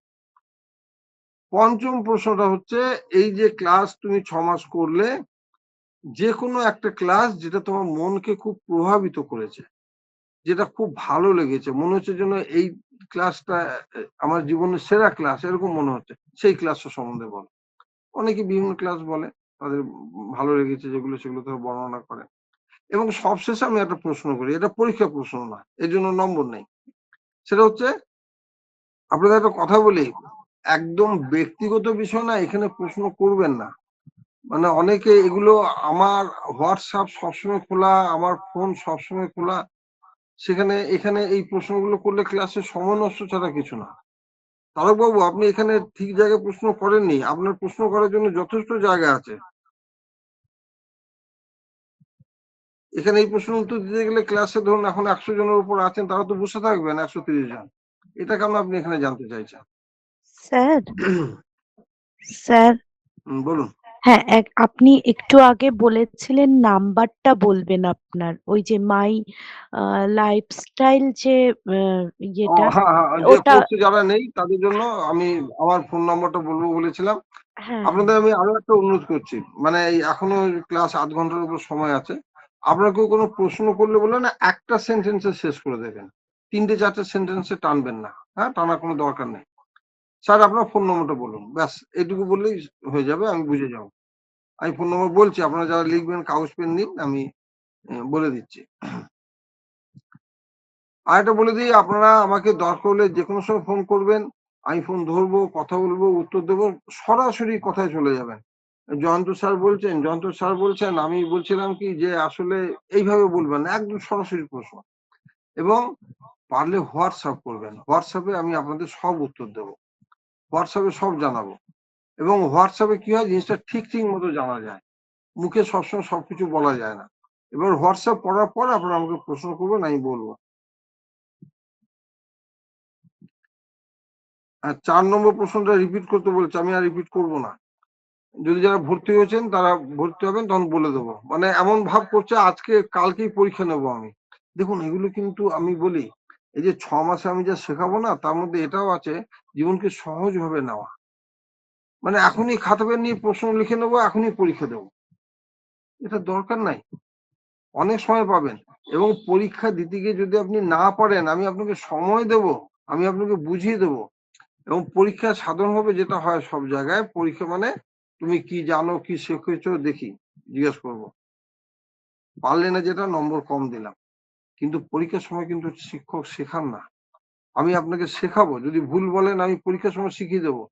পঞ্চম প্রশ্নটা হচ্ছে, এই যে ক্লাস তুমি 6 মাস করলে, যে কোনো একটা ক্লাস যেটা তোমার মনকে খুব প্রভাবিত করেছে, যেটা খুব ভালো লেগেছে, মনে হচ্ছে যেন এই ক্লাসটা আমার জীবনের সেরা ক্লাস, এরকম মনে হচ্ছে, সেই ক্লাসটা সম্বন্ধে বলো। অনেকে বিভিন্ন ক্লাস বলে, তাদের ভালো লেগেছে যেগুলো, সেগুলো তারা বর্ণনা করে। এবং সবশেষে আমি একটা প্রশ্ন করি, এটা পরীক্ষা প্রশ্ন না, এর জন্য নম্বর নেই। সেটা হচ্ছে, আপনাদের একটা কথা বলি, একদম ব্যক্তিগত বিষয় না, এখানে প্রশ্ন করবেন না। মানে অনেকে এগুলো, আমার হোয়াটসঅ্যাপ সবসময় খোলা, আমার ফোন সবসময় খোলা, সেখানে এখানে এই প্রশ্নগুলো করলে ক্লাসে সময় নষ্ট ছাড়া কিছু না। তারকবাবু, আপনি এখানে ঠিক জায়গায় প্রশ্ন করেননি, আপনার প্রশ্ন করার জন্য যথেষ্ট জায়গা আছে। এখানে এই প্রশ্ন উত্তর দিতে গেলে ক্লাসে ধরুন এখন 100 জনের উপর আছেন, তারা তো বসে থাকবেন 130 জন। এটা কেন আপনি এখানে জানতে চাইছেন? স্যার স্যার বলুন। হ্যাঁ, আপনি একটু আগে বলেছিলেন নাম্বারটা বলবেন আপনার, ওই যে মাই লাইফস্টাইল যে ইয়েটা, হ্যাঁ হ্যাঁ, যে ওটা। কোর্সে যারা নেই তাদের জন্য আমি আমার ফোন নাম্বারটা বলবো বলেছিলাম। হ্যাঁ আপনাদের আমি আরো একটা অনুরোধ করছি, মানে এই এখনো ক্লাস 8 ঘন্টার উপর সময় আছে। আপনার কেউ কোনো প্রশ্ন করলে বলে না, একটা সেন্টেন্সে শেষ করে দেবেন, 3-4টে সেন্টেন্সে টানবেন না। হ্যাঁ, টানার কোনো দরকার নেই। স্যার আপনার ফোন নম্বরটা বলুন, ব্যাস এইটুকু বললেই হয়ে যাবে, আমি বুঝে যাবো। আমি ফোন নম্বর বলছি, আপনারা যারা লিখবেন কাগজ পেন নিন, আমি বলে দিচ্ছি। আর একটা বলে দিই, আপনারা আমাকে দরকার হলে যে কোনো সময় ফোন করবেন, আমি ফোন ধরবো, কথা বলবো, উত্তর দেবো, সরাসরি কথায় চলে যাবেন। জয়ন্ত স্যার বলছেন, আমি বলছিলাম কি যে আসলে এইভাবে বলবেন না, একদম সরাসরি প্রশ্ন। এবং পারলে হোয়াটসঅ্যাপ করবেন, হোয়াটসঅ্যাপে আমি আপনাদের সব উত্তর দেবো, হোয়াটসঅ্যাপে সব জানাবো। এবং হোয়াটসঅ্যাপে কি হয়, জিনিসটা ঠিক মতো জানা যায়, মুখে সবসময় সবকিছু বলা যায় না। এবার হোয়াটসঅ্যাপ পড়ার পর আপনারা আমাকে প্রশ্ন করবেন, আমি বলবো। আর 4 নম্বর প্রশ্নটা রিপিট করতে বলেছে, আমি আর রিপিট করবো না। যদি যারা ভর্তি হয়েছেন তারা ভর্তি হবেন, তখন বলে দেবো। মানে এমন ভাব করছে আজকে কালকেই পরীক্ষা নেবো আমি। দেখুন এগুলো কিন্তু আমি বলি, এই যে 6 মাসে আমি যা শেখাবো না, তার মধ্যে এটাও আছে জীবনকে সহজ ভাবে নেওয়া। মানে এখনই খাতা পেন নিয়ে প্রশ্ন লিখে নেবো, এখনই পরীক্ষা দেবো, এটা দরকার নাই। অনেক সময় পাবেন, এবং পরীক্ষা দিতে গিয়ে যদি আপনি না পারেন, আমি আপনাকে সময় দেব, আমি আপনাকে বুঝিয়ে দেবো। এবং পরীক্ষা সাধারণভাবে যেটা হয় সব জায়গায়, পরীক্ষা মানে তুমি কি জানো, কি শিখেছো দেখি, জিজ্ঞেস করবো, পারলে না যেটা নম্বর কম দিলাম। কিন্তু পরীক্ষার সময় কিন্তু শিক্ষক শেখান না। আমি আপনাকে শেখাবো, যদি ভুল বলেন আমি পরীক্ষার সময় শিখিয়ে দেবো,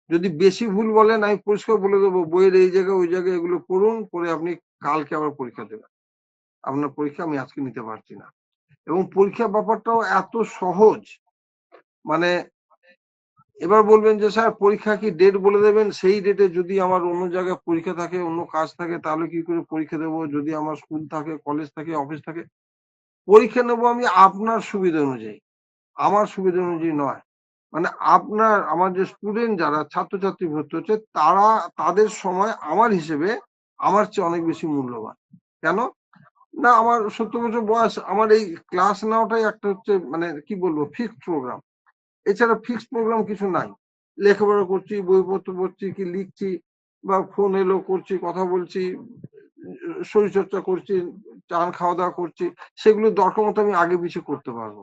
যদি বেশি ভুল বলেন আমি পরিষ্কার বলে দেবো বইয়ের এই জায়গায় ওই জায়গায় এগুলো পড়ুন, পরে আপনি কালকে আবার পরীক্ষা দেবেন, আপনার পরীক্ষা আমি আজকে নিতে পারছি না। এবং পরীক্ষার ব্যাপারটাও এত সহজ, মানে এবার বলবেন যে স্যার পরীক্ষা কি ডেট বলে দেবেন, সেই ডেটে যদি আমার অন্য জায়গায় পরীক্ষা থাকে, অন্য কাজ থাকে, তাহলে কি করে পরীক্ষা দেবো? যদি আমার স্কুল থাকে, কলেজ থাকে, অফিস থাকে, পরীক্ষা নেবো আমি আপনার সুবিধা অনুযায়ী, আমার সুবিধা অনুযায়ী নয়। মানে আপনার, আমার যে স্টুডেন্ট যারা ছাত্রছাত্রী ভর্তি হচ্ছে, তারা, তাদের সময় আমার হিসেবে আমার চেয়ে অনেক বেশি মূল্যবান। কেন না, আমার 70 বছর বয়স, আমার এই ক্লাস নেওয়াটাই একটা হচ্ছে মানে কি বলবো ফিক্সড প্রোগ্রাম। এছাড়া ফিক্সড প্রোগ্রাম কিছু নাই। লেখাপড়া করছি, বইপত্র পড়ছি, কি লিখছি, বা ফোন এলো করছি, কথা বলছি, শরীরচর্চা করছি, চান খাওয়া দাওয়া করছি, সেগুলো দরকার মতো আমি আগে পিছিয়ে করতে পারবো।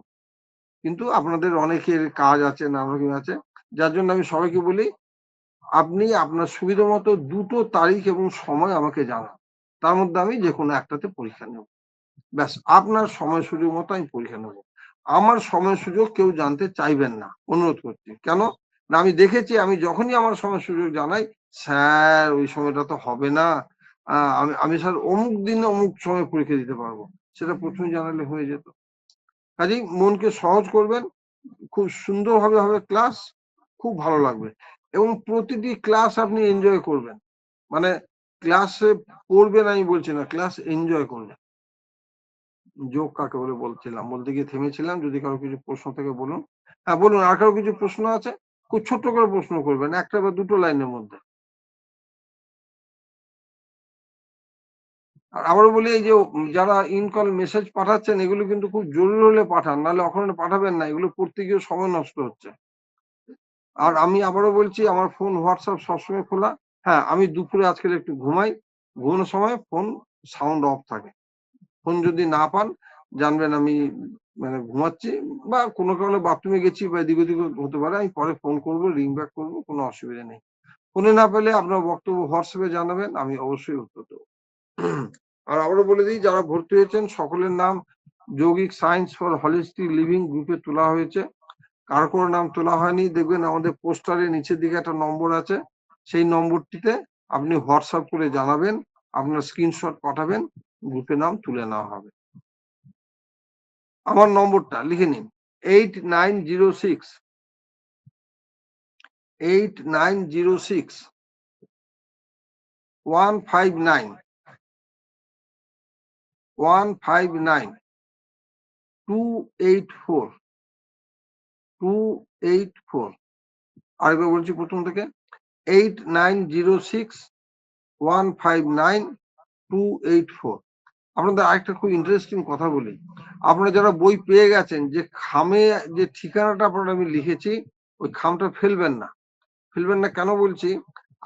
কিন্তু আপনাদের অনেকের কাজ আছে, নানা রকম আছে, যার জন্য আমি সবাইকে বলি আপনি আপনার সুবিধা মতো 2টো তারিখ এবং সময় আমাকে জানান, তার মধ্যে আমি যে কোনো একটাতে পরীক্ষা নেব। ব্যাস, আপনার সময় সুযোগ মতো আমি পরীক্ষা নেব। আমার সময় সুযোগ কেউ জানতে চাইবেন না, অনুরোধ করছি। কেন না, আমি দেখেছি আমি যখনই আমার সময় সুযোগ জানাই, স্যার ওই সময়টা তো হবে না, আমি স্যার অমুক দিন অমুক সময় পরীক্ষা দিতে পারবো, সেটা প্রথমে জানালে হয়ে যেত। কাজেই মনকে সহজ করবেন, খুব সুন্দরভাবে হবে ক্লাস, খুব ভালো লাগবে, এবং প্রতিটি ক্লাস আপনি এনজয় করবেন। মানে ক্লাসে পড়বেন আমি বলছি না, ক্লাস এনজয় করবেন। যোগ কাকে বলে বলছিলাম, বলতে গিয়ে থেমেছিলাম, যদি কারো কিছু প্রশ্ন থাকে বলুন। হ্যাঁ বলুন, আর কারো কিছু প্রশ্ন আছে? খুব ছোট্ট করে প্রশ্ন করবেন, একটা বা দুটো লাইনের মধ্যে। আর আবারও বলি, এই যে যারা ইনকল মেসেজ পাঠাচ্ছেন, এগুলো কিন্তু খুব জরুরি হলে পাঠান, নাহলে ওখানে পাঠাবেন না, এগুলো পড়তে গিয়ে সময় নষ্ট হচ্ছে। আর আমি আবারও বলছি, আমার ফোন হোয়াটসঅ্যাপ সবসময় খোলা। হ্যাঁ, আমি দুপুরে আজকাল একটু ঘুমাই, ঘুমানোর সময় ফোন সাউন্ড অফ থাকে। ফোন যদি না পান, জানবেন আমি মানে ঘুমাচ্ছি, বা কোনো কারণে বাথরুমে গেছি, বা এদিক ওদিক হতে পারে, আমি পরে ফোন করবো, রিং ব্যাক করবো, কোনো অসুবিধা নেই। ফোনে না পেলে আপনার বক্তব্য হোয়াটসঅ্যাপে জানাবেন, আমি অবশ্যই উত্তর দেবো। আর আবারও বলে দিই, যারা ভর্তি হয়েছেন সকলের নাম যৌগিক সায়েন্স ফর হলিস্টিক লিভিং গ্রুপে তোলা হয়েছে। কারো কোনো নাম তোলা হয়নি, দেখবেন আমাদের পোস্টারের নিচের দিকে একটা নম্বর আছে, সেই নম্বরটিতে আপনি হোয়াটসঅ্যাপ করে জানাবেন, আপনার স্ক্রিনশট পাঠাবেন, গ্রুপে নাম তুলে নেওয়া হবে। আমার নম্বরটা লিখে নিন, 8906 159 284 284। আরেকবার বলছি প্রথম থেকে, 8906 159 284। আপনাদের আরেকটা খুব ইন্টারেস্টিং কথা বলি, আপনারা যারা বই পেয়ে গেছেন, যে খামে যে ঠিকানাটা আপনারা আমি লিখেছি, ওই খামটা ফেলবেন না। ফেলবেন না কেন বলছি,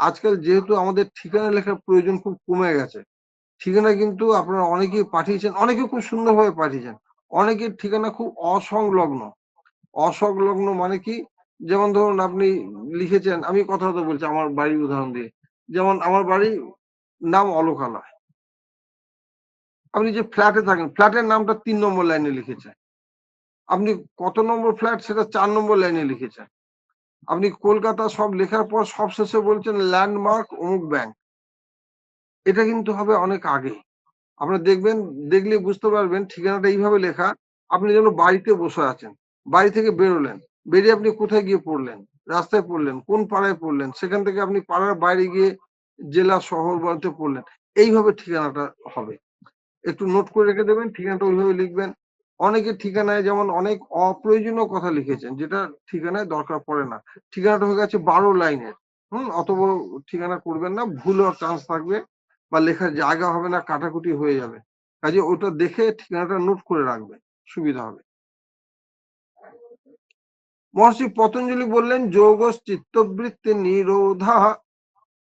আজকাল যেহেতু আমাদের ঠিকানা লেখার প্রয়োজন খুব কমে গেছে, ঠিকানা কিন্তু আপনারা অনেকেই পাঠিয়েছেন, অনেকে খুব সুন্দরভাবে পাঠিয়েছেন, অনেকের ঠিকানা খুব অসংলগ্ন। অসংলগ্ন মানে কি, যেমন ধরুন আপনি লিখেছেন, আমি কথা বলছি আমার বাড়ির উদাহরণ দিয়ে, যেমন আমার বাড়ির নাম অলোকালয়, আপনি যে ফ্ল্যাটে থাকেন, ফ্ল্যাটের নামটা 3 নম্বর লাইনে লিখেছেন, আপনি কত নম্বর ফ্ল্যাট সেটা 4 নম্বর লাইনে লিখেছেন, আপনি কলকাতা সব লেখার পর সব শেষে বলছেন ল্যান্ডমার্ক অমুক ব্যাংক। এটা কিন্তু হবে অনেক আগে। আপনারা দেখবেন, দেখলে বুঝতে পারবেন ঠিকানাটা এইভাবে লেখা, আপনি যেন বাড়িতে বসে আছেন, বাড়ি থেকে বেরোলেন, বেরিয়ে আপনি কোথায় গিয়ে পড়লেন, রাস্তায় পড়লেন, কোন পাড়ায় পড়লেন, সেখান থেকে আপনি পাড়ার বাইরে গিয়ে জেলা শহর বলতে পড়লেন, এইভাবে ঠিকানাটা হবে। একটু নোট করে রেখে দেবেন, ঠিকানাটা ওইভাবে লিখবেন। অনেকের ঠিকানায় যেমন অনেক অপ্রয়োজনীয় কথা লিখেছেন, যেটা ঠিকানায় দরকার পড়ে না, ঠিকানাটা হয়ে গেছে 12 লাইনের। অত বড় ঠিকানা করবেন না, ভুল হওয়ার চান্স থাকবে, বা লেখার জায়গা হবে না, কাটাকুটি হয়ে যাবে। কাজে ওটা দেখে ঠিকানাটা নোট করে রাখবে, সুবিধা হবে। মহর্ষি পতঞ্জলি বললেন, যোগস চিত্তবৃত্তি নিরোধা,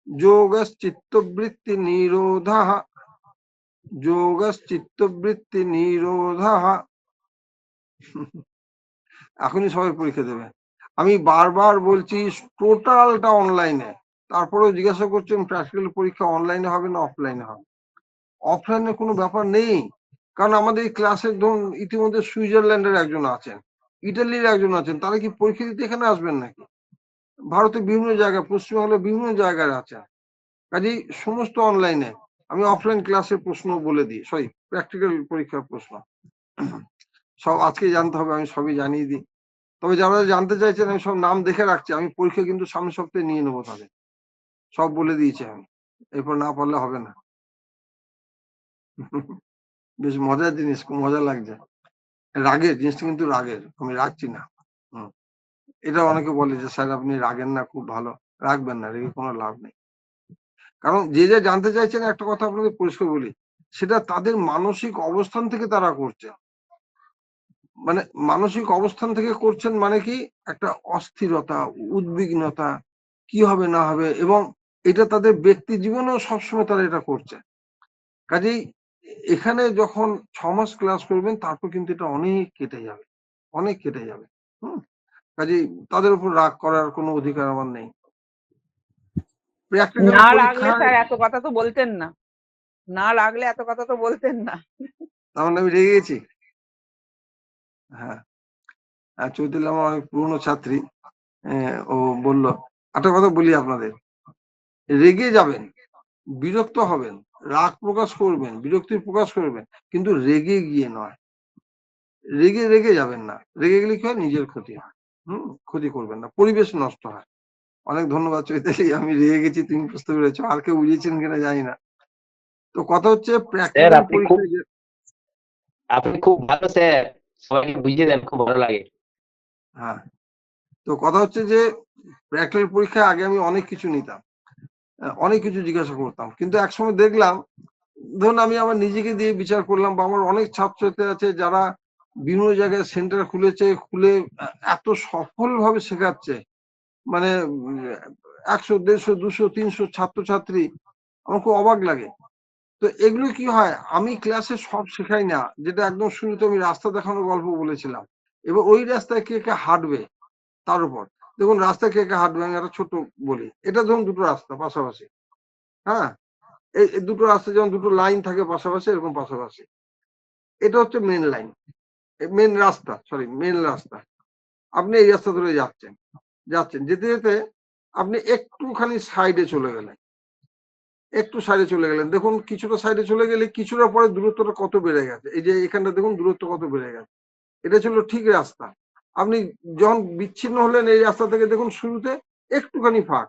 যোগস চিত্তবৃত্তি নিরোধা, যোগস চিত্তবৃত্তি নিরোধা। এখনই সবাই পরীক্ষা দেবে। আমি বারবার বলছি টোটালটা অনলাইনে, তারপরেও জিজ্ঞাসা করছেন প্র্যাকটিক্যাল পরীক্ষা অনলাইনে হবে না অফলাইনে হবে। অফলাইনে কোনো ব্যাপার নেই, কারণ আমাদের এই ক্লাসের ধরুন ইতিমধ্যে সুইজারল্যান্ডের একজন আছেন, ইটালির একজন আছেন, তারা কি পরীক্ষা দিতে এখানে আসবেন নাকি? ভারতের বিভিন্ন জায়গায়, পশ্চিমবাংলার বিভিন্ন জায়গায় আছেন। কাজেই সমস্ত অনলাইনে। আমি অফলাইন ক্লাসের প্রশ্ন বলে দিই, সরি প্র্যাকটিক্যাল পরীক্ষার প্রশ্ন সব আজকে জানতে হবে, আমি সবই জানিয়ে দিই। তবে যারা জানতে চাইছেন আমি সব নাম দেখে রাখছি, আমি পরীক্ষা কিন্তু সামনের সপ্তাহে নিয়ে নেবো তাদের, সব বলে দিয়েছি আমি, এরপর না পারলে হবে না। বেশ মজার জিনিস, খুব মজা লাগছে। রাগের জিনিসটা কিন্তু রাগের, আমি রাখছি না। এটা অনেকে বলে যে স্যার আপনি রাগেন না, খুব ভালো। রাখবেন না, রেগে কোনো লাভ নেই। কারণ যে যে জানতে চাইছেন, একটা কথা আপনাদের পরিষ্কার বলি, সেটা তাদের মানসিক অবস্থান থেকে তারা করছে। মানে মানসিক অবস্থান থেকে করছেন মানে কি, একটা অস্থিরতা, উদ্বিগ্নতা, কি হবে না হবে, এবং এটা তাদের ব্যক্তি জীবনেও সবসময় তারা এটা করছে। কাজেই এখানে যখন 6 মাস ক্লাস করবেন, তারপর কিন্তু এটা অনেক কেটে যাবে, অনেক কেটে যাবে। কাজেই তাদের উপর রাগ করার কোনো অধিকার আমার নেই। প্র্যাকটিক্যাল না রাগলে পরীক্ষায় স্যার এত কথা তো বলতেন না, না রাগলে এত কথা তো বলতেন না। তার মানে আমি রেগে গেছি? হ্যাঁ, চৈতালি আমার অনেক পুরনো ছাত্রী, ও বলল, একটা কথা বলি আপনাদের, রেগে যাবেন, বিরক্ত হবেন, রাগ প্রকাশ করবেন, বিরক্তি প্রকাশ করবেন, কিন্তু রেগে গিয়ে নয়। রেগে রেগে যাবেন না, রেগে গেলে কি হয়, নিজের ক্ষতি হয়। ক্ষতি করবেন না, পরিবেশ নষ্ট হয়। অনেক ধন্যবাদ চৈতালি, আমি রেগে গেছি, তুমি বুঝতে পেরেছো, আর কেউ বুঝেছেন কিনা জানি না। তো কথা হচ্ছে স্যার প্র্যাকটিক্যাল আপনি পরীক্ষায় খুব ভালো স্যার, সবাইকে বুঝিয়ে দেন, খুব ভালো লাগে। হ্যাঁ, তো কথা হচ্ছে যে প্র্যাকটিক্যাল পরীক্ষায় আগে আমি অনেক কিছু নিতাম, অনেক কিছু জিজ্ঞাসা করতাম, কিন্তু একসময় দেখলাম, ধরুন আমি আমার নিজেকে দিয়ে বিচার করলাম, বা আমার অনেক ছাত্রছাত্রী আছে যারা বিভিন্ন জায়গায় সেন্টার খুলেছে, খুলে এত সফলভাবে শেখাচ্ছে, মানে 100, 150, 200, 300 ছাত্রছাত্রী, আমার খুব অবাক লাগে। তো এগুলো কি হয়, আমি ক্লাসে সব শেখাই না, যেটা একদম শুরুতে আমি রাস্তা দেখানোর গল্প বলেছিলাম, এবার ওই রাস্তায় কে কে হাঁটবে তার উপর। দেখুন রাস্তায় কে কে হাঁটবে, আমি একটা ছোট বলি, এটা ধরুন দুটো রাস্তা পাশাপাশি, হ্যাঁ, এই দুটো রাস্তা যেমন দুটো লাইন থাকে পাশাপাশি, এরকম পাশাপাশি, এটা হচ্ছে মেন লাইন, মেন রাস্তা, সরি মেন রাস্তা। আপনি এই রাস্তা ধরে যাচ্ছেন, যেতে যেতে আপনি একটুখানি সাইডে চলে গেলেন, একটু সাইডে চলে গেলেন, দেখুন কিছুটা সাইডে চলে গেলে কিছুটা পরে দূরত্বটা কত বেড়ে গেছে, এই যে এখানটা দেখুন দূরত্ব কত বেড়ে গেছে, এটা ছিল ঠিক রাস্তা। আপনি যখন বিচ্ছিন্ন হলেন এই রাস্তা থেকে, দেখুন শুরুতে একটুখানি ফাঁক,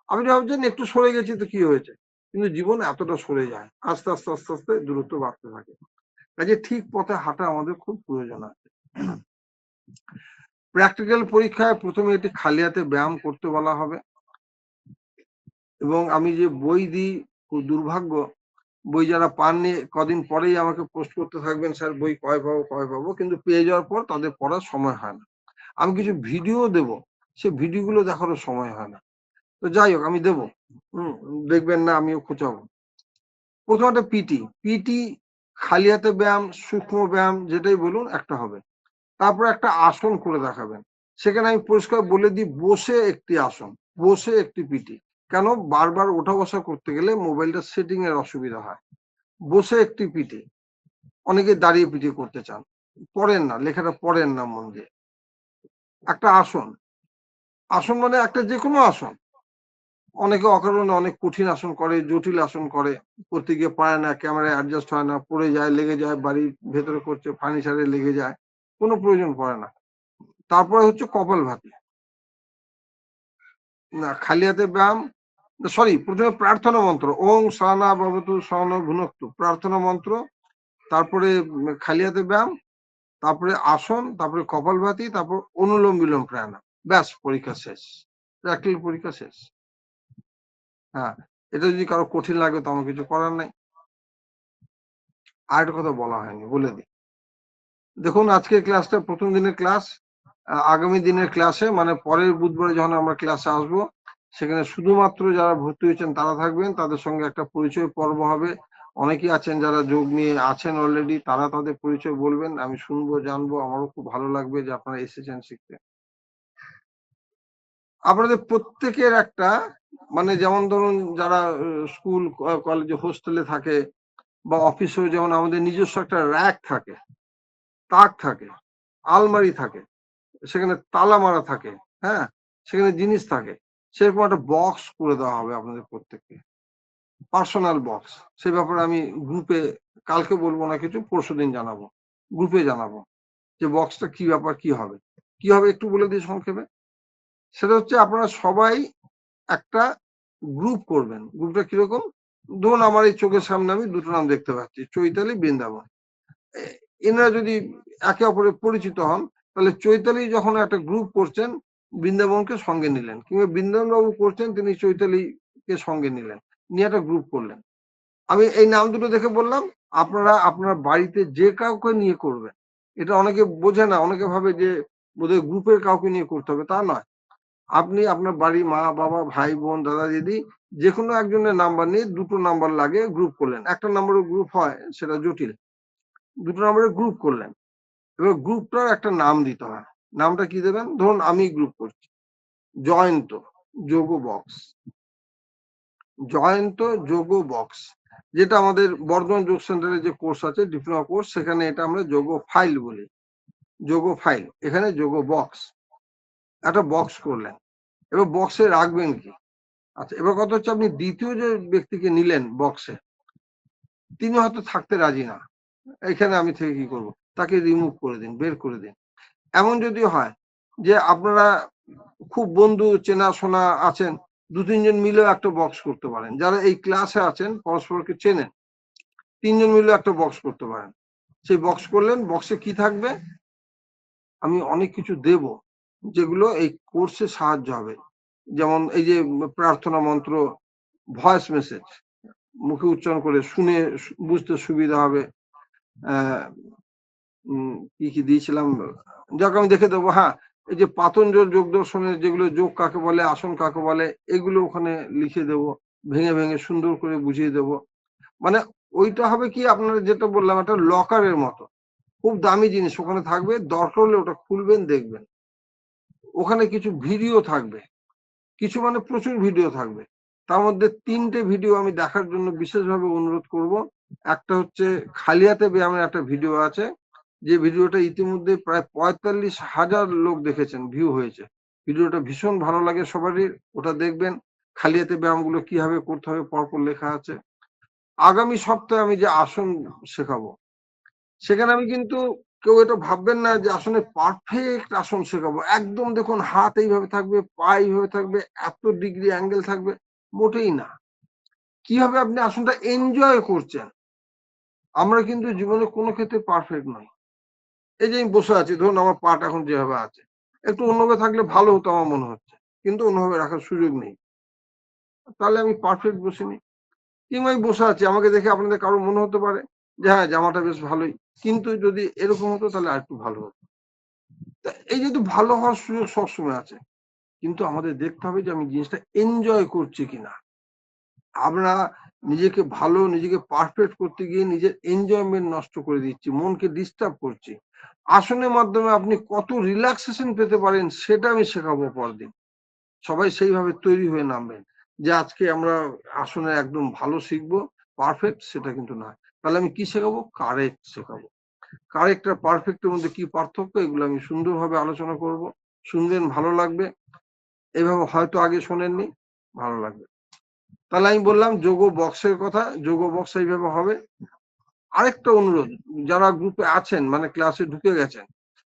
আপনি ভাবছেন একটু সরে গেছি তো কি হয়েছে, কিন্তু জীবন এতটা সরে যায়, আস্তে আস্তে আস্তে আস্তে দূরত্ব বাড়তে থাকে। কাজে ঠিক পথে হাঁটা আমাদের খুব প্রয়োজন আছে। প্র্যাকটিক্যাল পরীক্ষায় প্রথমে এটি খালি হাতে ব্যায়াম করতে বলা হবে, এবং আমি যে বই দিই, খুব দুর্ভাগ্য, বই যারা পাননি কদিন পরেই আমাকে পোস্ট করতে থাকবেন, স্যার বই কয় পাবো, কিন্তু পেয়ে যাওয়ার পর তাদের পড়ার সময় হয় না। আমি কিছু ভিডিও দেব, সে ভিডিওগুলো দেখারও সময় হয় না। তো যাই হোক, আমি দেবো, দেখবেন না, আমিও খোঁচাবো। প্রথম একটা পিটি খালি হাতে ব্যায়াম, সূক্ষ্ম ব্যায়াম, যেটাই বলুন একটা হবে। তারপর একটা আসন করে দেখাবেন, সেখানে আমি পরিষ্কার বলে দিই, বসে একটি আসন, বসে একটি পিটি। কেন, বারবার ওঠা বসা করতে গেলে মোবাইলটা সেটিং এর অসুবিধা হয়। বসে একটি পিটি, অনেকে দাঁড়িয়ে পিটি করতে চান, পড়েন না, লেখাটা পড়েন না মন দিয়ে। একটা আসন, আসন মানে একটা যে কোনো আসন, অনেকে অকারণে অনেক কঠিন আসন করে, জটিল আসন করে, করতে গিয়ে পারে না, ক্যামেরায় অ্যাডজাস্ট হয় না, পড়ে যায়, লেগে যায়, বাড়ির ভেতরে করছে ফার্নিচারে লেগে যায়, কোনো প্রয়োজন পড়ে না। তারপরে হচ্ছে কপালভাতি, না খালি হাতে ব্যায়াম, সরি প্রথমে প্রার্থনা মন্ত্র, ওং সানা ভবতু সন ভুনক্তু, প্রার্থনা মন্ত্র, তারপরে খালি হাতে ব্যায়াম, তারপরে আসন, তারপরে কপালভাতি, তারপর অনুলোম বিলোম প্রাণায়াম, ব্যাস পরীক্ষা শেষ, প্র্যাকটিক্যাল পরীক্ষা শেষ। হ্যাঁ, এটা যদি কারো কঠিন লাগে তো আমার কিছু করার নাই। আর একটা কথা বলা হয়নি, বলে দিই, দেখুন আজকের ক্লাসটা প্রথম দিনের ক্লাস, আগামী দিনের ক্লাসে মানে পরের বুধবারে যখন আমরা ক্লাসে আসবো, সেখানে শুধুমাত্র যারা ভর্তি হয়েছেন তারা থাকবেন, তাদের সঙ্গে একটা পরিচয় পর্ব হবে। অনেকেই আছেন যারা যোগ নিয়ে আছেন অলরেডি, তারা তাদের পরিচয় বলবেন, আমি শুনবো, জানবো, আমারও খুব ভালো লাগবে যে আপনারা এসেছেন শিখতে। আপনাদের প্রত্যেকের একটা, মানে যেমন ধরুন যারা স্কুল কলেজে হোস্টেলে থাকে বা অফিসেও, যেমন আমাদের নিজস্ব একটা র্যাক থাকে, তাক থাকে, আলমারি থাকে, সেখানে তালা মারা থাকে, হ্যাঁ, সেখানে জিনিস থাকে, সেরকম একটা বক্স করে দেওয়া হবে আপনাদের প্রত্যেককে, পার্সোনাল বক্স। সেই ব্যাপারে আমি গ্রুপে কালকে বলবো না কিছু, পরশুদিন জানাবো, গ্রুপে জানাবো যে বক্সটা কি ব্যাপার, কি হবে একটু বলে দিই সংক্ষেপে। সেটা হচ্ছে আপনারা সবাই একটা গ্রুপ করবেন। গ্রুপটা কিরকম? ধরুন আমার এই চোখের সামনে আমি দুটো নাম দেখতে পাচ্ছি, চৈতালি, বৃন্দাবন। এনারা যদি একে অপরের পরিচিত হন, তাহলে চৈতালি যখন একটা গ্রুপ করছেন, বৃন্দাবনকে সঙ্গে নিলেন, কিংবা বৃন্দাবন বাবু করছেন, তিনি চৈতালিকে সঙ্গে নিলেন, নিয়ে একটা গ্রুপ করলেন। আমি এই নাম দুটো দেখে বললাম, আপনারা আপনার বাড়িতে যে কাউকে নিয়ে করবেন। এটা অনেকে বোঝে না, অনেকে ভাবে যে বোধহয় গ্রুপের কাউকে নিয়ে করতে হবে, তা নয়। আপনি আপনার বাড়ির মা বাবা, ভাই বোন, দাদা দিদি, যে কোনো একজনের নাম্বার নিয়ে, দুটো নাম্বার লাগে, গ্রুপ করলেন। একটা নাম্বারের গ্রুপ হয় সেটা জটিল, দুটো নাম্বারের গ্রুপ করলেন। এবার গ্রুপটার একটা নাম দিতে হয়। নামটা কি দেবেন? ধরুন আমি গ্রুপ করছি জয়ন্ত যোগ বক্স, জয়ন্ত যোগ বক্স, যেটা আমাদের বর্ধমান যোগ সেন্টারে যে কোর্স আছে, ডিপ্লোমা কোর্স, সেখানে এটা আমরা যোগ ফাইল বলি, যোগ ফাইল, এখানে যোগ বক্স। একটা বক্স করলেন, এবার বক্সে রাখবেন কি? আচ্ছা, এবার কথা হচ্ছে, আপনি দ্বিতীয় যে ব্যক্তিকে নিলেন বক্সে, তিনি হয়তো থাকতে রাজি না, এখানে আমি থেকে কি করব, তাকে রিমুভ করে দিন, বের করে দিন। এমন যদি হয় যে আপনারা খুব বন্ধু চেনা শোনা আছেন, দু তিনজন মিলেও একটা বক্স করতে পারেন, যারা এই ক্লাসে আছেন পরস্পরকে চেনেন, তিনজন মিলেও একটা বক্স করতে পারেন। সেই বক্স করলেন, বক্সে কি থাকবে? আমি অনেক কিছু দেব যেগুলো এই কোর্সে সাহায্য হবে, যেমন এই যে প্রার্থনা মন্ত্র, ভয়েস মেসেজ, মুখে উচ্চারণ করে শুনে বুঝতে সুবিধা হবে। কি কি দিয়েছিলাম, যাকে আমি দেখে দেবো। হ্যাঁ, এই যে পাতঞ্জল যোগ দর্শনের যেগুলো যোগ কাকে বলে, আসন কাকে বলে, এগুলো ওখানে লিখে দেব, ভেঙে ভেঙে সুন্দর করে বুঝিয়ে দেব। মানে ওইটা হবে কি, আপনারা যেটা বললাম, একটা লকারের মতো, খুব দামি জিনিস ওখানে থাকবে, দরকার হলে ওটা খুলবেন, দেখবেন। ওখানে কিছু ভিডিও থাকবে, কিছু মানে প্রচুর ভিডিও থাকবে। তার মধ্যে 3টে ভিডিও আমি দেখার জন্য বিশেষভাবে অনুরোধ করব। একটা হচ্ছে খালি হাতে ব্যায়ামের একটা ভিডিও আছে, যে ভিডিওটা ইতিমধ্যে প্রায় 45,000 লোক দেখেছেন, ভিউ হয়েছে। ভিডিওটা ভীষণ ভালো লাগে সবারই, ওটা দেখবেন। খালি হাতে ব্যায়ামগুলো কিভাবে করতে হবে পরপর লেখা আছে। আগামী সপ্তাহে আমি যে আসন শেখাবো, সেখানে আমি কিন্তু, কেউ এটা ভাববেন না যে আসলে পারফেক্ট আসন শেখাবো, একদম দেখুন হাত এইভাবে থাকবে, পা এইভাবে থাকবে, এত ডিগ্রি অ্যাঙ্গেল থাকবে, মোটেই না। কিভাবে আপনি আসনটা এনজয় করছেন। আমরা কিন্তু জীবনে কোনো ক্ষেত্রে পারফেক্ট নই। এই যে আমি বসে আছি, ধরুন আমার পাটা এখন যেভাবে আছে, একটু অন্যভাবে থাকলে ভালো হতো আমার মনে হচ্ছে, কিন্তু অন্যভাবে রাখার সুযোগ নেই, তাহলে আমি পারফেক্ট বসিনি। কিংবা আমি বসে আছি, আমাকে দেখে আপনাদের কারো মনে হতে পারে যে হ্যাঁ, জামাটা বেশ ভালোই, কিন্তু যদি এরকম হতো তাহলে আর একটু ভালো হতো। এই যেহেতু ভালো হওয়ার সুযোগ সবসময় আছে, কিন্তু আমাদের দেখতে হবে যে আমি জিনিসটা এনজয় করছি কিনা। আমরা নিজেকে ভালো, নিজেকে পারফেক্ট করতে গিয়ে নিজের এনজয়মেন্ট নষ্ট করে দিচ্ছি, মনকে ডিস্টার্ব করছি। আসনের মাধ্যমে আপনি কত রিল্যাক্সেশন পেতে পারেন, সেটা আমি শেখাবো পরদিন। সবাই সেইভাবে তৈরি হয়ে নামবেন, যে আজকে আমরা আসনে একদম ভালো শিখবো, পারফেক্ট সেটা কিন্তু নয়। তাহলে আমি কি শেখাবো? কারেক্ট শেখাবো। কারেক্ট আর পারফেক্টের মধ্যে কি পার্থক্য, এগুলো আমি সুন্দরভাবে আলোচনা করব। শুনবেন, ভালো লাগবে। এইভাবে হয়তো আগে শোনেননি, ভালো লাগবে। তাহলে আমি বললাম যোগ বক্সের কথা, যোগ বক্স এইভাবে হবে। আরেকটা অনুরোধ, যারা গ্রুপে আছেন, মানে ক্লাসে ঢুকে গেছেন,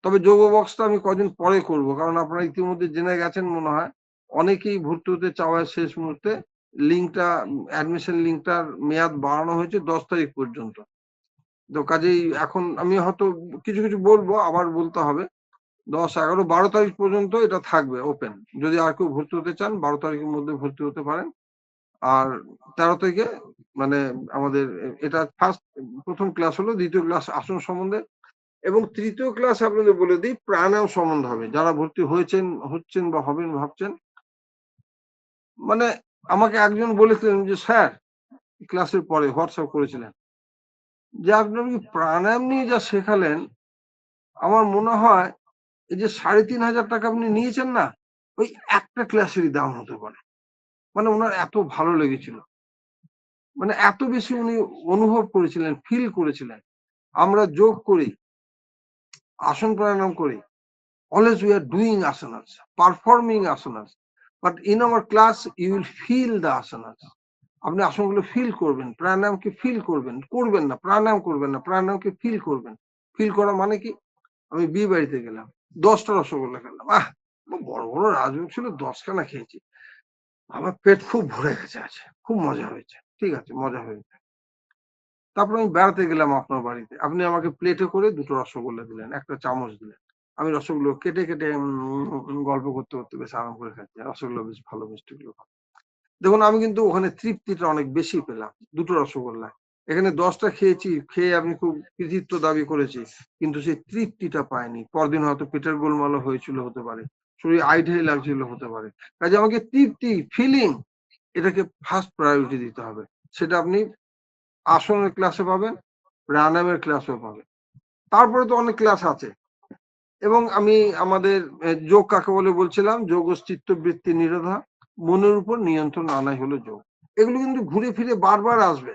তবে যোগ বক্সটা আমি কদিন পরে করব, কারণ আপনারা ইতিমধ্যে জেনে গেছেন মনে হয়, অনেকেই ভর্তি হতে চাওয়ার শেষ মুহূর্তে লিঙ্কটা, অ্যাডমিশন লিঙ্কটার মেয়াদ বাড়ানো হয়েছে 10 তারিখ পর্যন্ত। তো কাজেই এখন আমি হয়তো কিছু কিছু বলবো, আবার বলতে হবে। 10, 11, 12 তারিখ পর্যন্ত এটা থাকবে ওপেন। যদি আর কেউ ভর্তি হতে চান 12 তারিখের মধ্যে ভর্তি হতে পারেন। আর 13 তারিখে মানে আমাদের এটা প্রথম ক্লাস হলো, দ্বিতীয় ক্লাস আসন সম্বন্ধে, এবং তৃতীয় ক্লাস আপনাদের বলে দিই প্রাণায়াম সম্বন্ধে হবে। যারা ভর্তি হচ্ছেন বা হবেন ভাবছেন, মানে আমাকে একজন বলেছিলেন যে স্যার, ক্লাসের পরে হোয়াটসঅ্যাপ করেছিলেন, যে আপনি প্রাণায়াম নিয়ে যা শেখালেন, আমার মনে হয় এই যে 3,500 টাকা আপনি নিয়েছেন না, ওই একটা ক্লাসেরই দাম হতে পারে। মানে ওনার এত ভালো লেগেছিল, মানে এত বেশি উনি অনুভব করেছিলেন, ফিল করেছিলেন। আমরা যোগ করি, আসন প্রাণায়াম করি, always we are doing asanas, performing asanas, but in our class you will feel the asanas. আপনি আসনগুলো ফিল করবেন, প্রাণায়ামকে ফিল করবেন, করবেন না প্রাণায়াম করবেন না, প্রাণায়ামকে ফিল করবেন। ফিল করা মানে কি, আমি বিয়ে বাড়িতে গেলাম, 10টা রসগোল্লা খেলাম, বড় বড় রাজভোগ ছিল, 10খানা খেয়েছি, আমার পেট খুব ভরে গেছে, আছে খুব মজা হয়েছে, ঠিক আছে মজা হয়েছে। তারপর আমি বেড়াতে গেলাম আপনার বাড়িতে, আপনি আমাকে প্লেটে করে 2টো রসগোল্লা দিলেন, একটা চামচ দিলেন, আমি রসগোল্লা কেটে কেটে গল্প করতে করতে বেশ আরাম করে খাচ্ছি, রসগোল্লা বেশ ভালো, মিষ্টিগুলো ভালো। দেখুন আমি কিন্তু ওখানে তৃপ্তিটা অনেক বেশি পেলাম 2টো রসগোল্লা। এখানে 10টা খেয়েছি, খেয়ে আমি খুব কৃতিত্ব দাবি করেছি, কিন্তু সেই তৃপ্তিটা পাইনি। পরদিন হয়তো পেটের গোলমালও হয়েছিল হতে পারে, শরীর আইঢাই লাগছিল হতে পারে। কাজে আমাকে তৃপ্তি, ফিলিং, এটাকে ফার্স্ট প্রায়োরিটি দিতে হবে। সেটা আপনি আসনের ক্লাসে পাবেন, প্রাণায়ামের ক্লাসেও পাবেন। তারপরে তো অনেক ক্লাস আছে। এবং আমি আমাদের যোগ কাকে বলে বলছিলাম, যোগ চিত্তবৃত্তি নিরোধা, মনের উপর নিয়ন্ত্রণ আনাই হলো যোগ। এগুলো কিন্তু ঘুরে ফিরে বারবার আসবে।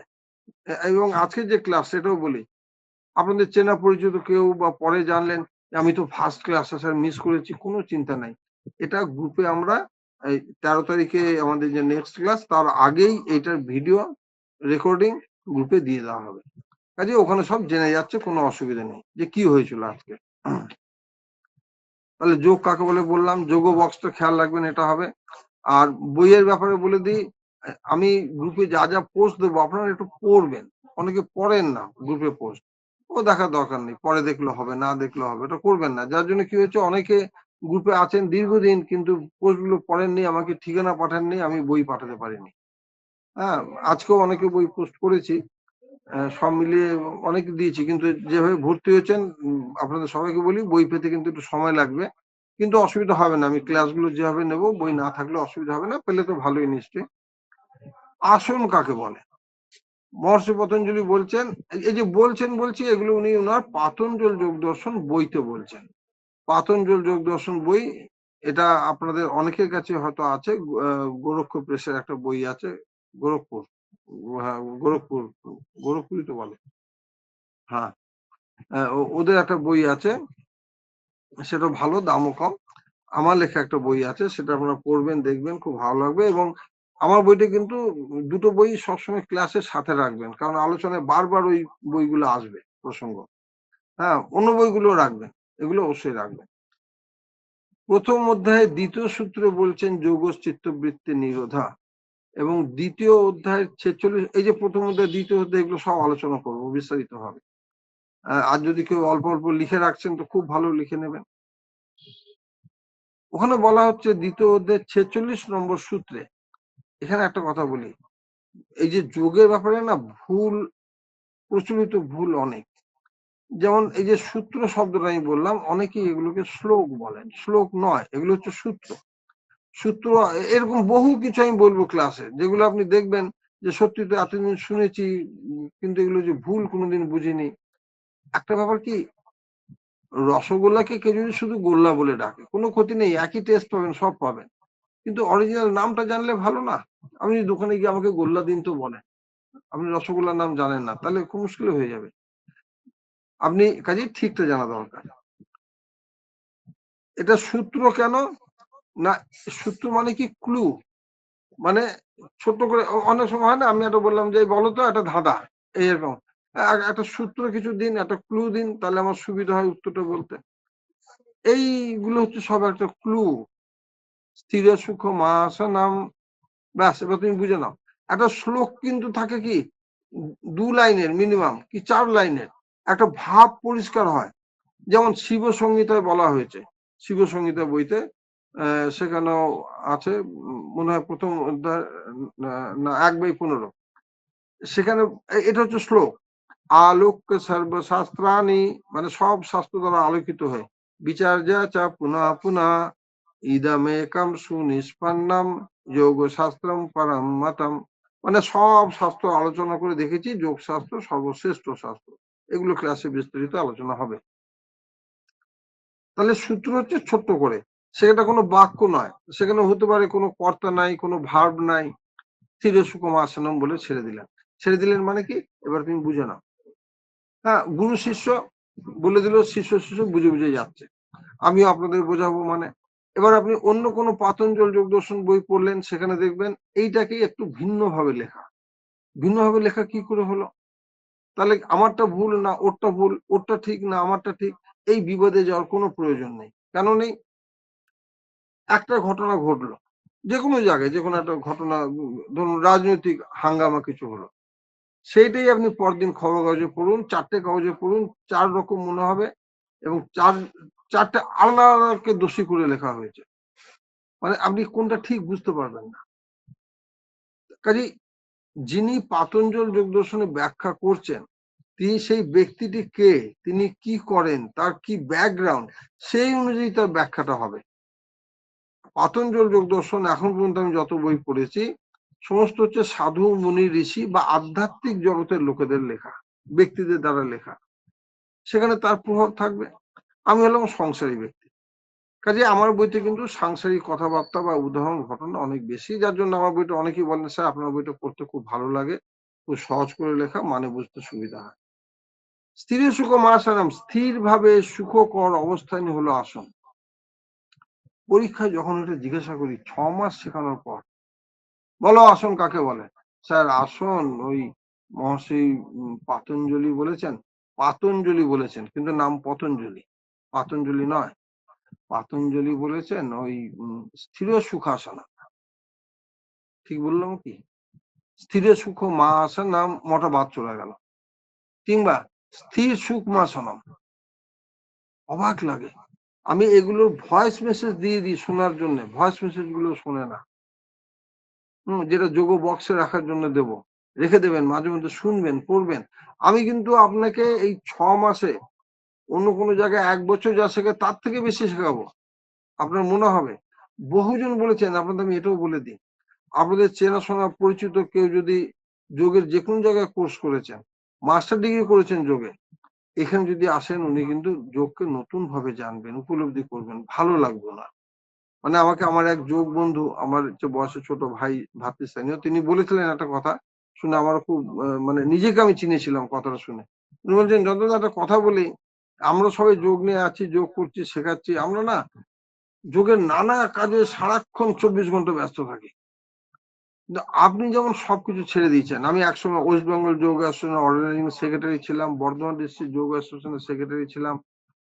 এবং আজকে যে ক্লাস সেটাও বলি, আপনাদের চেনা পরিচিত কেউ বা পরে জানলেন আমি তো ফার্স্ট ক্লাসে স্যার মিস করেছি, কোনো চিন্তা নাই। এটা গ্রুপে আমরা এই 13 তারিখে আমাদের যে নেক্সট ক্লাস, তার আগেই এটার ভিডিও রেকর্ডিং গ্রুপে দিয়ে দেওয়া হবে। কাজে ওখানে সব জেনে যাচ্ছে, কোনো অসুবিধা নেই যে কি হয়েছিল আজকে। তাহলে যোগ কাকে বলে বললাম, যোগ বক্সটা খেয়াল রাখবেন, এটা হবে। আর বইয়ের ব্যাপারে বলে দিই, আমি গ্রুপে যা যা পোস্ট দেবো আপনারা একটু পড়বেন। অনেকে পড়েন না গ্রুপে পোস্ট, ও দেখার দরকার নেই, পরে দেখলে হবে, না দেখলে হবে, এটা করবেন না। যার জন্য কি হয়েছে, অনেকে গ্রুপে আছেন দীর্ঘদিন কিন্তু পোস্টগুলো পড়েননি, আমাকে ঠিকানা পাঠাননি, আমি বই পাঠাতে পারিনি। হ্যাঁ, আজকেও অনেকে বই পোস্ট করেছি, সব মিলিয়ে অনেক দিয়েছি, কিন্তু যেভাবে ভর্তি হয়েছেন আপনাদের সবাইকে বলি, বই পেতে কিন্তু একটু সময় লাগবে, কিন্তু অসুবিধা হবে না। আমি ক্লাসগুলো যেভাবে নেব, বই না থাকলে অসুবিধা হবে না, পেলে তো ভালোই নিশ্চয়ই। আসন কাকে বলে, মহর্ষি পতঞ্জলি বলছেন, এই যে বলছেন বলছি, এগুলো উনি ওনার পাতঞ্জল যোগ দর্শন বইতে বলছেন। পাতঞ্জল যোগ দর্শন বই, এটা আপনাদের অনেকের কাছে হয়তো আছে, গোরক্ষ প্রেসের একটা বই আছে, গোরখপুর, হ্যাঁ গোরখপুর, গোরখপুরই তো বলে, হ্যাঁ ওদের একটা বই আছে, সেটা ভালো, দামও কম। আমার লেখা একটা বই আছে, সেটা আপনারা পড়বেন, দেখবেন, খুব ভালো লাগবে। এবং আমার বইটা কিন্তু 2টো বই সবসময় ক্লাসের সাথে রাখবেন, কারণ আলোচনায় বারবার ওই বইগুলো আসবে প্রসঙ্গ। হ্যাঁ, অন্য বইগুলো রাখবেন, এগুলো অবশ্যই রাখবেন। প্রথম অধ্যায়ে 2য় সূত্রে বলছেন যোগ চিত্তবৃত্তি নিরোধা, এবং 2য় অধ্যায়ের 46, এই যে প্রথম অধ্যায় 2য় অধ্যায়, এগুলো সব আলোচনা করবো বিস্তারিত হবে। আর যদি কেউ অল্প অল্প লিখে রাখছেন তো খুব ভালো, লিখে নেবেন। ওখানে বলা হচ্ছে 2য় অধ্যায়ের 46 নম্বর সূত্রে, এখানে একটা কথা বলি, এই যে যোগের ব্যাপারে না ভুল, প্রচলিত ভুল অনেক। যেমন এই যে সূত্র শব্দটা আমি বললাম, অনেকেই এগুলোকে শ্লোক বলেন, শ্লোক নয়, এগুলো হচ্ছে সূত্র। সূত্র এরকম বহু কিছু আমি বলবো ক্লাসে, যেগুলো আপনি দেখবেন যে সত্যি তো এতদিন শুনেছি, কিন্তু এগুলো যে ভুল কোনোদিন বুঝিনি। একটা ব্যাপার কি, রসগোল্লাকে কেউ যদি শুধু গোল্লা বলে ডাকে, কোনো ক্ষতি নেই, একই টেস্ট পাবেন, সব পাবেন, কিন্তু অরিজিনাল নামটা জানলে ভালো না। আপনি দোকানে গিয়ে আমাকে গোল্লা দিন তো বলেন, আপনি রসগোল্লার নাম জানেন না, তাহলে খুব মুশকিল হয়ে যাবে। আপনি কাজেই ঠিকটা জানা দরকার। এটা সূত্র কেন না, সূত্র মানে কি ক্লু, মানে ছোট্ট করে অনেক সময় হয় না, আমি একটা বললাম যে বলো তো একটা ধাঁধা, এইরকম একটা সূত্র কিছু দিন, একটা ক্লু দিন, তাহলে আমার সুবিধা হয় উত্তরটা বলতে। এইগুলো হচ্ছে সব একটা ক্লু। স্থির সুখ মাসনাম, ব্যাস, এবার তুমি বুঝে নাও। একটা শ্লোক কিন্তু থাকে কি 2 লাইনের মিনিমাম, কি 4 লাইনের, একটা ভাব পরিষ্কার হয়। যেমন শিব সংহিতায় বলা হয়েছে, শিব সংহিতা বইতে সেখানেও আছে, মনে হয় প্রথম অধ্যায়, না 1/15, সেখানে এটা হচ্ছে শ্লোক, আলোক সর্বশাস্ত্রাণি, মানে সব শাস্ত্র দ্বারা আলোকিত হয়ে, বিচার্যা চা পুনঃ পুনঃ ইদমেকম সুনিষ্পন্নম যোগ শাস্ত্রম পরম মতম, মানে সব শাস্ত্র আলোচনা করে দেখেছি, যোগ শাস্ত্র সর্বশ্রেষ্ঠ শাস্ত্র। এগুলো ক্লাসে বিস্তারিত আলোচনা হবে। তাহলে সূত্র হচ্ছে ছোট্ট করে সেটা কোনো বাক্য নয়, সেখানে হতে পারে কোনো কর্তা নাই, কোনো ভার্ব নাই, স্থির সুখম আসনম বলে ছেড়ে দিলেন মানে কি, এবার তুমি বুঝে নাও। হ্যাঁ, গুরু শিষ্য বলে দিল, শিষ্য বুঝে বুঝে যাচ্ছে, আমিও আপনাদের বোঝাবো মানে। এবার আপনি অন্য কোনো পাতঞ্জল যোগ দর্শন বই পড়লেন, সেখানে দেখবেন এইটাকেই একটু ভিন্নভাবে লেখা কি করে হলো? তাহলে আমারটা ভুল না ওরটা ভুল, ওরটা ঠিক না আমারটা ঠিক, এই বিবাদে যাওয়ার কোনো প্রয়োজন নেই। কেন নেই? একটা ঘটনা ঘটলো যে কোনো জায়গায়, যে কোনো একটা ঘটনা, ধরুন রাজনৈতিক হাঙ্গামা কিছু হলো, সেইটাই আপনি পরদিন খবর কাগজে পড়ুন, 4টে কাগজে পড়ুন, 4 রকম মনে হবে, এবং চারটে আলাদা আলাদাকে দোষী করে লেখা হয়েছে, মানে আপনি কোনটা ঠিক বুঝতে পারবেন না। কাজেই যিনি পাতঞ্জল যোগ দর্শনে ব্যাখ্যা করছেন, তিনি সেই ব্যক্তিটি কে, তিনি কি করেন, তার কি ব্যাকগ্রাউন্ড, সেই অনুযায়ী তার ব্যাখ্যাটা হবে। পাতঞ্জল যোগ দর্শন এখন পর্যন্ত আমি যত বই পড়েছি, সমস্ত হচ্ছে সাধু মুনি ঋষি বা আধ্যাত্মিক জগতের লোকেদের লেখা, ব্যক্তিদের দ্বারা লেখা, সেখানে তার প্রভাব থাকবে। আমি হলাম সংসারী ব্যক্তি, কাজে আমার বইতে কিন্তু সাংসারিক কথাবার্তা বা উদাহরণ ঘটনা অনেক বেশি, যার জন্য আমার বইটা অনেকেই বলেন স্যার আপনার বইটা পড়তে খুব ভালো লাগে, খুব সহজ করে লেখা, মানে বুঝতে সুবিধা হয়। স্থির সুখম আসনম, স্থির ভাবে সুখকর অবস্থানই হলো আসন। পরীক্ষায় যখন এটা জিজ্ঞাসা করি 6 মাস শেখানোর পর, বলো আসন কাকে বলে? স্যার আসন ওই মহর্ষি পাতঞ্জলি বলেছেন, কিন্তু নাম পতঞ্জলি, পাতঞ্জলি নয়। পাতঞ্জলি বলেছেন ওই স্থির সুখাসনা, ঠিক বললাম কি? স্থির সুখ মা আসন, নাম মোটা বাদ চলে গেল, কিংবা স্থির সুখ মা সনম। অবাক লাগে, আমি এগুলো ভয়েস মেসেজ দিয়ে দিই শোনার জন্য, ভয়েস মেসেজ গুলো শোনে না। যেটা যোগ বক্সে রাখার জন্য দেব, রেখে দেবেন, মাঝে মধ্যে শুনবেন, পড়বেন। আমি কিন্তু আপনাকে এই 6 মাসে অন্য কোনো জায়গায় 1 বছর যা শেখে তার থেকে বেশি শেখাবো। আপনার মনে হবে, বহুজন বলেছেন, আপনাদের আমি এটাও বলে দিই, আপনাদের চেনাশোনা পরিচিত কেউ যদি যোগের যে কোনো জায়গায় কোর্স করেছেন, মাস্টার ডিগ্রি করেছেন যোগে, এখানে যদি আসেন, উনি কিন্তু যোগকে নতুন ভাবে জানবেন, উপলব্ধি করবেন, ভালো লাগবে না। মানে আমাকে আমার এক যোগ বন্ধু, আমার বয়সে ছোট ভাই, ভাতৃস্থানীয়, তিনি বলেছিলেন একটা কথা শুনে আমার খুব মানে নিজেকে আমি চিনেছিলাম কথাটা শুনে। উনি বলছেন, যতটা একটা কথা বলি, আমরা সবাই যোগ নিয়ে আছি, যোগ করছি, শেখাচ্ছি, আমরা না যোগের নানা কাজে সারাক্ষণ 24 ঘন্টা ব্যস্ত থাকি। আপনি যেমন সবকিছু ছেড়ে দিয়েছেন, আমি একসময় ওয়েস্ট বেঙ্গল যোগ অ্যাসোসিয়েশনের অর্গানাইজিং সেক্রেটারি ছিলাম, বর্ধমান ডিস্ট্রিক্ট যোগ অ্যাসোসিয়েশনের সেক্রেটারি ছিলাম,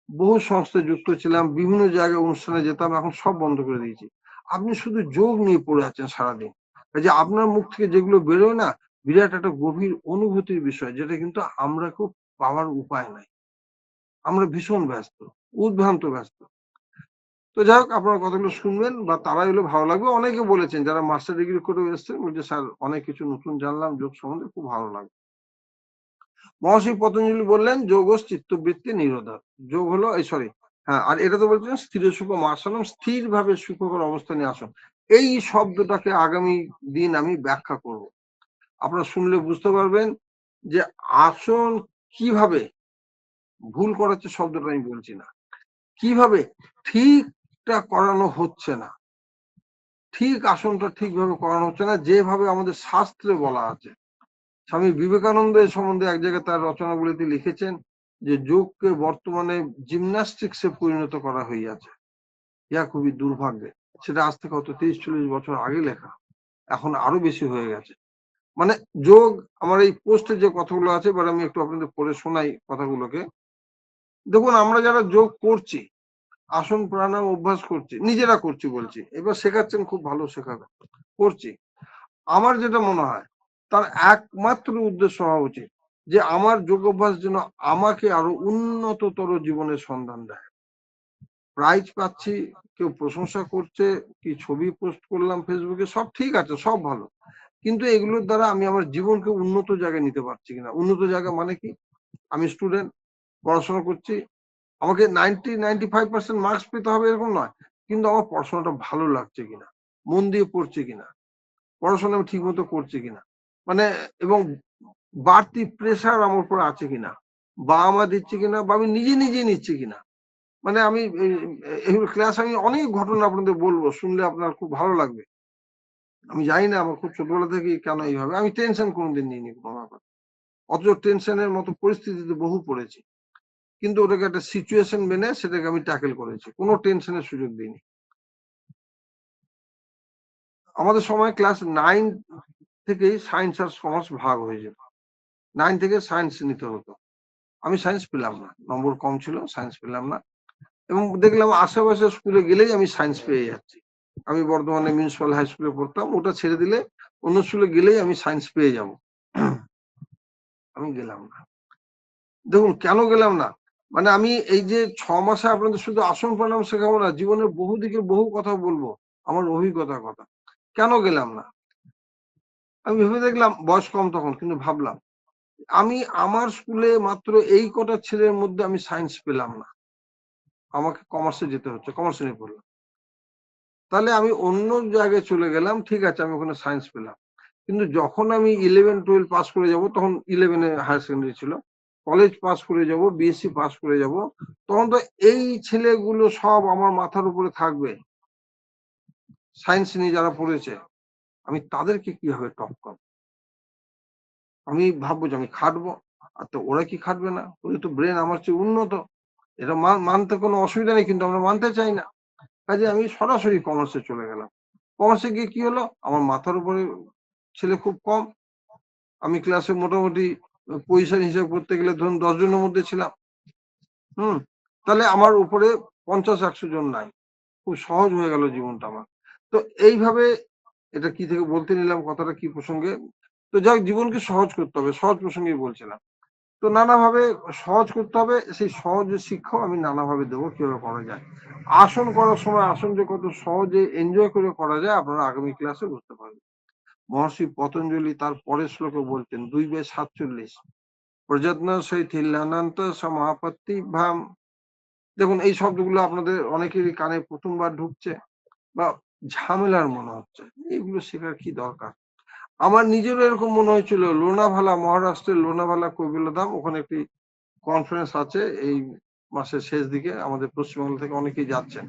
বহু সংস্থায় যুক্ত ছিলাম, বিভিন্ন জায়গায় অনুষ্ঠানে যেতাম, এখন সব বন্ধ করে দিয়েছি। আপনি শুধু যোগ নিয়ে পড়ে আছেন সারাদিন, যে আপনার মুখ থেকে যেগুলো বেরোয় না, বিরাট একটা গভীর অনুভূতির বিষয়, যেটা কিন্তু আমরা খুব পাওয়ার উপায় নাই, আমরা ভীষণ ব্যস্ত, উদ্ভ্রান্ত ব্যস্ত। তো যাই হোক, আপনার কথাগুলো শুনবেন বা তারাই হলে ভালো লাগবে। অনেকে বলেছেন যারা মাস্টার ডিগ্রি করে এসছেন, বলছে স্যার অনেক কিছু নতুন জানলাম যোগ সম্বন্ধে, খুব ভালো লাগবে। মহর্ষি পতঞ্জলি বললেন যোগ চিত্তবৃত্তি নিরোধক, যোগ হলো এই সরি হ্যাঁ, আর এটা তো বলছেন স্থির সুখ আসনম, স্থির ভাবে সুখকর অবস্থানে আসন। এই শব্দটাকে আগামী দিন আমি ব্যাখ্যা করব, আপনারা শুনলে বুঝতে পারবেন যে আসন কিভাবে ভুল করাচ্ছে, শব্দটা আমি বলছি না, কিভাবে ঠিকটা করানো হচ্ছে না, ঠিক আসনটা ঠিকভাবে করানো হচ্ছে না, যেভাবে আমাদের শাস্ত্রে বলা আছে। স্বামী বিবেকানন্দ এ সম্বন্ধে এক জায়গায় তার রচনাগুলিতে লিখেছেন যে যোগকে বর্তমানে জিমন্যাস্টিক্সে পরিণত করা হইয়াছে, ইহা খুবই দুর্ভাগ্যের। সেটা আজ থেকে হয়তো 30-40 বছর আগে লেখা, এখন আরো বেশি হয়ে গেছে। মানে যোগ, আমার এই পোস্টে যে কথাগুলো আছে, এবার আমি একটু আপনাদের পড়ে শোনাই কথাগুলোকে। দেখুন, আমরা যারা যোগ করছি, আসন প্রাণায়াম অভ্যাস করছি, নিজেরা করছি বলছি, এবার শেখাচ্ছেন খুব ভালো শেখাবেন, করছি, আমার যেটা মনে হয় তার একমাত্র উদ্দেশ্য হওয়া উচিত যে আমার যোগ অভ্যাস যেন আমাকে আরো উন্নততর জীবনের সন্ধান দেয়। প্রাইজ পাচ্ছি, কেউ প্রশংসা করছে, কি ছবি পোস্ট করলাম ফেসবুকে, সব ঠিক আছে, সব ভালো, কিন্তু এগুলোর দ্বারা আমি আমার জীবনকে উন্নত জায়গায় নিতে পারছি কিনা। উন্নত জায়গা মানে কি, আমি স্টুডেন্ট, পড়াশোনা করছি, আমাকে 90-95% মার্কস পেতে হবে এরকম নয়, কিন্তু আমার পড়াশোনাটা ভালো লাগছে কিনা, মন দিয়ে পড়ছে কিনা, পড়াশোনা আমি ঠিক মতো করছি কিনা, মানে এবং বাড়তি প্রেশার আমার উপর আছে কিনা, বা আমার দিচ্ছে কিনা, বা আমি নিজে নিচ্ছি কিনা, মানে আমি এইগুলো ক্লাস আমি অনেক ঘটনা আপনাদের বলবো, শুনলে আপনার খুব ভালো লাগবে। আমি জানি না আমার খুব ছোটবেলা থেকে কেন এইভাবে, আমি টেনশন কোনোদিন নিইনি কোনো ব্যাপার, অথচ টেনশনের মতো পরিস্থিতিতে বহু পড়েছি, কিন্তু ওটাকে একটা সিচুয়েশন মেনে সেটাকে আমি ট্যাকেল করেছি, কোনো টেনশনের সুযোগ দিইনি। আমাদের সময় ক্লাস 9 থেকেই সায়েন্স আর কমার্স ভাগ হয়ে যেত, 9 থেকে সায়েন্স নিতে হতো। আমি সায়েন্স পেলাম না, নম্বর কম ছিল, সায়েন্স পেলাম না। এবং দেখলাম আশেপাশে স্কুলে গেলেই আমি সায়েন্স পেয়ে যাচ্ছি। আমি বর্ধমানে মিউনিসিপাল হাই স্কুলে পড়তাম, ওটা ছেড়ে দিলে অন্য স্কুলে গেলেই আমি সায়েন্স পেয়ে যাব। আমি গেলাম না। দেখুন কেন গেলাম না, মানে আমি এই যে 6 মাসে আপনাদের শুধু আসন প্রাণায়াম শেখাবো না, জীবনের বহু দিকে বহু কথা বলবো, আমার অভিজ্ঞতার কথা। কেন গেলাম না, আমি ভেবে দেখলাম, বয়স কম তখন, কিন্তু ভাবলাম আমি আমার স্কুলে মাত্র এই কটা ছেলের মধ্যে আমি সায়েন্স পেলাম না, আমাকে কমার্সে যেতে হচ্ছে, কমার্সে নিয়ে পড়লাম। তাহলে আমি অন্য জায়গায় চলে গেলাম, ঠিক আছে আমি ওখানে সায়েন্স পেলাম, কিন্তু যখন আমি 11-12 পাস করে যাব, তখন 11-এ হায়ার সেকেন্ডারি ছিল, কলেজ পাস করে যাব, বিএসসি পাস করে যাব, তখন তো এই ছেলেগুলো সব আমার মাথার উপরে থাকবে, সায়েন্স নিয়ে যারা পড়েছে, আমি তাদেরকে কিভাবে টপ করব? আমি ভাববো যে আমি খাটবো, আর তো ওরা কি খাটবে না, ওদের তো ব্রেন আমার চেয়ে উন্নত, এটা মানতে কোনো অসুবিধা নেই, কিন্তু আমরা মানতে চাই না। কাজে আমি সরাসরি কমার্সে চলে গেলাম। কমার্সে গিয়ে কি হলো, আমার মাথার উপরে ছেলে খুব কম, আমি ক্লাসে মোটামুটি পজিশন হিসাব করতে গেলে ধরুন 10 জনের মধ্যে ছিলাম। তাহলে আমার উপরে 50-100 জন নাই, খুব সহজ হয়ে গেল জীবনটা আমার। তো এইভাবে, এটা কি থেকে বলতে নিলাম কথাটা, কি প্রসঙ্গে, তো যাই হোক, জীবনকে সহজ করতে হবে, সহজ প্রসঙ্গে বলছিলাম। তো নানাভাবে সহজ করতে হবে, সেই সহজ শিক্ষাও আমি নানাভাবে দেবো, কিভাবে করা যায়। আসন করার সময় আসন যে কত সহজে এনজয় করে করা যায়, আপনারা আগামী ক্লাসে বুঝতে পারবেন। মহর্ষি পতঞ্জলি তার পরের শ্লোকে বলতেন 2/47, প্রযত্ন শৈথিল্যানন্ত সমাপত্তি ভাম। দেখুন এই শব্দগুলো আপনাদের অনেকেরই কানে প্রথমবার ঢুকছে বা ঝামেলার মনে হচ্ছে, এগুলো শেখার কি দরকার। আমার নিজেরও এরকম মনে হয়েছিল, লোনাভালা, মহারাষ্ট্রের লোনাভালা কৈবল্যধাম, ওখানে একটি কনফারেন্স আছে এই মাসের শেষ দিকে, আমাদের পশ্চিমবঙ্গ থেকে অনেকেই যাচ্ছেন।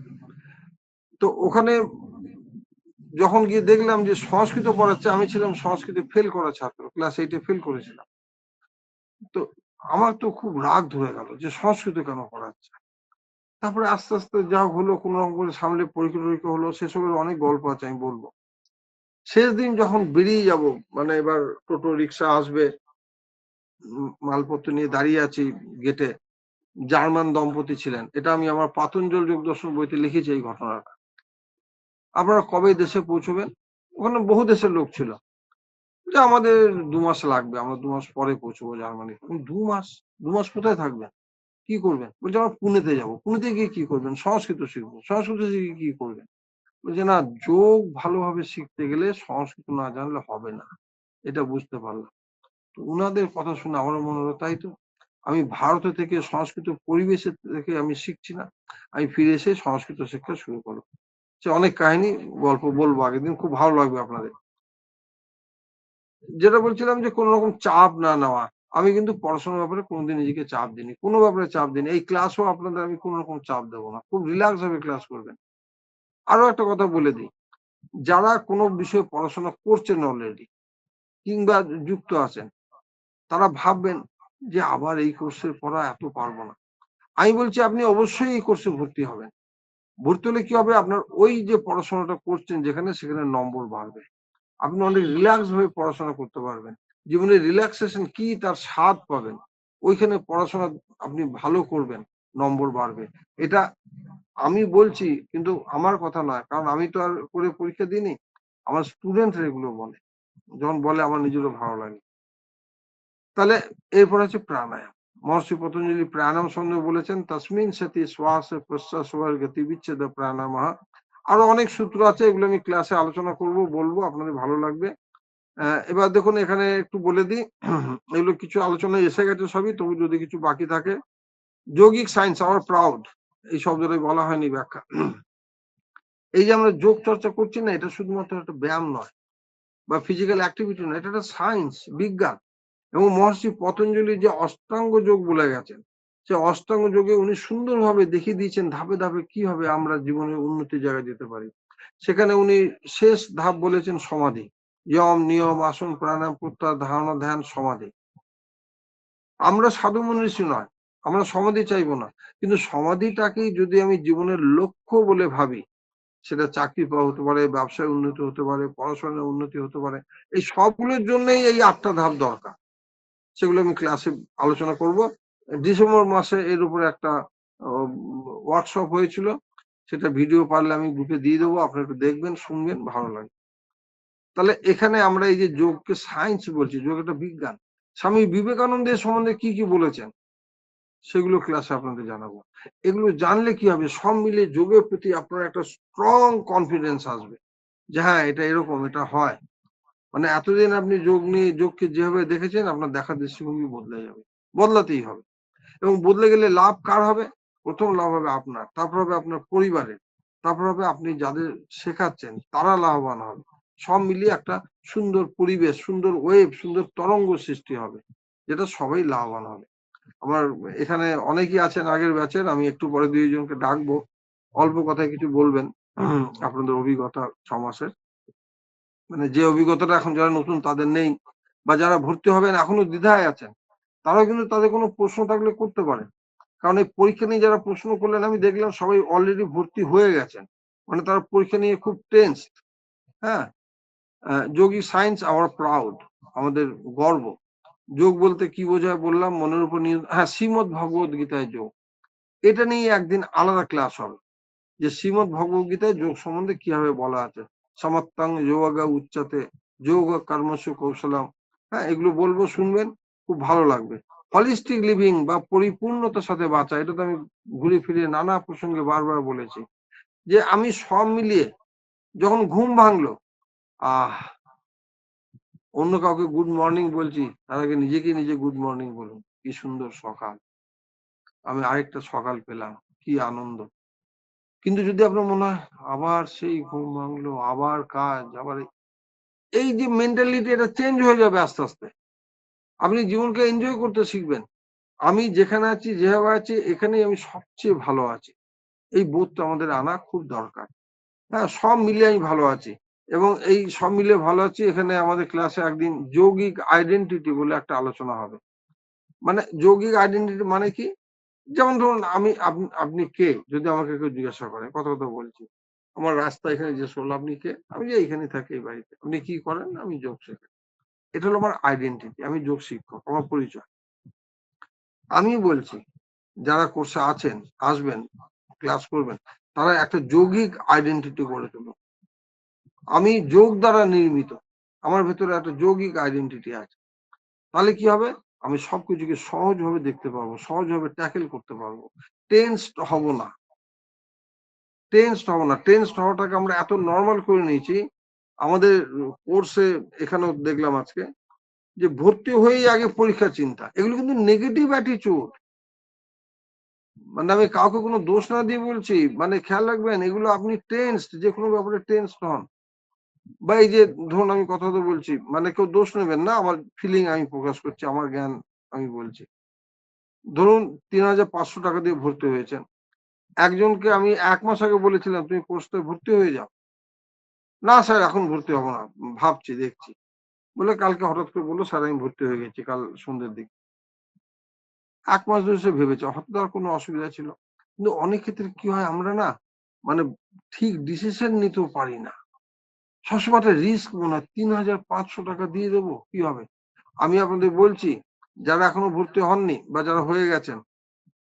তো ওখানে যখন গিয়ে দেখলাম যে সংস্কৃত পড়াচ্ছে, আমি ছিলাম সংস্কৃতে ফেল করা ছাত্র, ক্লাস 8-এ ফেল করেছিলাম। তো আমার তো খুব রাগ ধরে গেল যে সংস্কৃত কেন পড়াচ্ছে। তারপরে আস্তে আস্তে যা হলো, কোনো রকম করে সামনে পরীক্ষা টরীক্ষা হলো, সেসবের অনেক গল্প আছে, আমি বলবো। শেষ দিন যখন বেরিয়ে যাব, মানে এবার টোটো রিক্সা আসবে, মালপত্র নিয়ে দাঁড়িয়ে আছি গেটে, জার্মান দম্পতি ছিলেন, এটা আমি আমার পাতঞ্জল যোগ দর্শন বইতে লিখেছি এই ঘটনাটা। আপনারা কবে দেশে পৌঁছবেন? ওখানে বহু দেশের লোক ছিল, যে আমাদের 2 মাস লাগবে, আমরা 2 মাস পরে পৌঁছবো জার্মানি। 2 মাস? 2 মাস কোথায় থাকবেন, কি করবেন? বলছে আমরা পুনেতে যাবো। পুনেতে গিয়ে কি করবেন? সংস্কৃত শিখবো। সংস্কৃত শিখে কি করবেন? বলছে না, যোগ ভালোভাবে শিখতে গেলে সংস্কৃত না জানলে হবে না, এটা বুঝতে পারলাম। তো উনাদের কথা শুনে আমার মনে হলো, তাই তো, আমি ভারতে থেকে সংস্কৃত পরিবেশে থেকে আমি শিখছি না, আমি ফিরে এসে সংস্কৃত শিক্ষা শুরু করবো। সে অনেক কাহিনী গল্প বলবো আগের দিন, খুব ভালো লাগবে আপনাদের। যেটা বলছিলাম যে কোন রকম চাপ না নেওয়া, আমি কিন্তু পড়াশোনার ব্যাপারে কোনোদিন নিজেকে চাপ দিইনি, কোনো ব্যাপারে চাপ দিইনি। এই ক্লাসও আপনাদের আমি কোনো রকম চাপ দেবো না, খুব রিল্যাক্স ভাবে ক্লাস করবেন। আরো একটা কথা বলে দিই, যারা কোনো বিষয়ে পড়াশোনা করছেন অলরেডি কিংবা যুক্ত আছেন, তারা ভাববেন যে আবার এই কোর্সের পড়া এত পারবো না। আমি বলছি আপনি অবশ্যই এই কোর্সে ভর্তি হবেন। ভর্তি হলে কি হবে, আপনার ওই যে পড়াশোনাটা করছেন যেখানে, সেখানে নম্বর বাড়বে, আপনি অনেক রিল্যাক্স ভাবে পড়াশোনা করতে পারবেন, জীবনে রিল্যাক্সেশন কি তার স্বাদ পাবেন, ওইখানে পড়াশোনা আপনি ভালো করবেন, নম্বর বাড়বে। এটা আমি বলছি, কিন্তু আমার কথা নয়, কারণ আমি তো আর করে পরীক্ষা দিইনি, আমার স্টুডেন্টরা এগুলো বলে, যখন বলে আমার নিজেরও ভালো লাগে। তাহলে এরপর আছে প্রাণায়াম। মহর্ষি পতঞ্জলি প্রাণায়াম সম্বন্ধে বলেছেন, তসমিন সতি শ্বাস প্রশ্বাস গতি বিচ্ছেদ প্রাণায়াম। আরো অনেক সূত্র আছে, এগুলো আমি ক্লাসে আলোচনা করব, বলবো, আপনাদের ভালো লাগবে। এবার দেখুন এখানে একটু বলে দিই, এগুলো কিছু আলোচনায় এসে গেছে সবই, তবু যদি কিছু বাকি থাকে। যৌগিক সায়েন্স, আওয়ার প্রাউড, এই শব্দটাই বলা হয়নি ব্যাখ্যা। এই যে আমরা যোগ চর্চা করছি না, এটা শুধুমাত্র একটা ব্যায়াম নয় বা ফিজিক্যাল অ্যাক্টিভিটি নয়, এটা একটা সায়েন্স, বিজ্ঞান। এবং মহর্ষি পতঞ্জলি যে অষ্টাঙ্গ যোগ বলে গেছেন, সে অষ্টাঙ্গ যোগে উনি সুন্দরভাবে দেখিয়ে দিয়েছেন ধাপে ধাপে কিভাবে আমরা জীবনের উন্নতির জায়গায় যেতে পারি। সেখানে উনি শেষ ধাপ বলেছেন সমাধি, যম নিয়ম আসন প্রাণায়াম প্রত্যাহার ধারণা ধ্যান সমাধি। আমরা সাধু মনীষী নয়, আমরা সমাধি চাইবো না, কিন্তু সমাধিটাকেই যদি আমি জীবনের লক্ষ্য বলে ভাবি, সেটা চাকরি পাওয়া হতে পারে, ব্যবসায় উন্নতি হতে পারে, পড়াশোনার উন্নতি হতে পারে, এই সবগুলোর জন্যই এই 8টা ধাপ দরকার। সেগুলো আমি ক্লাসে আলোচনা করব। ডিসেম্বর মাসে এর উপরে একটা ওয়ার্কশপ হয়েছিল, সেটা ভিডিও পারলে আমি গ্রুপে দিয়ে দেবো, আপনারা একটু দেখবেন, শুনবেন, ভালো লাগে। তাহলে এখানে আমরা এই যে যোগকে সায়েন্স বলছি, যোগ একটা বিজ্ঞান। স্বামী বিবেকানন্দের সম্বন্ধে কি কি বলেছেন সেগুলো ক্লাসে আপনাদের জানাবো। এগুলো জানলে কি হবে, সব মিলে যোগের প্রতি আপনার একটা স্ট্রং কনফিডেন্স আসবে যে হ্যাঁ এটা এরকম, এটা হয়। মানে এতদিন আপনি যোগ নিয়ে যোগকে যেভাবে দেখেছেন, আপনার দেখার দৃষ্টিভঙ্গি বদলে যাবে, বদলাতেই হবে। এবং বদলে গেলে লাভ কার হবে? প্রথম লাভ হবে আপনার, তারপর হবে আপনার পরিবারের, তারপর হবে আপনি যাদের শেখাচ্ছেন তারা লাভবান হবে। সব মিলিয়ে একটা সুন্দর পরিবেশ, সুন্দর ওয়েভ, সুন্দর তরঙ্গ সৃষ্টি হবে, যেটা সবাই লাভবান হবে। আমার এখানে অনেকেই আছেন আগের ব্যাচের, আমি একটু পরে 2 জনকে ডাকবো, অল্প কথায় কিছু বলবেন আপনাদের অভিজ্ঞতা 6 মাসের, মানে যে অভিজ্ঞতাটা এখন যারা নতুন তাদের নেই, বা যারা ভর্তি হবেন এখনো দ্বিধায় আছেন, তারাও কিন্তু তাদের কোনো প্রশ্ন থাকলে করতে পারেন। কারণ এই পরীক্ষা নিয়ে যারা প্রশ্ন করলেন, আমি দেখলাম সবাই অলরেডি ভর্তি হয়ে গেছেন, মানে তারা পরীক্ষা নিয়ে খুব টেন্স। হ্যাঁ, যোগী সায়েন্স আওয়ার প্রাউড, আমাদের গর্ব। যোগ বলতে কি বোঝায় বললাম, মনের উপর নিয়ে, হ্যাঁ, শ্রীমদ ভগবত গীতায় যোগ, এটা নিয়ে একদিন আলাদা ক্লাস হবে, যে শ্রীমদ ভগবত গীতায় যোগ সম্বন্ধে কিভাবে বলা আছে। সমত্তাং যোগা উচ্চতে যোগ কর্মসু কৌশলম। হ্যাঁ, এগুলো বলবো, শুনবেন, খুব ভালো লাগবে। হলিস্টিক লিভিং বা পরিপূর্ণতার সাথে বাঁচা, এটা তো আমি ঘুরে ফিরে নানা প্রসঙ্গে বারবার বলেছি, যে আমি সব মিলিয়ে যখন ঘুম ভাঙলো, অন্য কাউকে গুড মর্নিং বলছি, তার আগে নিজেকে নিজে গুড মর্নিং বলুন, কি সুন্দর সকাল, আমি আরেকটা সকাল পেলাম, কি আনন্দ। কিন্তু যদি আপনার মনে হয় আবার সেই ঘুম ভাঙলো, আবার কাজ, আবার এই যে মেন্টালিটি, এটা চেঞ্জ হয়ে যাবে আস্তে আস্তে। আপনি জীবনকে এনজয় করতে শিখবেন। আমি যেখানে আছি, যেভাবে আছি, এখানেই আমি সবচেয়ে ভালো আছি, এই বোধটা আমাদের আনা খুব দরকার। হ্যাঁ, সব মিলিয়ে আমি ভালো আছি, এবং এই সব মিলিয়ে ভালো আছি, এখানে আমাদের ক্লাসে একদিন যৌগিক আইডেন্টিটি বলে একটা আলোচনা হবে। মানে যৌগিক আইডেন্টিটি মানে কি? যেমন ধরুন আমি, আপনি কে, যদি আমাকে কেউ জিজ্ঞাসা করে, কথা কথা বলছি, আমার রাস্তা এখানে জিজ্ঞেস করলো আপনি কে, আমি যে এখানে থাকি এই বাড়িতে, আপনি কি করেন, আমি যোগ শেখাই, এটা হলো আমার আইডেন্টিটি, আমি যোগ শিক্ষক, আমার পরিচয়। আমি বলছি যারা কোর্সে আছেন, আসবেন, ক্লাস করবেন, তারা একটা যৌগিক আইডেন্টিটি গড়ে তুলুন। আমি যোগ দ্বারা নির্মিত, আমার ভেতরে একটা যৌগিক আইডেন্টিটি আছে। তাহলে কি হবে, আমি সবকিছুকে সহজভাবে দেখতে পারবো, সহজভাবে ট্যাকেল করতে পারবো, টেন্সড হব না। টেন্সড হব না, টেন্সড হওয়াটাকে আমরা এত নর্মাল করে নিয়েছি আমাদের কোর্সে। এখানেও দেখলাম আজকে যে ভর্তি হয়েই আগে পরীক্ষা চিন্তা, এগুলো কিন্তু নেগেটিভ অ্যাটিচিউড। মানে আমি কাউকে কোনো দোষ না দিয়ে বলছি, মানে খেয়াল রাখবেন, এগুলো আপনি টেন্সড, যে কোনো ব্যাপারে টেন্সড হন, বা এই যে ধরুন আমি কথা তো বলছি, মানে কেউ দোষ নেবেন না, আমার ফিলিং আমি প্রকাশ করছি, আমার জ্ঞান আমি বলছি। ধরুন 3,500 টাকা দিয়ে ভর্তি হয়েছেন, একজনকে আমি 1 মাস আগে বলেছিলাম তুমি কোর্সে ভর্তি হয়ে যাও, না স্যার এখন ভর্তি হবো না, ভাবছি, দেখছি, বলে কালকে হঠাৎ করে বললো স্যার আমি ভর্তি হয়ে গেছি কাল সন্ধ্যের দিকে। 1 মাস ধরে সে ভেবেছে, হয়তো তার কোনো অসুবিধা ছিল। কিন্তু অনেক ক্ষেত্রে কি হয়, আমরা না মানে ঠিক ডিসিশন নিতেও পারি না, সবসময় একটা রিস্ক মনে হয়, 3,500 টাকা দিয়ে দেবো, কি হবে। আমি আপনাদের বলছি, যারা এখনো ভর্তি হননি বা যারা হয়ে গেছেন,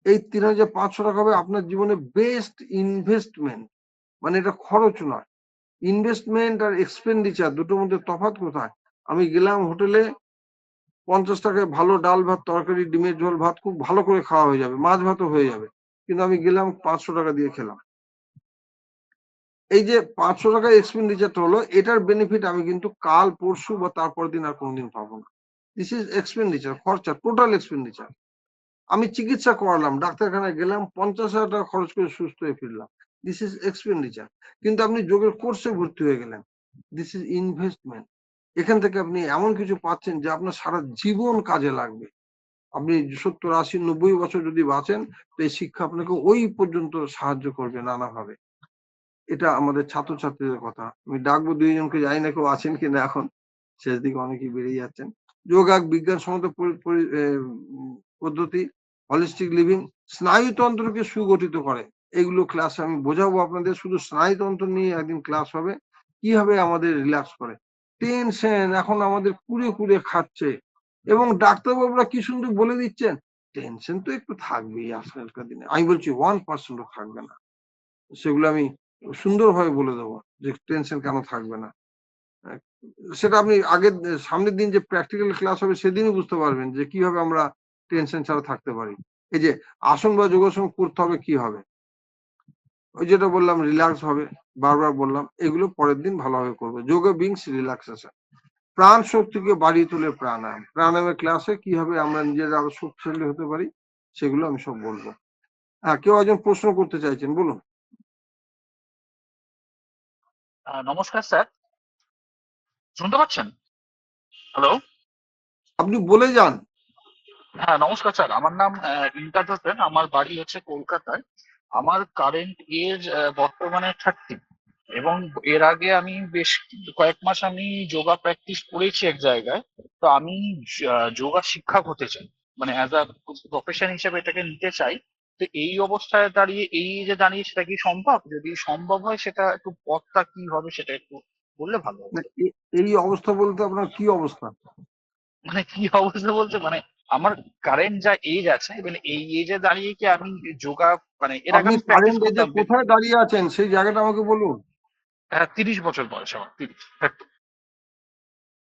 এই 3,500 টাকা হবে আপনার জীবনে বেস্ট ইনভেস্টমেন্ট। মানে এটা খরচ নয়, ইনভেস্টমেন্ট আর এক্সপেন্ডিচার দুটোর মধ্যে তফাৎ কোথায়? আমি গেলাম হোটেলে, 50 টাকায় ভালো ডাল ভাত তরকারি ডিমের ঝোল ভাত খুব ভালো করে খাওয়া হয়ে যাবে, মাছ ভাতও হয়ে যাবে, কিন্তু আমি গেলাম 500 টাকা দিয়ে খেলাম। এই যে 500 টাকা এক্সপেন্ডিচারটা হলো, এটার বেনিফিট আমি কিন্তু কাল পরশু বা তারপর দিন আর কোনোদিন পাবো না। দিস ইজ এক্সপেন্ডিচার, খরচা, টোটাল এক্সপেন্ডিচার। আমি চিকিৎসা করালাম, ডাক্তারখানায় গেলাম, 50,000 টাকা খরচ করে সুস্থ হয়ে ফিরলাম, দিস ইজ এক্সপেন্ডিচার। কিন্তু আপনি যোগের কোর্সে ভর্তি হয়ে গেলেন, দিস ইজ ইনভেস্টমেন্ট। এখান থেকে আপনি এমন কিছু পাচ্ছেন যে আপনার সারা জীবন কাজে লাগবে। আপনি 70, 80, 90 বছর যদি বাঁচেন, তো এই শিক্ষা আপনাকে ওই পর্যন্ত সাহায্য করবে নানাভাবে। এটা আমাদের ছাত্রছাত্রীদের কথা। আমি ডাকবো 2 জনকে, জানি না কেউ আছেন কিনা এখন, শেষ দিকে অনেকেই বেরিয়ে যাচ্ছেন। যোগ এক বিজ্ঞানসম্মত পদ্ধতি, হলিস্টিক লিভিং, স্নায়ুতন্ত্রকে সুগঠিত করে। এগুলো ক্লাসে আমি বোঝাবো আপনাদের, শুধু স্নায়ুতন্ত্র নিয়ে একদিন ক্লাস হবে, কিভাবে আমাদের রিল্যাক্স করে। টেনশন এখন আমাদের কুড়ে কুড়ে খাচ্ছে, এবং ডাক্তারবাবুরা কি সুন্দর বলে দিচ্ছেন, টেনশন তো একটু থাকবেই আজকালকার দিনে। আমি বলছি 1% থাকবে না, সেগুলো আমি সুন্দরভাবে বলে দেবো যে টেনশন কেন থাকবে না। সেটা আপনি আগের সামনের দিন যে প্র্যাকটিক্যাল ক্লাস হবে সেদিনই বুঝতে পারবেন যে কিভাবে আমরা টেনশন ছাড়া থাকতে পারি। এই যে আসন বা যোগাসন করতে হবে, কি হবে, ওই যেটা বললাম রিল্যাক্স হবে, বারবার বললাম, এগুলো পরের দিন ভালোভাবে করবো। যোগা বিংস রিল্যাক্সেশন, প্রাণ শক্তিকে বাড়িয়ে তোলে প্রাণায়াম। প্রাণায়ামের ক্লাসে কিভাবে আমরা নিজেরা আরো শক্তিশালী হতে পারি সেগুলো আমি সব বলবো। হ্যাঁ, কেউ একজন প্রশ্ন করতে চাইছেন, বলুন। নমস্কার স্যার, শুনতে পাচ্ছেন? হ্যালো। আপনি বলে যান। হ্যাঁ, নমস্কার স্যার, আমার নাম ইমতাজ হোসেন, আমার বাড়ি হচ্ছে কলকাতায়। আমার কারেন্ট এজ বর্তমানে 30, এবং এর আগে আমি বেশ কয়েক মাস আমি যোগা প্র্যাকটিস করেছি এক জায়গায়। তো আমি যোগা শিক্ষক হতে চাই, মানে অ্যাজ আ প্রফেশন হিসেবে এটাকে নিতে চাই। তো এই অবস্থায় দাঁড়িয়ে, এই যে দাঁড়িয়ে, সেটা কি সম্ভব? যদি সম্ভব হয়, সেটা একটু পথটা কি হবে সেটা একটু বললে ভালো না, হতো। এই অবস্থা বলতে আপনার কি অবস্থা? মানে কি অবস্থা বলতে, মানে আমার কারেন্ট যা এজ আছে, মানে এই এজে দাঁড়িয়ে কি আমি যোগা, মানে এর আগে আপনি আমি প্র্যাকটিস কারেন্ট এজে করতাম। কোথায় দাঁড়িয়ে আছেন সেই জায়গাটা আমাকে বলুন। 30 বছর বয়স আমার, 30।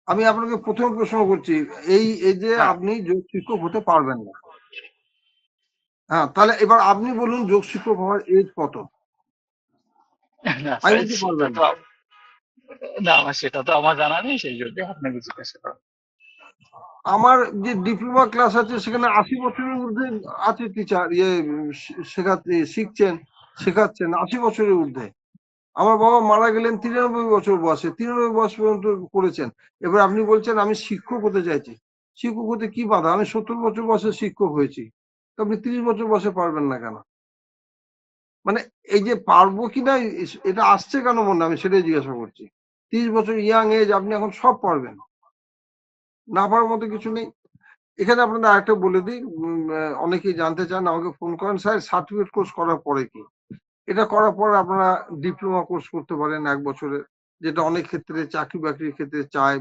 আমি আপনাকে প্রথম প্রশ্ন করছি, এই এজে হ্যাঁ। আপনি যোগ শিক্ষক হতে পারবেন না। হ্যাঁ, তাহলে এবার আপনি বলুন যোগ শিক্ষক হওয়ার এজ কত? না আমি স্যার, বলতে সেটা পারবেন তো না। না, আমার সেটা তো আমার জানা নেই, সেই জন্য আপনাকে জিজ্ঞাসা করা। আমার যে ডিপ্লোমা ক্লাস আছে সেখানে 80 বছরের ঊর্ধ্বে আছে টিচার, শেখাতে শিখছেন, শেখাচ্ছেন 80 বছরের ঊর্ধ্বে। আমার বাবা মারা গেলেন 93 বছর বয়সে, 93 বয়স পর্যন্ত করেছেন। এবার আপনি বলছেন আমি শিক্ষক হতে চাইছি, শিক্ষক হতে কি বাধা? আমি 70 বছর বয়সে শিক্ষক হয়েছি, তো আপনি 30 বছর বয়সে পারবেন না কেন? মানে এই যে পারবো কিনা, এটা আসছে কেন মনে, আমি সেটাই জিজ্ঞাসা করছি। 30 বছর ইয়াং এজ, আপনি এখন সব পারবেন, না পারার মতো কিছু নেই। এখানে আপনাদের আরেকটা বলে দিই, অনেকেই জানতে চান, আমাকে ফোন করেন, স্যার সার্টিফিকেট কোর্স করার পরে কি? এটা করার পর আপনারা ডিপ্লোমা কোর্স করতে পারেন 1 বছরের, যেটা অনেক ক্ষেত্রে চাকরি বাকরির ক্ষেত্রে চায়,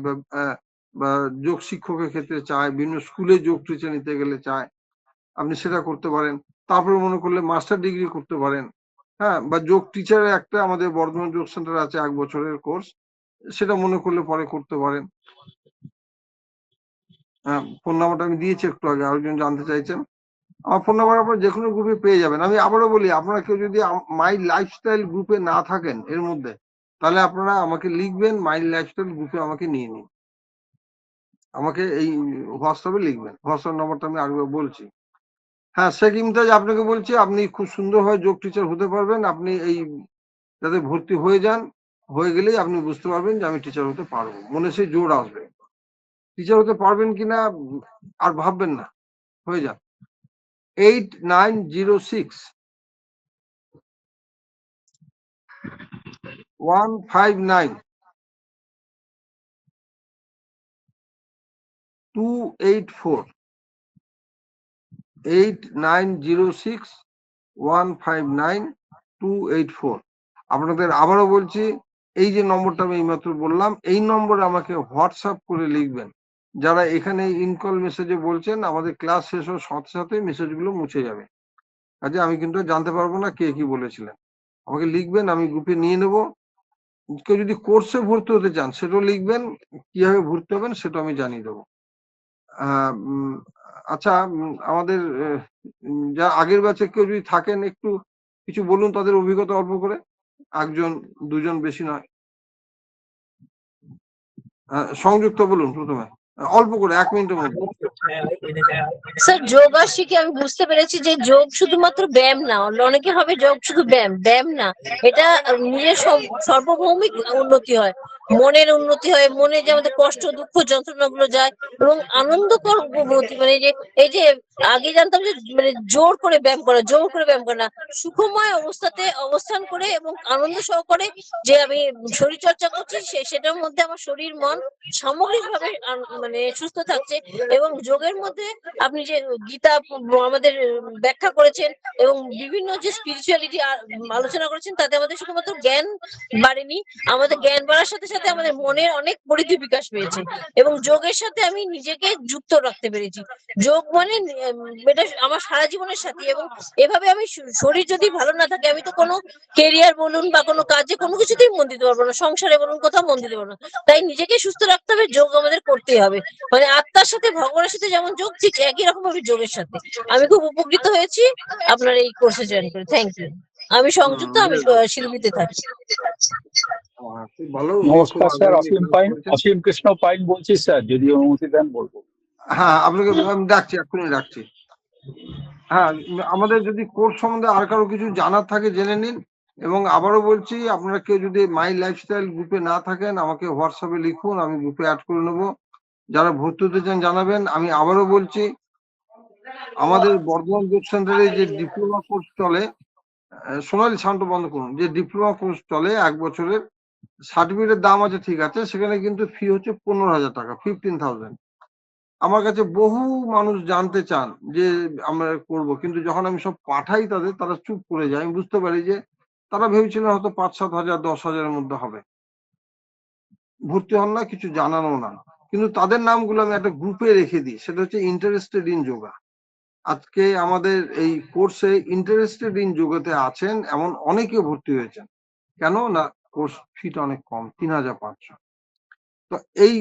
বা যোগ শিক্ষকের ক্ষেত্রে চায়, বিভিন্ন স্কুলে যোগ টিচার নিতে গেলে চায়, আপনি সেটা করতে পারেন। তারপরে মনে করলে মাস্টার ডিগ্রি করতে পারেন। হ্যাঁ, বা যোগ টিচারের একটা আমাদের বর্ধমান যোগ সেন্টার আছে 1 বছরের কোর্স, সেটা মনে করলে পরে করতে পারেন। হ্যাঁ, ফোন নাম্বারটা আমি দিয়েছি একটু আগে, আরেকজন জানতে চাইছেন। আমার ফোন নাম্বার আপনারা যে কোনো গ্রুপে পেয়ে যাবেন। আমি আবারও বলি, আপনারা কেউ যদি মাই লাইফস্টাইল গ্রুপে না থাকেন এর মধ্যে, তাহলে আপনারা আমাকে লিখবেন, মাই লাইফস্টাইল গ্রুপে আমাকে নিয়ে নিন, আমাকে এই হোয়াটসঅ্যাপে লিখবেন। হোয়াটসঅ্যাপ নাম্বারটা আমি আরেকবার বলছি। হ্যাঁ, শেখ ইমতাজ, আপনাকে বলছি আপনি খুব সুন্দরভাবে যোগ টিচার হতে পারবেন। আপনি এই যাতে ভর্তি হয়ে যান, হয়ে গেলেই আপনি বুঝতে পারবেন যে আমি টিচার হতে পারবো, মনে সেই জোর আসবে। টিচার হতে পারবেন কিনা আর ভাববেন না, হয়ে যান। 8906 159 284, 8906 159 284। আপনাদের আবারও বলছি, এই যে নম্বরটা আমি এইমাত্র বললাম, এই নম্বরে আমাকে হোয়াটসঅ্যাপ করে লিখবেন। যারা এখানে ইনকল মেসেজে বলছেন, আমাদের ক্লাস শেষ হওয়ার সাথে সাথে মেসেজগুলো মুছে যাবে, কাজে আমি কিন্তু জানতে পারবো না কে কি বলেছিলেন। আমাকে লিখবেন, আমি গ্রুপে নিয়ে নেব। কেউ যদি কোর্সে ভর্তি হতে চান সেটাও লিখবেন, কিভাবে ভর্তি হবেন সেটা আমি জানিয়ে দেবো। আচ্ছা, আমাদের যা আগের ব্যাচে কেউ যদি থাকেন, একটু কিছু বলুন তাদের অভিজ্ঞতা অল্প করে, 1 জন 2 জন, বেশি নয়। সংযুক্ত বলুন প্রথমে, অল্প করে 1 মিনিটের মধ্যে। স্যার, যোগা শিখে আমি বুঝতে পেরেছি যে যোগ শুধুমাত্র ব্যায়াম না। অনেকে হবে যোগ শুধু ব্যায়াম, ব্যায়াম না, এটা নিজের সর্বভৌমিক উন্নতি হয়। মনের উন্নতি হয়, মনে যে আমাদের কষ্ট দুঃখ যন্ত্রণা গুলো যায় এবং আনন্দকর অনুভূতি, মানে যে এই যে আগে জানতাম যে মানে জোর করে ব্যায়াম করা না, সুখময় অবস্থাতে অবস্থান করে এবং আনন্দ সহকারে যে আমি শরীর চর্চা করছি সেটার মধ্যে আমার শরীর মন সামগ্রিকভাবে মানে সুস্থ থাকছে। এবং যোগের মধ্যে আপনি যে গীতা আমাদের ব্যাখ্যা করেছেন এবং বিভিন্ন যে স্পিরিচুয়ালিটি আলোচনা করেছেন, তাতে আমাদের শুধুমাত্র জ্ঞান বাড়েনি, আমাদের জ্ঞান বাড়ার সাথে সাথে আমাদের মনের অনেক পরিধি বিকাশ পেয়েছে এবং যোগের সাথে আমি নিজেকে যুক্ত রাখতে পেরেছি। যোগ মানে এটা আমার সারা জীবনের সাথী এবং এভাবে আমি শরীর যদি ভালো না থাকে আমি তো কোনো কেরিয়ার বলুন বা কোনো কাজে কোনো কিছুতেই মন দিতে পারবো না, সংসারে বলুন কোথাও মন দিতে পারবো না। তাই নিজেকে সুস্থ রাখতে হবে, যোগ আমাদের করতেই হবে। মানে আত্মার সাথে ভগবানের সাথে যেমন যোগ, ঠিক একই রকম ভাবে যোগের সাথে। আমি খুব উপকৃত হয়েছি আপনার এই কোর্সে জয়েন করে। Thank you. আমি সংযুক্ত, আমি শিলিগুড়িতে থাকি। খুব ভালো, উনি খুব নমস্কার স্যার, আগ্রহ নিয়ে অসীম ক্লাস পাইন, করেছেন। অসীম কৃষ্ণ পাইন বলছি স্যার, যদি অনুমতি দেন বলবো। হ্যাঁ, আপনাকে আমি ডাকছি, এক্ষুনি ডাকছি। হ্যাঁ, আমাদের যদি কোর্স সম্বন্ধে আর কারো কিছু জানার থাকে জেনে নিন। এবং আবারও বলছি, আপনারা কেউ যদি মাই লাইফস্টাইল গ্রুপে না থাকেন আমাকে হোয়াটসঅ্যাপে লিখুন, আমি গ্রুপে অ্যাড করে নেবো। যারা ভর্তি হতে চান জানাবেন। আমি আবারও বলছি, আমাদের বর্ধমান যোগ সেন্টারে যে ডিপ্লোমা কোর্স চলে, সোনালী সাউন্ড বন্ধ করুন, যে ডিপ্লোমা কোর্স চলে 1 বছরের, সার্টিফিকেটের দাম আছে ঠিক আছে, সেখানে কিন্তু ফি হচ্ছে 15,000 টাকা, 15,000। আমার কাছে বহু মানুষ জানতে চান যে আমরা করব, কিন্তু যখন আমি সব পাঠাই তাদের, তারা চুপ করে যায়। আমি বুঝতে পারি যে তারা ভেবেছিল হয়তো 5-7 হাজার 10 হাজারের মধ্যে হবে, ভর্তি হন না, কিছু জানানো না। কিন্তু তাদের নামগুলো আমি একটা গ্রুপে রেখে দিই, সেটা হচ্ছে ইন্টারেস্টেড ইন যোগা। আজকে আমাদের এই কোর্সে ইন্টারেস্টেড ইন যোগাতে আছেন এমন অনেকে ভর্তি হয়েছেন। কেন না, কোর্স ফিটা অনেক কম, 3,500। তো এই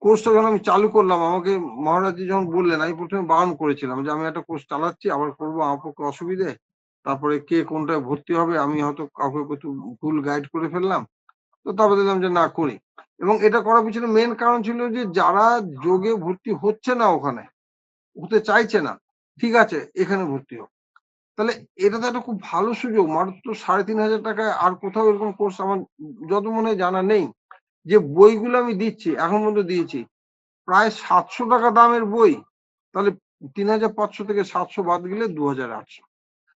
কোর্সটা যখন আমি চালু করলাম, আমাকে মহারাজজি যখন বললেন, আমি প্রথমে বারণ করেছিলাম যে আমি একটা কোর্স চালাচ্ছি, আবার করবো, আমার পক্ষে অসুবিধে, তারপরে কে কোনটায় ভর্তি হবে, আমি হয়তো কাউকে একটু ভুল গাইড করে ফেললাম। তো তারপরে দিলাম যে না করি। এবং এটা করার পিছনে মেন কারণ ছিল যে যারা যোগে ভর্তি হচ্ছে না, ওখানে হতে চাইছে না, ঠিক আছে এখানে ভর্তি হোক। তাহলে এটা তো একটা খুব ভালো সুযোগ। মাত্র 3,500 টাকায় আর কোথাও এরকম কোর্স আমার যত মনে হয় জানা নেই। যে বইগুলো আমি দিচ্ছি, এখন পর্যন্ত দিয়েছি প্রায় 700 টাকা দামের বই, তাহলে 3,500 থেকে 700 বাদ গেলে 2,800,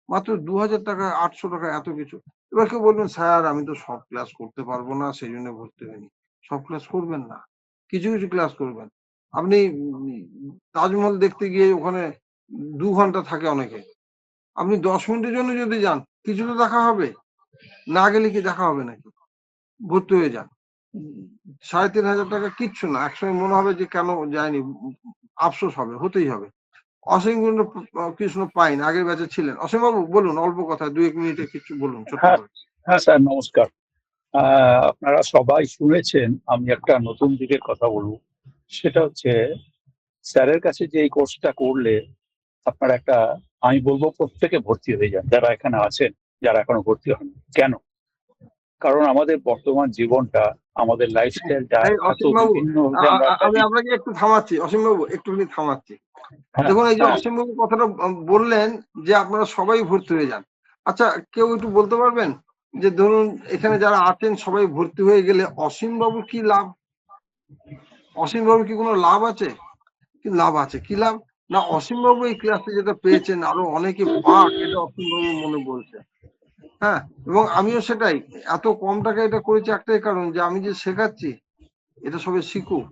মাত্র 2,000 টাকা, 800 টাকা, এত কিছু। এবার কেউ বলবেন স্যার আমি তো সব ক্লাস করতে পারবো না, সেই জন্য ভর্তি হয়নি। সব ক্লাস করবেন না, কিছু কিছু ক্লাস করবেন। আপনি তাজমহল দেখতে গিয়ে ওখানে 2 ঘন্টা থাকে অনেকে, আপনি 10 মিনিটের জন্য যদি যান, কিছু তো দেখা হবে, না গেলে কি দেখা হবে নাকি? ভর্তি হয়ে যান। 3,500 টাকা কিচ্ছু না, একসময় মনে হবে যে কেন যায়নি, আফসোস হবে, হতেই হবে। অসীম কৃষ্ণ পাইন আগের ব্যাচে ছিলেন। অসীম বাবু বলুন, অল্প কথা, 2-1 মিনিটে কিছু বলুন ছোট্ট হ্যাঁ, করে। হ্যাঁ স্যার, নমস্কার। আপনারা সবাই শুনেছেন, আমি একটা নতুন দিকের কথা বলবো। সেটা হচ্ছে, স্যারের কাছে যে এই কোর্সটা করলে আপনারা একটা, আমি বলবো প্রত্যেকে ভর্তি হয়ে যান, যারা এখানে আছেন, যারা এখনো ভর্তি হন। কেন? কারণ আমাদের বর্তমান জীবনটা, আমাদের লাইফস্টাইলটা এই এত অসীম বাবু, বিভিন্ন যে আমরা আমি আপনাকে একটু থামাচ্ছি, অসীম বাবু একটুখানি থামাচ্ছি। হ্যাঁ, দেখুন, এই যে হ্যাঁ, অসীম বাবু কথাটা বললেন যে আপনারা সবাই ভর্তি হয়ে যান। আচ্ছা, কেউ একটু বলতে পারবেন যে ধরুন এখানে যারা আছেন সবাই ভর্তি হয়ে গেলে অসীম বাবুর কি লাভ? অসীম বাবুর কি কোনো লাভ আছে? কি লাভ আছে? কি লাভ? না, অসীম বাবু এই ক্লাসে যেটা পেয়েছেন আরো অনেকে পাক, এটা অসীম বাবু মনে বলছে। হ্যাঁ, এবং আমিও সেটাই, এত কম টাকায় এটা করেছি একটাই কারণ, যে আমি যে শেখাচ্ছি এটা সবাই শিখুক।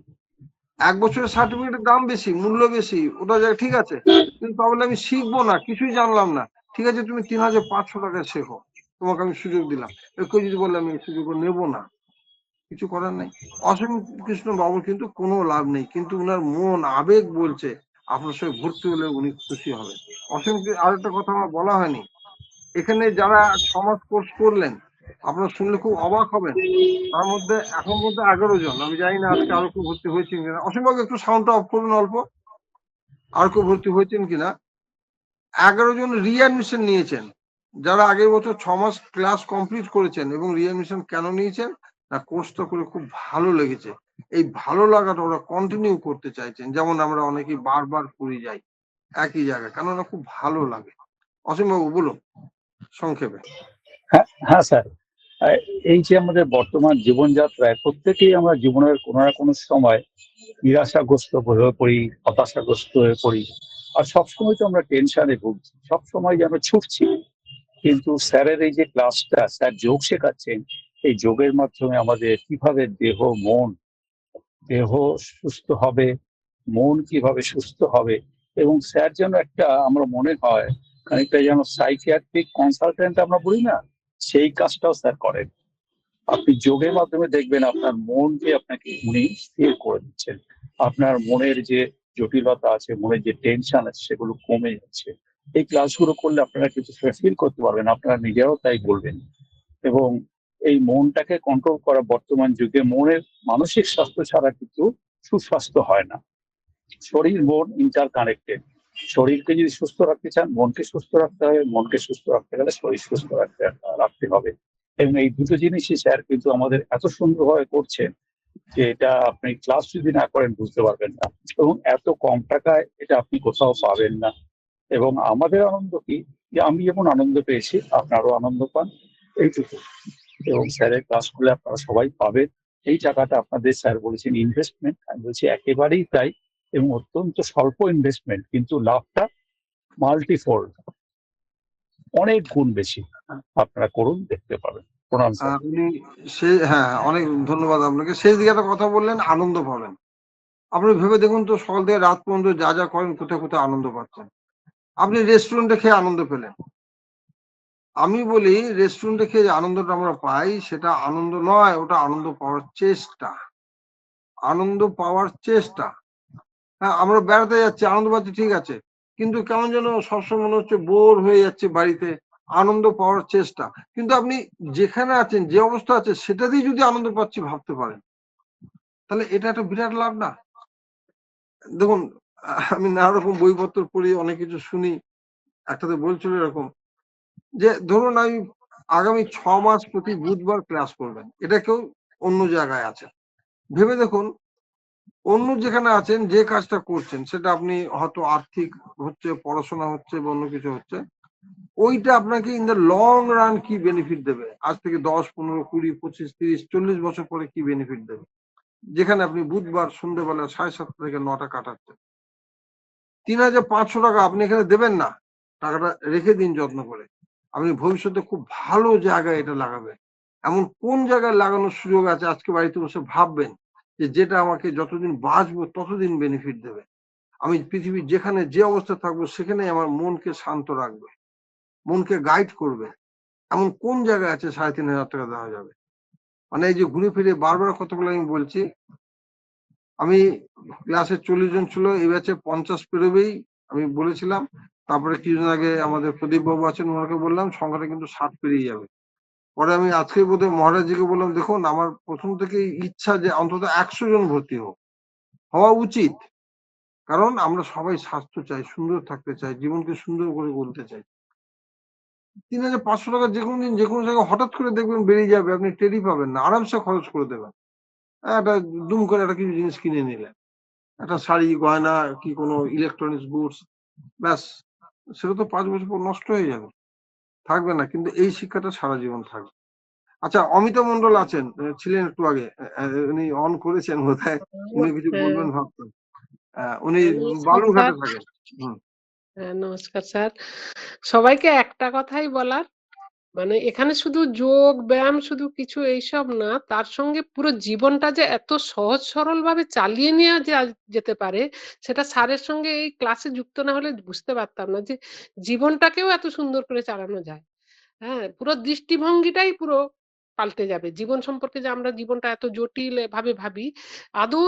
1 বছরের সার্টিফিকেটের দাম বেশি, মূল্য বেশি, ওটা যা ঠিক আছে, কিন্তু তাহলে আমি শিখবো না, কিছুই জানলাম না। ঠিক আছে, তুমি 3,500 টাকায় শেখো, তোমাকে আমি সুযোগ দিলাম। কেউ যদি বললে আমি এই সুযোগ নেবো না, কিছু করার নেই। অসীম কৃষ্ণ বাবুর কিন্তু কোনো লাভ নেই, কিন্তু উনার মন আবেগ বলছে আপনার সঙ্গে ভর্তি হলে উনি খুশি হবেন। অসীম, আরেকটা কথা আমার বলা হয়নি, এখানে যারা সমাজ কোর্স করলেন আপনারা শুনলে খুব অবাক হবেন, তার মধ্যে এখন মধ্যে 11 জন, আমি জানি না আজকে আরো কেউ ভর্তি হয়েছেন কিনা। অসীমবাবু একটু সাউন্ডটা অফ করুন অল্প, আর কেউ ভর্তি হয়েছেন কিনা। 11 জন রিঅ্যাডমিশন নিয়েছেন, যারা আগের বছর 6 মাস ক্লাস কমপ্লিট করেছেন। এবং রিঅ্যাডমিশন কেন নিয়েছেন না, কোর্সটা করে খুব ভালো লেগেছে, এই ভালো লাগাটা ওরা কন্টিনিউ করতে চাইছেন। যেমন আমরা অনেকেই বারবার পুরী যাই একই জায়গায়, কেননা খুব ভালো লাগে। অসীমবাবু বলুন সংক্ষেপে। হ্যাঁ, হ্যাঁ স্যার, আহ, এই যে আমাদের বর্তমান জীবনযাত্রায় প্রত্যেকেই আমরা জীবনের কোনো না কোনো সময় নিরাশাগ্রস্ত হয়ে পড়ি, হতাশাগ্রস্ত হয়ে পড়ি। আর সবসময় তো আমরা টেনশনে ভুগছি, সবসময় যেন ছুটছি। কিন্তু স্যারের এই যে ক্লাসটা, স্যার যোগ শেখাচ্ছেন, এই যোগের মাধ্যমে আমাদের কিভাবে দেহ সুস্থ হবে, মন কিভাবে সুস্থ হবে। এবং স্যার যেন একটা, আমার মনে হয় খানিকটা যেন সাইকিয়াট্রিক কনসালটেন্ট আমরা বলি না, সেই কাজটাও স্যার করেন। আপনি যোগের মাধ্যমে দেখবেন আপনার মনকে আপনাকে উনি স্থির করে দিচ্ছেন। আপনার মনের যে জটিলতা আছে, মনের যে টেনশন আছে, সেগুলো কমে যাচ্ছে। এই ক্লাসগুলো করলে আপনারা কিছু ফিল করতে পারবেন, আপনারা নিজেরাও তাই বলবেন। এবং এই মনটাকে কন্ট্রোল করা বর্তমান যুগে, মনের মানসিক স্বাস্থ্য ছাড়া কিন্তু সুস্বাস্থ্য হয় না। শরীর মন ইন্টার কানেক্টেড। শরীরকে যদি সুস্থ রাখতে চান, মনকে সুস্থ রাখতে হবে, মনকে সুস্থ রাখতে গেলে শরীর সুস্থ রাখতে হবে। এবং এই দুটো জিনিসই স্যার কিন্তু আমাদের এত সুন্দরভাবে করছেন যে এটা আপনি ক্লাস যদি না করেন বুঝতে পারবেন না। এবং এত কম টাকায় এটা আপনি কোথাও পাবেন না। এবং আমাদের আনন্দ কি, যে আমি যেমন আনন্দ পেয়েছি আপনারও আনন্দ পান, এইটুকু। এবং স্যারের ক্লাস করলে আপনারা সবাই পাবেন। এই টাকাটা আপনাদের স্যার বলেছেন ইনভেস্টমেন্ট, আমি বলছি একেবারেই তাই। এবং অত্যন্ত স্বল্প ইনভেস্টমেন্ট, কিন্তু লাভটা মাল্টিফোল্ড, অনেক গুণ বেশি। আপনারা করুন, দেখতে পাবেন। প্রণাম স্যার। আপনি হ্যাঁ, অনেক ধন্যবাদ আপনাকে। শেষ দিকে একটা কথা বললেন, আনন্দ পাবেন। আপনি ভেবে দেখুন তো, সকাল থেকে রাত পর্যন্ত যা যা করেন, কোথায় কোথায় আনন্দ পাচ্ছেন। আপনি রেস্টুরেন্টে খেয়ে আনন্দ পেলেন, আমি বলি রেস্টুরেন্টে খেয়ে যে আনন্দটা আমরা পাই, সেটা আনন্দ নয়, ওটা আনন্দ পাওয়ার চেষ্টা। আনন্দ পাওয়ার চেষ্টা। হ্যাঁ, আমরা বেড়াতে যাচ্ছি, আনন্দ পাচ্ছি, ঠিক আছে, কিন্তু কেমন যেন সবসময় মনে হচ্ছে বোর হয়ে যাচ্ছে বাড়িতে। আনন্দ পাওয়ার চেষ্টা। কিন্তু আপনি যেখানে আছেন, যে অবস্থা আছে, সেটাতেই যদি আনন্দ পাচ্ছি ভাবতে পারেন, তাহলে এটা একটা বিরাট লাভ না? দেখুন, আমি নানা রকম বইপত্র পড়ি, অনেক কিছু শুনি। একটাতে বলছিল এরকম যে, ধরুন আমি আগামী 6 মাস প্রতি বুধবার ক্লাস করবেন, এটা কেউ অন্য জায়গায় আছে। ভেবে দেখুন, অন্য যেখানে আছেন, যে কাজটা করছেন, সেটা আপনি হয়তো আর্থিক হচ্ছে, পড়াশোনা হচ্ছে, বা অন্য কিছু হচ্ছে, ওইটা আপনাকে ইন দ্য লং রান কি বেনিফিট দেবে, আজ থেকে 10, 15, 20, 25, 30, 40 বছর পরে কি বেনিফিট দেবে, যেখানে আপনি বুধবার সন্ধ্যেবেলা 7:30 থেকে 9টা কাটাচ্ছেন। 3,500 টাকা আপনি এখানে দেবেন না, টাকাটা রেখে দিন যত্ন করে। আপনি ভবিষ্যতে খুব ভালো জায়গায় এটা লাগাবেন। এমন কোন জায়গায় লাগানোর সুযোগ আছে, আজকে বাড়িতে বসে ভাববেন যে যেটা আমাকে যতদিন বাঁচবো ততদিন বেনিফিট দেবে। আমি পৃথিবীর যেখানে যে অবস্থা থাকবো, সেখানে আমার মনকে শান্ত রাখবে, মনকে গাইড করবে। এমন কোন জায়গায় আছে 3,500 টাকা দেওয়া যাবে? মানে এই যে ঘুরে ফিরে বারবার কতগুলো আমি বলছি, আমি ক্লাসে 40 জন ছিল, এই ব্যাচে 50 পেরোবেই আমি বলেছিলাম। তারপরে কিছুদিন আগে আমাদের প্রদীপ বাবু আছেন, ওনাকে বললাম সংখ্যাটা কিন্তু 60 পেরিয়ে যাবে। পরে আমি আজকে বোধহয় মহারাজজিকে বললাম, দেখুন আমার প্রথম থেকেই ইচ্ছা যে অন্তত 100 জন ভর্তি হওয়া উচিত। কারণ আমরা সবাই স্বাস্থ্য চাই, সুন্দর থাকতে চাই, জীবনকে সুন্দর করে বলতে চাই। 3,500 টাকা যে কোনো দিন যে কোনো জায়গায় হঠাৎ করে দেখবেন বেরিয়ে যাবে, আপনি টেরই পাবেন না, আরামসে খরচ করে দেবেন। একটা দুম করে একটা কিছু জিনিস কিনে নিলেন, একটা শাড়ি, গয়না, কি কোনো ইলেকট্রনিক্স গুডস, ব্যাস, সেটা তো 5 বছর পর নষ্ট হয়ে যাবে, থাকবে না। কিন্তু এই শিক্ষাটা সারা জীবন থাকবে। আচ্ছা, অমিতা মন্ডল আছেন, ছিলেন একটু আগে, উনি অন করেছেন বোধহয়, উনি কিছু হ্যাঁ, বলবেন ভাবতেন। উনি নমস্কার বালুরঘাটে স্যার। থাকেন। হুম। নমস্কার স্যার। সবাইকে একটা কথাই বলার, মানে এখানে শুধু যোগ ব্যায়াম শুধু কিছু এইসব না, তার সঙ্গে পুরো জীবনটা যে এত সহজ সরল ভাবে চালিয়ে নেওয়া যেতে পারে, সেটা স্যারের সঙ্গে এই ক্লাসে যুক্ত না হলে বুঝতে পারতাম না যে জীবনটাকেও এত সুন্দর করে চালানো যায়। হ্যাঁ, পুরো দৃষ্টিভঙ্গিটাই পুরো পাল্টে যাবে জীবন সম্পর্কে। যে আমরা জীবনটা এত জটিল ভাবে ভাবি, আদৌ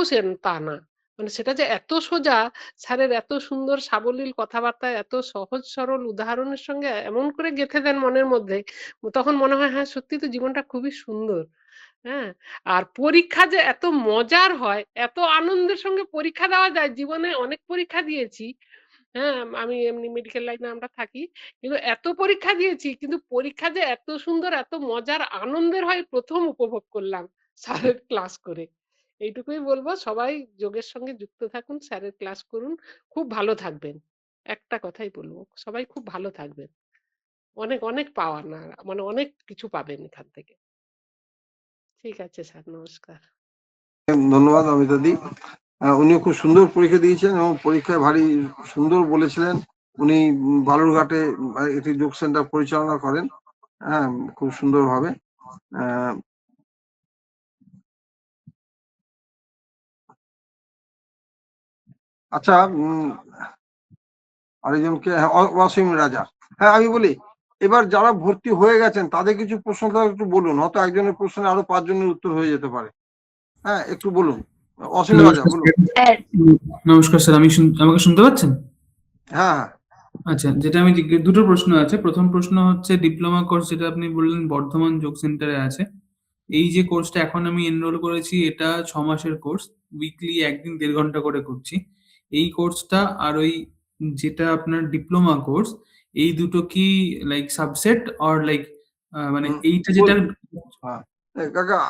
তা না। মানে সেটা যে এত সোজা, স্যারের এত সুন্দর সাবলীল কথাবার্তা, এত সহজ সরল উদাহরণের সঙ্গে এমন করে গেঁথে দেন মনের মধ্যে, তখন মনে হয় হ্যাঁ সত্যি তো জীবনটা খুবই সুন্দর। হ্যাঁ, আর পরীক্ষা যে এত মজার হয়, এত আনন্দের সঙ্গে পরীক্ষা দেওয়া যায়। জীবনে অনেক পরীক্ষা দিয়েছি। হ্যাঁ, আমি এমনি মেডিকেল লাইনে আমরা থাকি, কিন্তু এত পরীক্ষা দিয়েছি, কিন্তু পরীক্ষা যে এত সুন্দর এত মজার আনন্দের হয় প্রথম উপভোগ করলাম স্যারের ক্লাস করে। এইটুকুই বলবো, সবাই যোগের সঙ্গে যুক্ত থাকুন, স্যারের ক্লাস করুন, খুব ভালো থাকবেন। একটা কথাই বলবো, সবাই খুব ভালো থাকবেন। অনেক অনেক পাওয়া না, মানে অনেক কিছু পাবেন এখান থেকে। ঠিক আছে স্যার, নমস্কার। ধন্যবাদ অমিতাদি। উনিও খুব সুন্দর পরীক্ষা দিয়েছেন এবং পরীক্ষায় ভারী সুন্দর বলেছিলেন। উনি বালুরঘাটে একটি যোগ সেন্টার পরিচালনা করেন, হ্যাঁ, খুব সুন্দরভাবে। আচ্ছা, আরেকজনকে, ওয়াসিম রাজা। হ্যাঁ, আমি বলি, এবার যারা ভর্তি হয়ে গেছেন তাদের কিছু প্রশ্ন একটু বলুন, হয়তো একজনের প্রশ্নে আরো 5 জনের উত্তর হয়ে যেতে পারে। হ্যাঁ, একটু বলুন, অসীম রাজা বলুন। নমস্কার স্যার, আমাকে শুনতে পাচ্ছেন? হ্যাঁ হ্যাঁ। আচ্ছা, যেটা আমি দুটো প্রশ্ন আছে। প্রথম প্রশ্ন হচ্ছে ডিপ্লোমা কোর্স যেটা আপনি বললেন বর্ধমান যোগ সেন্টারে আছে, এই যে কোর্সটা এখন আমি এনরোল করেছি এটা 6 মাসের কোর্স, উইকলি 1 দিন 1.5 ঘন্টা করে করছি। এই কোর্সটা আর ওই যেটা আপনার ডিপ্লোমা কোর্স, এই দুটো কি লাইক সাবসেট অর লাইক মানে এইটা যেটা কাকা,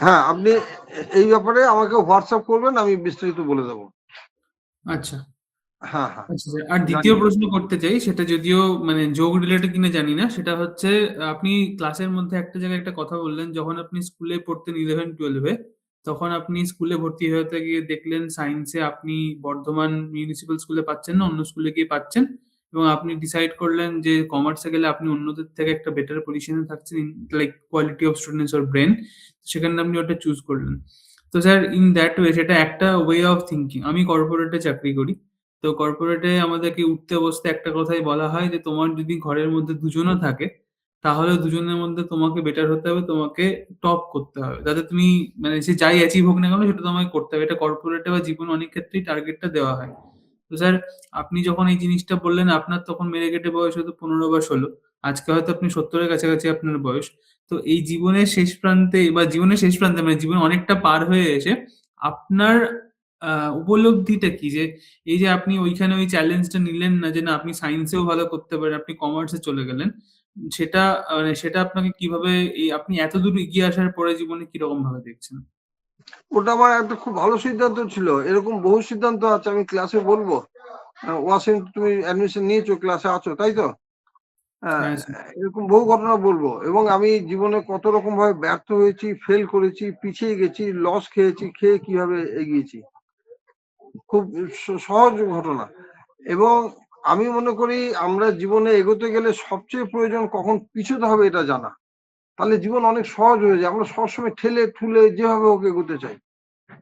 হ্যাঁ, আপনি এই ব্যাপারে আমাকে হোয়াটসঅ্যাপ করবেন, আমি বিস্তারিত বলে দেবো। আচ্ছা হ্যাঁ হ্যাঁ। আচ্ছা স্যার, আর দ্বিতীয় প্রশ্ন করতে চাই, সেটা যদিও মানে যোগ রিলেটেড কিনা জানি না, সেটা হচ্ছে আপনি ক্লাসের মধ্যে একটা জায়গায় একটা কথা বললেন, যখন আপনি স্কুলে পড়তেন 11-12-এ, তখন আপনি স্কুলে ভর্তি হতে গিয়ে দেখলেন সায়েন্সে আপনি বর্ধমান মিউনিসিপ্যাল স্কুলে পাচ্ছেন না, অন্য স্কুলে গিয়ে পাচ্ছেন, এবং আপনি ডিসাইড করলেন যে কমার্সে গেলে আপনি অন্যদের থেকে একটা বেটার পজিশনে থাকছেন, like quality of students or brain, সেখানে আপনি ওটা চুজ করলেন। তো স্যার, ইন দ্যাট ওয়ে সেটা একটা ওয়ে অফ থিঙ্কিং। আমি কর্পোরেটে চাকরি করি, তো কর্পোরেটে আমাদেরকে উঠতে বসতে একটা কথাই বলা হয় যে তোমার যদি ঘরের মধ্যে দুজনও থাকে, তাহলে দুজনের মধ্যে তোমাকে বেটার হতে হবে, তোমাকে টপ করতে হবে, যাতে তুমি মানে সে যাই অ্যাচিভ হোক না কেন সেটা তোমাকে করতে হবে। এটা কর্পোরেটে বা জীবনে অনেক ক্ষেত্রেই টার্গেটটা দেওয়া হয়। তো স্যার, আপনি যখন এই জিনিসটা বললেন, আপনার তখন মেরে কেটে বয়স হয়তো 15 বা 16, আজকে হয়তো আপনি 70-এর কাছাকাছি আপনার বয়স। তো এই জীবনের শেষ প্রান্তে বা জীবনের শেষ প্রান্তে মানে জীবনে অনেকটা পার হয়ে এসে আপনার উপলব্ধিটা কি, যে এই যে আপনি ওইখানে ওই চ্যালেঞ্জটা নিলেন না, যে না আপনি সায়েন্সেও ভালো করতে পারেন, আপনি কমার্সে চলে গেলেন, সেটা মানে সেটা আপনাকে কিভাবে, এই আপনি এতদূর এগিয়ে আসার পরে জীবনে কিরকম ভাবে দেখছেন? ওটা আমার একটা খুব ভালো সিদ্ধান্ত ছিল। এরকম বহু সিদ্ধান্ত আছে, আমি ক্লাসে বলবো। ওয়াসিম, তুমি অ্যাডমিশন নিয়েছো, ক্লাসে আছো, তাই তো? হ্যাঁ, হ্যাঁ স্যার। এরকম বহু ঘটনা বলবো, এবং আমি জীবনে কত রকম ভাবে ব্যর্থ হয়েছি, ফেল করেছি, পিছিয়ে গেছি, লস খেয়েছি, খেয়ে কিভাবে এগিয়েছি, খুব সহজ ঘটনা। এবং আমি মনে করি আমরা জীবনে এগোতে গেলে সবচেয়ে প্রয়োজন কখন পিছুতে হবে এটা জানা, তাহলে জীবন অনেক সহজ হয়ে যায়। আমরা সবসময় ঠেলে ঠুলে যেভাবে হোক এগোতে চাই,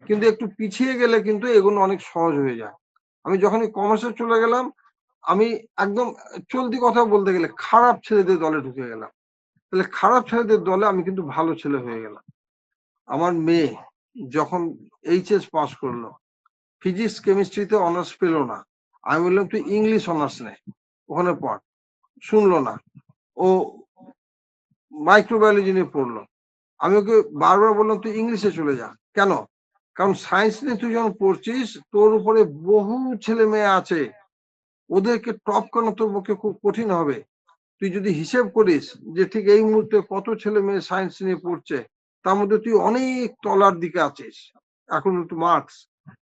কিন্তু একটু পিছিয়ে গেলে কিন্তু এগুলো অনেক সহজ হয়ে যায়। আমি যখনই কমার্সে চলে গেলাম, আমি একদম চলতি কথা বলতে গেলে খারাপ ছেলেদের দলে ঢুকে গেলাম। তাহলে খারাপ ছেলেদের দলে আমি কিন্তু ভালো ছেলে হয়ে গেলাম। আমার মেয়ে যখন এইচএস পাস করলো, ফিজিক্স কেমিস্ট্রিতে অনার্স পেল না, আমি বললাম তুই ইংলিশ অনার্স নে, ওখানে পড়। শুনলো না, ও মাইক্রোবায়োলজি নিয়ে পড়লো। আমি ওকে বারবার বললাম তুই ইংলিশে চলে যা। কেন? কারণ সায়েন্স নিয়ে তুই যখন পড়ছিস, তোর উপরে বহু ছেলে মেয়ে আছে, ওদেরকে টপ করানো তোর পক্ষে খুব কঠিন হবে। তুই যদি হিসেব করিস যে ঠিক এই মুহূর্তে কত ছেলে মেয়ে সায়েন্স নিয়ে পড়ছে, তার মধ্যে তুই অনেক তলার দিকে আছিস, এখন একটু মার্কস।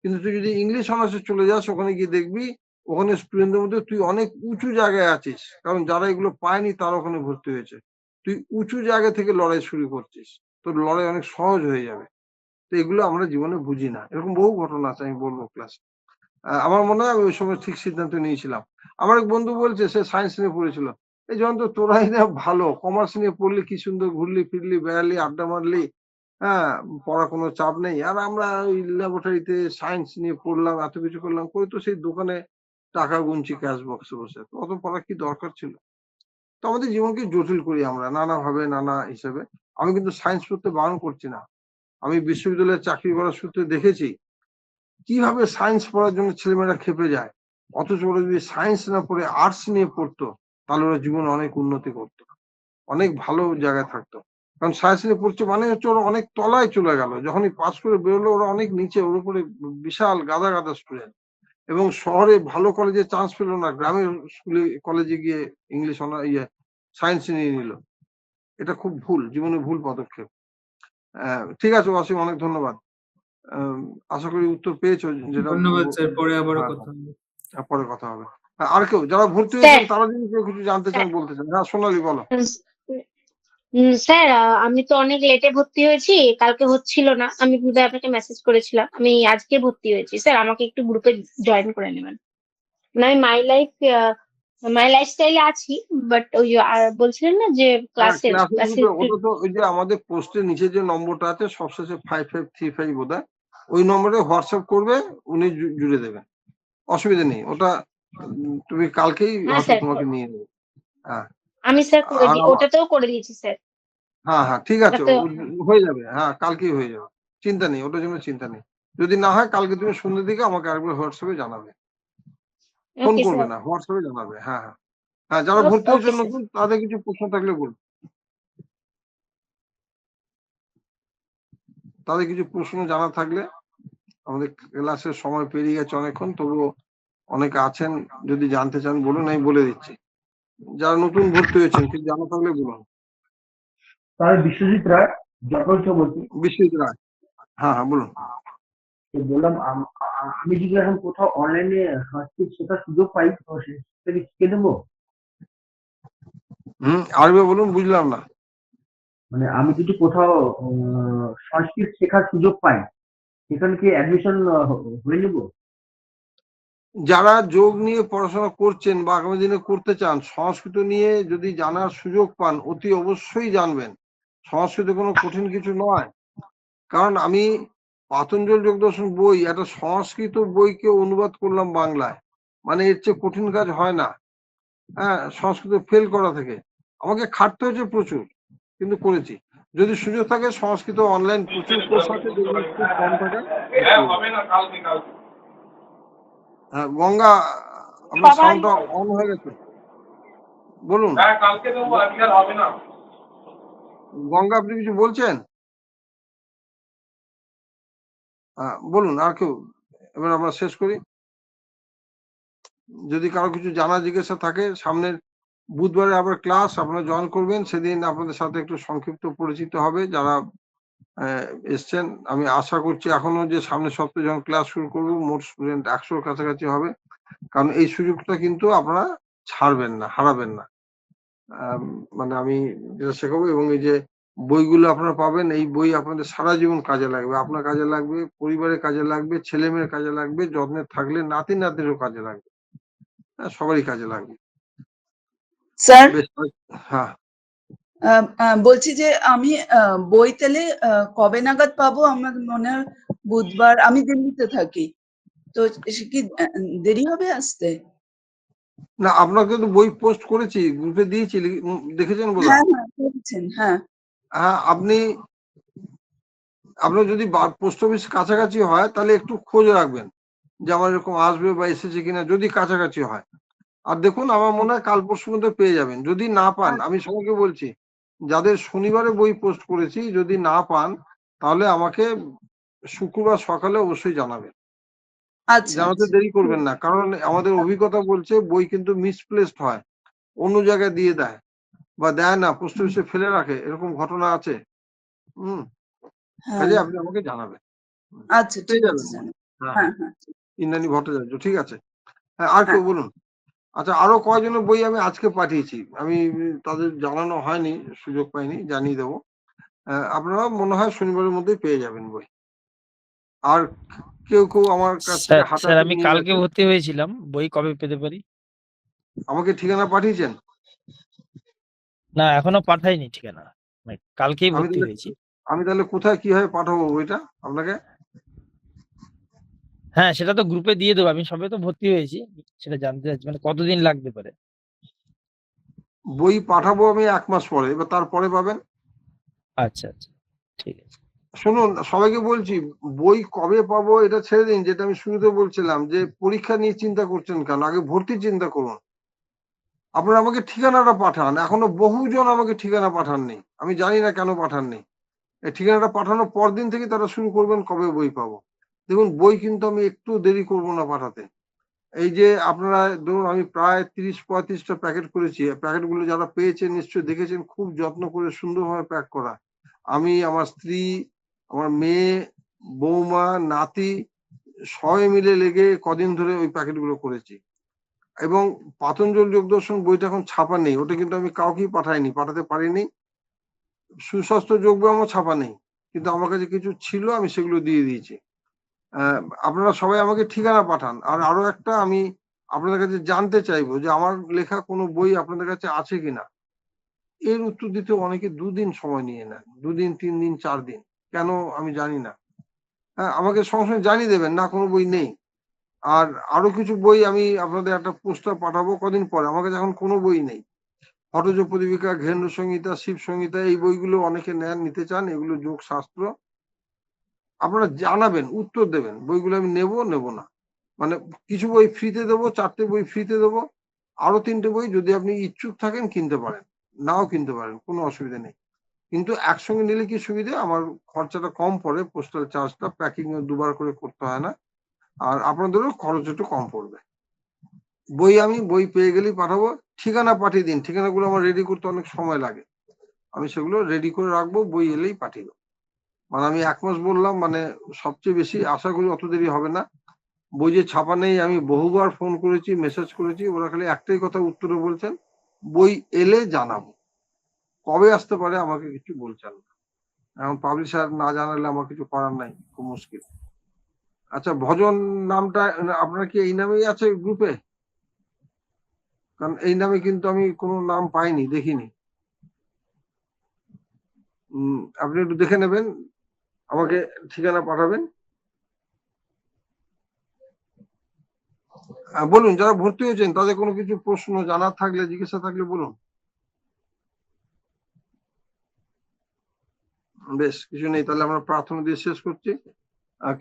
কিন্তু তুই যদি ইংলিশ অনার্সে চলে যাস, ওখানে গিয়ে দেখবি ওখানে স্টুডেন্টদের মধ্যে তুই অনেক উঁচু জায়গায় আছিস, কারণ যারা এগুলো পায়নি তারা ওখানে ভর্তি হয়েছে। তুই উঁচু জায়গা থেকে লড়াই শুরু করছিস, তোর লড়াই অনেক সহজ হয়ে যাবে। তো এগুলো আমরা জীবনে বুঝি না, এরকম বহু ঘটনা আছে, আমি বলবো ক্লাসে। আমার মনে হয় আমি ওই সময় ঠিক সিদ্ধান্ত নিয়েছিলাম। আমার এক বন্ধু বলছে, সে সায়েন্স নিয়ে পড়েছিল, এই যখন তো তোরাই না ভালো, কমার্স নিয়ে পড়লি, কি সুন্দর ঘুরলি ফিরলি, বেড়ালি, আড্ডা মারলি, হ্যাঁ, পড়া কোনো চাপ নেই। আর আমরা ওই ল্যাবরেটরিতে সায়েন্স নিয়ে পড়লাম, এত কিছু করলাম, করে তো সেই দোকানে টাকা গুনছি ক্যাশ বক্সে বসে, তো অত পড়ার কি দরকার ছিল? তো আমাদের জীবনকে জটিল করি আমরা নানা ভাবে, নানা হিসেবে। আমি কিন্তু সায়েন্স পড়তে বারণ করছি না। আমি বিশ্ববিদ্যালয়ে চাকরি করার সূত্রে দেখেছি কিভাবে সায়েন্স পড়ার জন্য ছেলেমেয়েরা খেপে যায়, অথচ ওরা যদি সায়েন্স না পড়ে আর্টস নিয়ে পড়তো, তাহলে ওরা জীবনে অনেক উন্নতি করতো, অনেক ভালো জায়গায় থাকতো। কারণ সায়েন্স নিয়ে পড়ছে মানে হচ্ছে ওরা অনেক তলায় চলে গেল, যখনই পাস করে বেরোলো ওরা অনেক নিচে, ওর উপরে বিশাল গাদা গাদা স্টুডেন্ট। এবং শহরে ভালো কলেজে চান্স পেল না, গ্রামের স্কুলে কলেজে গিয়ে ইংলিশ সায়েন্স নিয়ে নিল। এটা খুব ভুল, জীবনে ভুল পদক্ষেপ। ঠিক আছে ওয়াসিম, অনেক ধন্যবাদ। আশা করি উত্তর পেয়েছো যেটা। ধন্যবাদ স্যার, পরে আবারও কথা হবে। পরে কথা হবে। আর কেউ যারা ভর্তি হয়েছেন তারা যদি কেউ কিছু জানতে চান, বলতে চান। হ্যাঁ, সোনালি বলো। স্যার, আমি তো অনেক লেটে ভর্তি হয়েছি, কালকে হচ্ছিল না, আমি বোধহয় আপনাকে মেসেজ করেছিলাম, আমি আজকে ভর্তি হয়েছি স্যার, আমাকে একটু গ্রুপে জয়েন করে নেবেন। মানে আমি মাই লাইফস্টাইলে আছি, বাট ওই যে বলছিলেন না যে হ্যাঁ, ক্লাসের ক্লাসের ক্লাসে গ্রুপে একটু। ওটা তো ওই যে আমাদের পোস্টের নিচে যে নম্বরটা আছে সবশেষে 5535 বোধহয়, ওই নম্বরে হোয়াটসঅ্যাপ করবে, উনি জুড়ে দেবেন, অসুবিধা নেই ওটা। তুমি কালকেই হ্যাঁ হয়তো স্যার, তোমাকে নিয়ে নেবে। হ্যাঁ। আমি স্যার করে আর দিই, ওটাতেও করে দিয়েছি স্যার। হ্যাঁ হ্যাঁ ঠিক ওটা আছে, তো হয়ে যাবে, হ্যাঁ কালকেই হয়ে যাবে, চিন্তা নেই, ওটার জন্য চিন্তা নেই। যদি না হয় কালকে তুমি সন্ধ্যের দিকে আমাকে আরেকবার হোয়াটসঅ্যাপে জানাবে, ফোন ওকে করবে স্যার। না, হোয়াটসঅ্যাপে জানাবে। হ্যাঁ হ্যাঁ হ্যাঁ, যারা ভর্তি ওকে হয়েছে স্যার। নতুন তাদের কিছু প্রশ্ন থাকলে বলুন, তাদের কিছু প্রশ্ন জানা থাকলে। আমাদের ক্লাসের সময় পেরিয়ে গেছে অনেকক্ষণ, তবুও অনেকে আছেন, যদি জানতে চান বলুন, আমি বলে দিচ্ছি। যারা নতুন ভর্তি হয়েছেন কিছু জানা থাকলে বলুন। স্যার বিশ্বজিৎ রায়, যথেষ্ট বলছি। বিশ্বজিৎ রায়, হ্যাঁ হ্যাঁ বলুন। তো বললাম আমি যদি এখন কোথাও অনলাইনে সংস্কৃত শেখার সুযোগ পাই তো সেটা কি শিখে নেবো? আরবে বলুন, বুঝলাম না। মানে আমি যদি কোথাও সংস্কৃত শেখার সুযোগ পাই সেখানে কি অ্যাডমিশন হয়ে নেবো? যারা যোগ নিয়ে পড়াশোনা করছেন বা আগামী দিনে করতে চান, সংস্কৃত নিয়ে যদি জানার সুযোগ পান অতি অবশ্যই জানবেন। সংস্কৃত কোনো কঠিন কিছু নয়, কারণ আমি পাতঞ্জল যোগদর্শন বই একটা সংস্কৃত বইকে অনুবাদ করলাম বাংলায়, মানে এর চেয়ে কঠিন কাজ হয় না। হ্যাঁ, সংস্কৃত ফেল করা থেকে আমাকে খাটতে হয়েছে প্রচুর, কিন্তু করেছি। যদি সুযোগ থাকে সংস্কৃত অনলাইন প্রচুর কোর্স আছে, দেখবেন খুব কম টাকায়। হ্যাঁ গঙ্গা, আপনার সাউন্ডটা অন হয়ে গেছে, বলুন। গঙ্গা আপনি কিছু বলছেন? বলুন আর কেউ, এবার আমরা শেষ করি। যদি কারো কিছু জানা জিজ্ঞাসা থাকে, সামনের বুধবারে আবার ক্লাস আপনারা জয়েন করবেন, সেদিন আপনাদের সাথে একটু সংক্ষিপ্ত পরিচিত হবে যারা এসছেন। আমি আশা করছি এখনো যে সামনের সপ্তাহে যখন ক্লাস শুরু করবো মোট স্টুডেন্ট 100-র কাছাকাছি হবে, কারণ এই সুযোগটা কিন্তু আপনারা ছাড়বেন না, হারাবেন না। মানে আমি যেটা শেখাবো, এবং এই যে বইগুলো আপনারা পাবেন, এই বই আপনাদের সারা জীবন কাজে লাগবে, আপনার কাজে লাগবে, পরিবারের কাজে লাগবে, ছেলে মেয়ের কাজে লাগবে, যত্নে থাকলে নাতি নাতিরও কাজে লাগবে, সবারই কাজে লাগবে স্যার, বেশ। হ্যাঁ, বলছি যে আমি বই তাহলে কবে নাগাদ পাবো? আমার মনে হয় বুধবার, আমি দিল্লিতে থাকি, তো সে কি দেরি হবে আসতে? না আপনাকে তো বই পোস্ট করেছি, গ্রুপে দিয়েছি, দেখেছেন বোধহয়। হ্যাঁ হ্যাঁ করেছেন, হ্যাঁ। হ্যাঁ, আপনার যদি পোস্ট অফিস কাছাকাছি হয় তাহলে একটু খোঁজ রাখবেন যে আমার এরকম আসবে বা এসেছে কিনা, যদি কাছাকাছি হয়। আর দেখুন, আমার মনে হয় কাল পরশু মধ্যে পেয়ে যাবেন। যদি না পান, আমি সবাইকে বলছি যাদের শনিবারে বই পোস্ট করেছি, যদি না পান তাহলে আমাকে শুক্রবার সকালে অবশ্যই জানাবেন, আচ্ছা জানাতে আচ্ছা, দেরি করবেন না, কারণ আমাদের অভিজ্ঞতা বলছে বই কিন্তু মিসপ্লেসড হয়, অন্য জায়গায় দিয়ে দেয় বা দেয় না, পোস্ট অফিসে ফেলে রাখে, এরকম ঘটনা আছে। হ্যাঁ কাজে আপনি আমাকে জানাবেন, আচ্ছা, ঠিক পেয়ে আছে যাবেন। জানি। হ্যাঁ হ্যাঁ হ্যাঁ, হ্যাঁ ইন্দ্রাণী ভট্টাচার্য, ঠিক আছে। হ্যাঁ, আর হ্যাঁ। কেউ বলুন। আচ্ছা, আরো কয়জনের বই আমি আজকে পাঠিয়েছি, আমি তাদের জানানো হয়নি, সুযোগ পাইনি, জানিয়ে দেবো। আপনারা মনে হয় শনিবারের মধ্যেই পেয়ে যাবেন বই। আর কেউ আমার কাছ থেকে স্যার হাতে স্যার হাতে আমি নিয়ে কালকে গেছেন, ভর্তি হয়েছিলাম, বই কবে পেতে পারি? আমাকে ঠিকানা পাঠিয়েছেন? না, এখনো পাঠাইনি ঠিকানা, মানে কালকেই আমি ভর্তি তাহলে হয়েছি। কোথায় কিভাবে পাঠাবো বইটা আপনাকে? হ্যাঁ, সেটা তো গ্রুপে দিয়ে দেবো, আমি সবে তো ভর্তি হয়েছি, সেটা জানতে চাচ্ছি মানে কতদিন লাগতে পারে। বই পাঠাবো আমি 1 মাস পরে, এবার তারপরে পাবেন। আচ্ছা আচ্ছা, ঠিক আছে। শুনুন, সবাইকে বলছি, বই কবে পাবো এটা ছেড়ে দিন, যেটা আমি শুরুতে বলছিলাম যে পরীক্ষা নিয়ে চিন্তা করছেন কেন, আগে ভর্তির চিন্তা করুন। আপনারা আমাকে ঠিকানাটা পাঠান, এখনো বহুজন আমাকে ঠিকানা পাঠাননি, আমি জানি না কেন পাঠাননি। এই ঠিকানাটা পাঠানোর পর দিন থেকে তারা শুরু করবেন কবে বই পাবো। দেখুন, বই কিন্তু আমি একটু দেরি করবো না পাঠাতে। এই যে আপনারা ধরুন, আমি প্রায় 30-35টা প্যাকেট করেছি, প্যাকেটগুলো যারা পেয়েছেন নিশ্চয়ই দেখেছেন, খুব যত্ন করে সুন্দরভাবে প্যাক করা। আমি, আমার স্ত্রী, আমার মেয়ে, বৌমা, নাতি সবাই মিলে লেগে কদিন ধরে ওই প্যাকেটগুলো করেছি। এবং পাতঞ্জল যোগদর্শন বইটা এখন ছাপা নেই, ওটা কিন্তু আমি কাউকেই পাঠাতে পারিনি। সুস্বাস্থ্য যোগব্যায়াম ছাপা নেই, কিন্তু আমার কাছে কিছু ছিল, আমি সেগুলো দিয়ে দিয়েছি। আপনারা সবাই আমাকে ঠিকানা পাঠান। আর আরো একটা আমি আপনাদের কাছে জানতে চাইবো যে আমার লেখা কোনো বই আপনাদের কাছে আছে কিনা। এর উত্তর দিতে অনেকে 2 দিন সময় নিয়ে নেন, 2 দিন 3 দিন 4 দিন, কেন আমি জানি না। হ্যাঁ, আমাকে সঙ্গে সঙ্গে জানিয়ে দেবেন না কোনো বই নেই। আর আরো কিছু বই আমি আপনাদের একটা পোস্টার পাঠাবো কদিন পরে। আমার কাছে এখন কোনো বই নেই। হঠজ প্রদীপিকা, ঘেন্দ্র সংহিতা, শিব সংহিতা, এই বইগুলো অনেকে নেন, নিতে চান, এগুলো যোগ শাস্ত্র। আপনারা জানাবেন, উত্তর দেবেন, বইগুলো আমি নেব না। মানে কিছু বই ফ্রিতে দেবো, 4টে বই ফ্রিতে দেবো, আরো 3টে বই যদি আপনি ইচ্ছুক থাকেন কিনতে পারেন, নাও কিনতে পারেন, কোনো অসুবিধা নেই। কিন্তু একসঙ্গে নিলে কি সুবিধা, আমার খরচাটা কম পড়ে, পোস্টাল চার্জটা, প্যাকিং 2বার করে করতে হয় না, আর আপনাদেরও খরচ একটু কম পড়বে। বই পেয়ে গেলেই পাঠাবো। ঠিকানা পাঠিয়ে দিন, ঠিকানাগুলো আমার রেডি করতে অনেক সময় লাগে, আমি সেগুলো রেডি করে রাখবো, বই এলেই পাঠিয়ে দেবো। মানে আমি 1 মাস বললাম, মানে সবচেয়ে বেশি, আশা করি অত দেরি হবে না। বই যে ছাপা নেই, আমি বহুবার ফোন করেছি, মেসেজ করেছি, ওরা খালি একটাই কথা উত্তরে বলছেন, বই এলে জানাবো। কবে আসতে পারে আমাকে কিছু বলছেন না। এখন পাবলিশার না জানালে আমার কিছু করার নাই, খুব মুশকিল। আচ্ছা, ভজন নামটা আপনার কি এই নামেই আছে গ্রুপে? কারণ এই নামে কিন্তু আমি কোনো নাম পাইনি, দেখিনি। আপনি একটু দেখে নেবেন, আমাকে ঠিকানা পাঠাবেন। বলুন, যারা ভর্তি হয়েছেন তাদের কোনো কিছু প্রশ্ন জানার থাকলে, জিজ্ঞাসা থাকলে বলুন। বেশ, কিছু নেই, তাহলে আমরা প্রার্থনা দিয়ে শেষ করছি।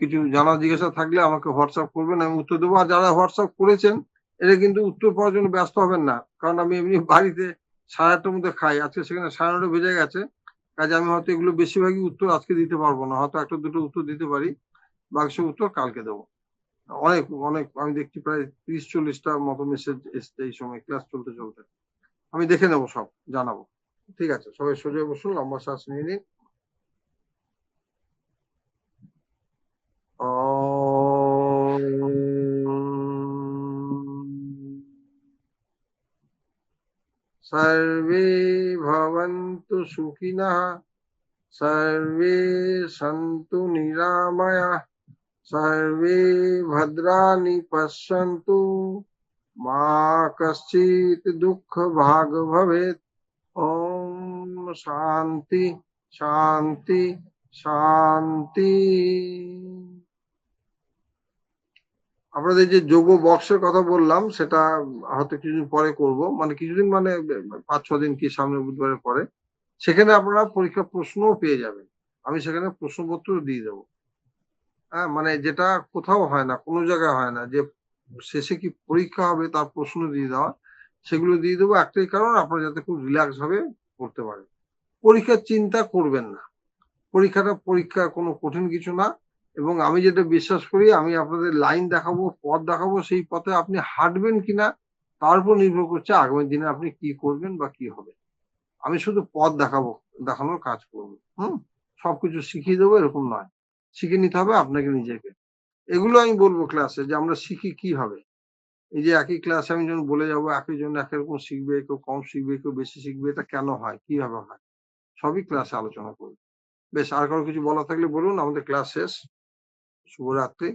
কিছু জানার জিজ্ঞাসা থাকলে আমাকে হোয়াটসঅ্যাপ করবেন, আমি উত্তর দেবো। আর যারা হোয়াটসঅ্যাপ করেছেন, এটা কিন্তু উত্তর পাওয়ার জন্য ব্যস্ত হবেন না, কারণ আমি এমনি বাড়িতে 8:30টার মধ্যে খাই, আজকে সেখানে 9:30 বেজে গেছে, কাজে আমি হয়তো এগুলো বেশিরভাগই উত্তর আজকে দিতে পারবো না, হয়তো 1-2টো উত্তর দিতে পারি, বাকি উত্তর কালকে দেবো। অনেক অনেক আমি দেখছি প্রায় 30-40টা মতো মেসেজ এসছে এই সময় ক্লাস চলতে চলতে। আমি দেখে নেবো, সব জানাবো। ঠিক আছে, সবাই সোজা বসুন, লম্বা শ্বাস নিয়ে নিন। सर्वे भवन्तु सुखिनः, सर्वे सन्तु निरामयाः, सर्वे भद्राणि पश्यन्तु, मा कश्चित् दुःखभाग् भवेत्। ओम शांति शांति শান্তি। আপনাদের যে যোগ বক্সের কথা বললাম, সেটা হয়তো কিছুদিন পরে করব, মানে কিছুদিন মানে 5-6 দিন কি, সামনে বুধবারের পরে। সেখানে আপনারা পরীক্ষা প্রশ্নও পেয়ে যাবেন, আমি সেখানে প্রশ্নপত্র দিয়ে দেবো। হ্যাঁ, মানে যেটা কোথাও হয় না, কোনো জায়গায় হয় না, যে শেষে কি পরীক্ষা হবে তার প্রশ্ন দিয়ে দেওয়া, সেগুলো দিয়ে দেবো। একটাই কারণ, আপনারা যাতে খুব রিল্যাক্স ভাবে করতে পারেন। পরীক্ষার চিন্তা করবেন না, পরীক্ষা কোনো কঠিন কিছু না। এবং আমি যেটা বিশ্বাস করি, আমি আপনাদের লাইন দেখাবো, পথ দেখাবো, সেই পথে আপনি হাঁটবেন কিনা তার উপর নির্ভর করছে আগামী দিনে আপনি কি করবেন বা কি হবে। আমি শুধু পথ দেখানোর কাজ করবো। সবকিছু শিখিয়ে দেবো এরকম নয়, শিখে নিতে হবে আপনাকে নিজেকে। এগুলো আমি বলবো ক্লাসে, যে আমরা শিখি কি হবে। এই যে একই ক্লাসে আমি যখন বলে যাবো, একই জন এক রকম শিখবে, কেউ কম শিখবে, কেউ বেশি শিখবে, এটা কেন হয়, কিভাবে হয়, সবই ক্লাসে আলোচনা করবো। বেশ, আর কারো কিছু বলা থাকলে বলুন, আমাদের ক্লাস শেষ। শুভরাত্রি।